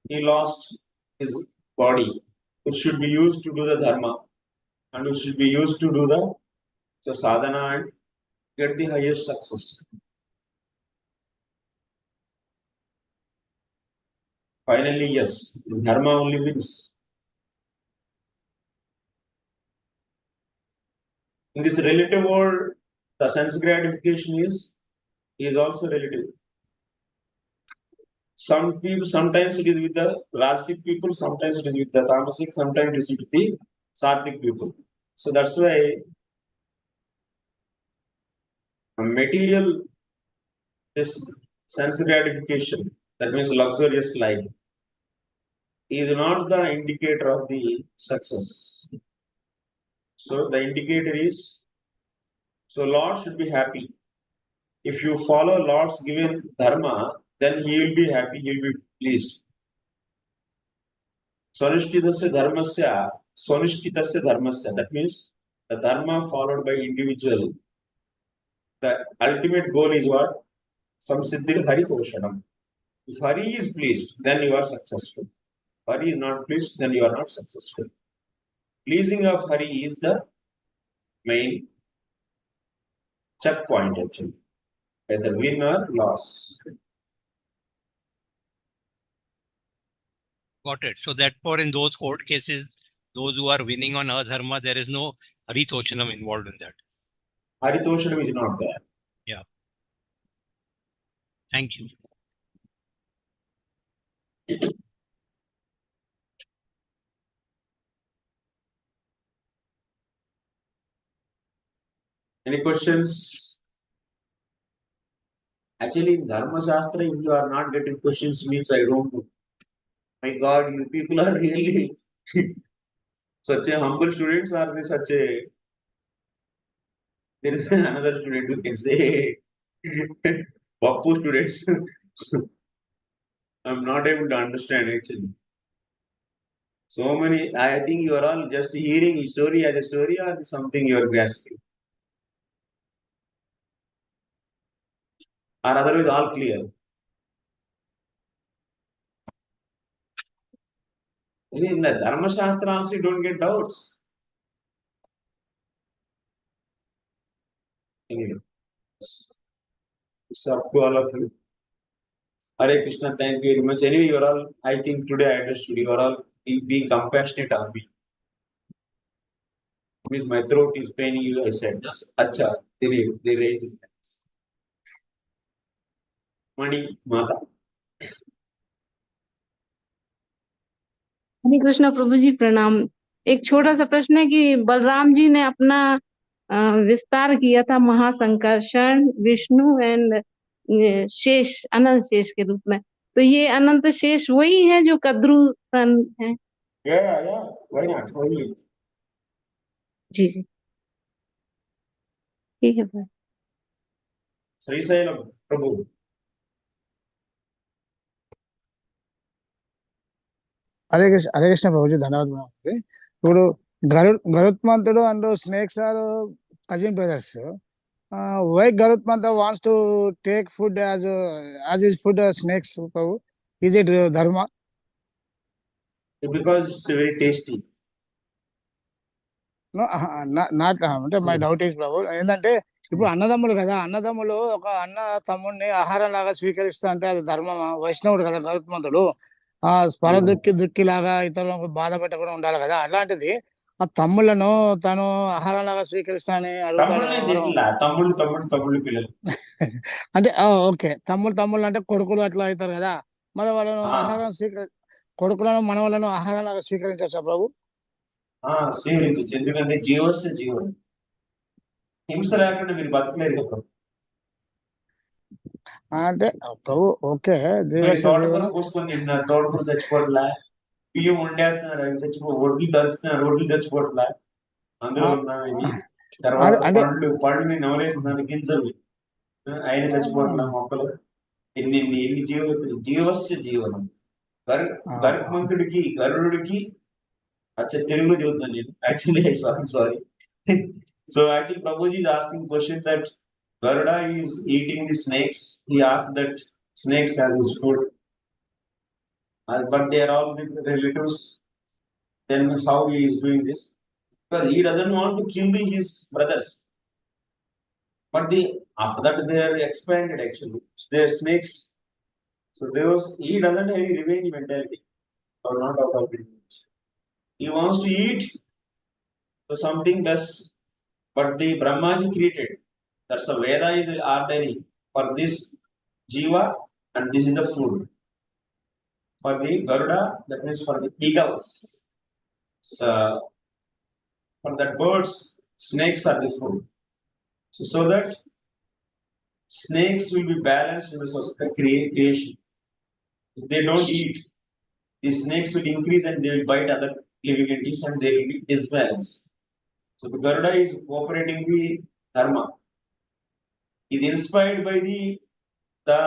he lost his body, which should be used to do the dharma and which should be used to do the sadhana and get the highest success. Finally, yes, dharma only wins. In this relative world, the sense gratification is also relative. Some people, sometimes it is with the Rasic people, sometimes it is with the Tamasic, sometimes it is with the Sattvic people. So that's why a material this sense gratification, that means luxurious life, is not the indicator of the success. So the indicator is, so Lord should be happy. If you follow Lord's given dharma, then he will be happy, he will be pleased. Sonishtitasya dharmasya, sonishtitasya dharmasya. That means the dharma followed by individual. The ultimate goal is what? Samsiddhir haritoshanam. If Hari is pleased, then you are successful. Hari is not pleased, then you are not successful. Pleasing of Hari is the main checkpoint actually. Either win or loss. Got it. So therefore, in those court cases, those who are winning on adharma, there is no haritoshanam involved in that. Haritoshanam is not there. Yeah. Thank you. Any questions? Actually, in Dharma Shastra, if you are not getting questions, means I don't know. My God, you people are really such a humble students, or they such a. There is another student who can say, Pappu students. I'm not able to understand actually. So many, I think you are all just hearing story as a story or something you are grasping. Or otherwise all clear. In the Dharma Shastra also you don't get doubts. Anyway, it's up to all of you. Hare Krishna, thank you very much. Anyway, you are all, I think today I understood, you are all being compassionate on me. Means my throat is paining you, I said, Acha, they raised it. Mani, Mata. हरे कृष्णा प्रभु जी प्रणाम। एक छोटा सा प्रश्न है कि बलराम जी ने अपना विस्तार किया था महासंकर्षण विष्णु एंड शेष अनंत शेष के रूप में, तो ये अनंत शेष वही है जो कद्रू सन है? Yeah, why not? Why not? जी जी ठीक है भाई। Sri Sailam, Prabhu. Hare Krishna Prabhuji ధన్యవాదాలు. ఇప్పుడు గరుత్మంతుడు and snakes are cousin brothers. Why Garutmanta wants to take food as his food snakes ప్రభు? Is it dharma? Because it's very tasty. Not అంటే మై డౌట్ ఈస్ ప్రభు ఏంటంటే ఇప్పుడు అన్నదమ్ములు కదా, అన్నదమ్ములు ఒక అన్న తమ్ముడిని ఆహారం లాగా స్వీకరిస్తా అంటే అది ధర్మమా? వైష్ణవుడు కదా గరుత్మంతుడు, స్వర దుక్కి లాగా ఇతరులకు బాధ పెట్టకుండా ఉండాలి కదా. అలాంటిది ఆ తమ్ముళ్ళను తను ఆహారంలాగా స్వీకరిస్తానని అడుగుతాడు తమ్ముళ్ళని ఎవరో. తిట్లా, తమ్ముళ్ళు పిల్లలు. అంటే ఓకే, తమ్ముళ్ళు అంటే కొడుకులు అట్లా అవుతారు కదా, మరి వాళ్ళను ఆ. ఆహారం కొడుకులను మనవలను ఆహారంలాగా స్వీకరించవచ్చా ప్రభు? స్వీకరించవచ్చు, ఎందుకంటే జీవస్య జీవం, హింస లేకుండా మీరు బతకలేరు కదా. అంటే ప్రభు ఓకే, మీరు జీవస్య తోటకూర జీవనం. కోసుకొని తింటున్నారు, తోటకూర చచ్చిపోవట్లా. బియ్యం వండేస్తున్నారు, అవి ఒడ్లు దంచుతున్నారు, ఒడ్లు చచ్చిపోవట్లా. అందులో ఉన్నాయి. తర్వాత అంటే పళ్ళుని నవలేస్తున్నారు, గింజలు ఆయన చచ్చిపోవట్లా. మొక్కలు ఎన్ని జీవస్య జీవనం. గరుడుడికి తెలుగులో చెబుతున్నాను నేను. Actually sorry. So actually Prabhuji is asking question that Garuda is eating the snakes. He asked that snakes as his food. But they are all the relatives. Then how he is doing this? Because he doesn't want to kill his brothers. But after that they are expanded actually. They are snakes. So he doesn't have any revenge mentality. Or not out of it. He wants to eat, so something does. But the Brahmaji created. That's a Veda is ordering for this Jiva, and this is the food. For the Garuda, that means for the eagles. So, for the birds, snakes are the food. So that snakes will be balanced in the creation. If they don't eat, the snakes will increase and they will bite other living entities and there will be disbalance. So the Garuda is operating the dharma. Is inspired by the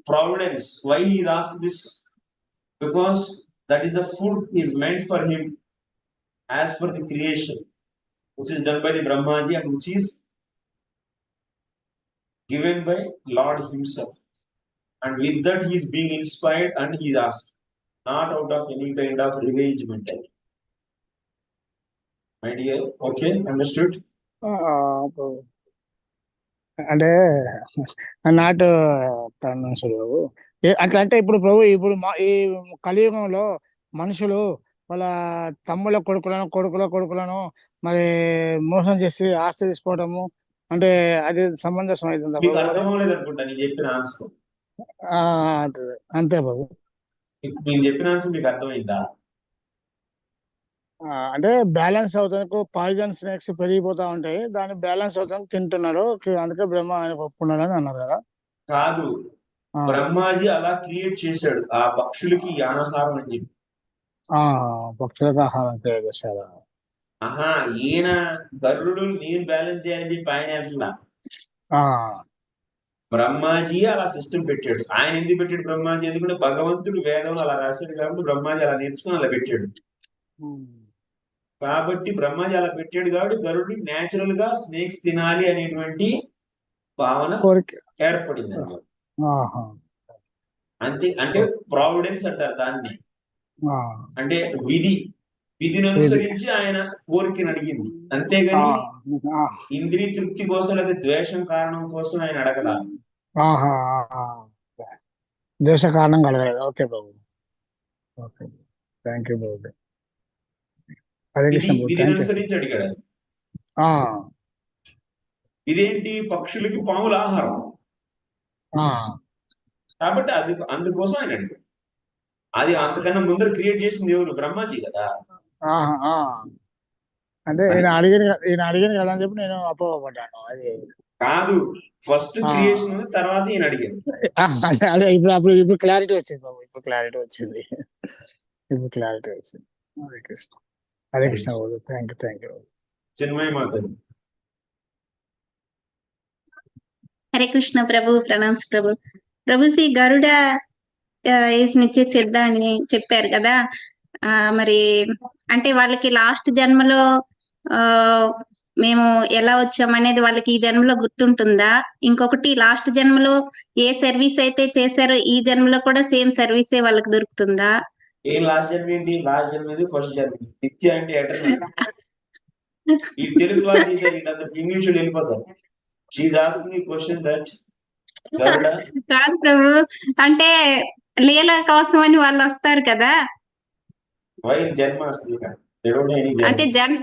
providence. Why he is asked this? Because that is the food is meant for him as per the creation, which is done by the Brahmaji and which is given by Lord himself. And with that he is being inspired and he is asked, not out of any kind of revenge mentality. My dear, okay, understood? అంటే నాటు ప్రభు అట్లా అంటే ఇప్పుడు ప్రభు ఇప్పుడు ఈ కలియుగంలో మనుషులు వాళ్ళ తమ్ముళ్ళ కొడుకులను మరి మోసం చేసి ఆస్తి తీసుకోవడము అంటే అది సమంజసం అవుతుందా మీకు ప్రభు? అర్థం అవ్వలేదు అనుకుంటా నేను చెప్పిన ఆన్సర్. అంతే బాబు, నేను చెప్పిన ఆన్సర్ మీకు అర్థమైందా? అంటే బ్యాలెన్స్ అవుతానికి పాయిజన్ స్నేక్స్ పెరిగిపోతా ఉంటాయి, దాన్ని బ్యాలెన్స్ అవుతానికి తింటున్నారు, అందుకే బ్రహ్మ ఆయన ఒప్పుకున్నాడు అని అన్నారు కదా. కాదు, బ్రహ్మాజీ అలా క్రియేట్ చేశాడు ఆ పక్షులకి ఆహారం అని చెప్పి. పక్షులకు ఆహారం క్రియేట్ చేశారు. ఈయన గరుడు నేను బ్యాలెన్స్ చేయాలని చెప్పి ఆయన అంటున్నా. బ్రహ్మాజీ అలా సిస్టమ్ పెట్టాడు. ఆయన ఎందుకు పెట్టాడు బ్రహ్మాజీ? ఎందుకంటే భగవంతుడు వేదంలో అలా రాశాడు కాబట్టి బ్రహ్మాజీ అలా నేర్చుకుని అలా పెట్టాడు. కాబట్టి బ్రహ్మాజీ అలా పెట్టాడు కాబట్టి గరుడు నేచురల్ గా స్నేక్స్ తినాలి అనేటువంటి భావన ఏర్పడింది అన్నమాట. అంతే, అంటే ప్రావిడెన్స్ అంటారు దాన్ని. అంటే విధిని అనుసరించి ఆయన కోరికను అడిగింది, అంతేగాని ఇంద్రియ తృప్తి కోసం లేదా ద్వేషం కారణం కోసం ఆయన అడగల. ద్వేష కారణం కలగలేదు. ఓకే బాబు, ఓకే, థ్యాంక్ యూ బాబు. విధిని అనుసరించి అడిగాడు. ఇదేంటి? పక్షులకి పాముల ఆహారం కాబట్టి అందుకోసం ఆయన అడిగాడు. అది అంతకన్నా ముందర క్రియేట్ చేసింది ఎవరు? బ్రహ్మాజీ కదా. అంటే ఈయన అడిగాను కదా అని చెప్పి నేను అపోహపడ్డాను. అది కాదు, ఫస్ట్ క్రియేషన్ తర్వాత ఈయన అడిగాడు. అదే ఇప్పుడు క్లారిటీ వచ్చింది బాబు, ఇప్పుడు క్లారిటీ వచ్చింది. హరే కృష్ణ, హరే కృష్ణ బాబు, thank you. Chinmaya Mataji. Hare Krishna Prabhu, pranams Prabhu. Prabhuji Garuda is నిత్య సిద్ధ అని చెప్పారు కదా, మరి అంటే వాళ్ళకి లాస్ట్ జన్మలో మేము ఎలా వచ్చామనేది వాళ్ళకి ఈ జన్మలో గుర్తుంటుందా? ఇంకొకటి, లాస్ట్ జన్మలో ఏ సర్వీస్ అయితే చేశారో ఈ జన్మలో కూడా సేమ్ సర్వీసే వాళ్ళకి దొరుకుతుందా? ఏం లాస్ట్ జన్మ ఏంటి? లాస్ట్ జన్మ ఫస్ట్ జన్మ. నిత్య అంటే ఎటర్నల్. ఈ తెలుగు వాళ్ళు చేశారు, ఇటు ఇంగ్లీష్ వెళ్ళిపోతారు. She is asking a question that Garuda. కాదు ప్రభు, అంటే లీల కోసం అని వాళ్ళు వస్తారు కదా. వై జన్మ వస్తుంది They don't have any అంటే journey.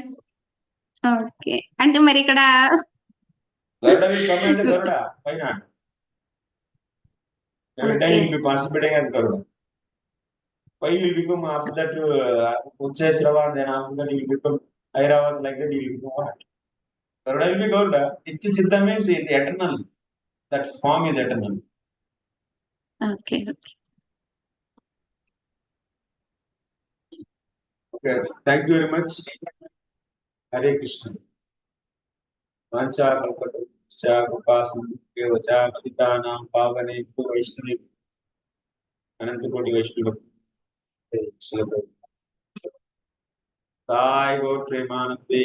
ఓకే. అంటే మరి ఇక్కడ Garuda will come as a Garuda. Why not? Every time okay. he will be participating as Garuda. Why he will become after that Uchesrava, then after that he will become Airavat, like that he will become what? Garuda will be Garuda. Nitya Siddha means eternal. That form is eternal. Okay. Okay. Thank you very much. Hare Krishna. Vancha kalpataruksha upasam kevacha patitanam pavane vaishnavi anantakoti vaishnavi Sai Gaur Premanande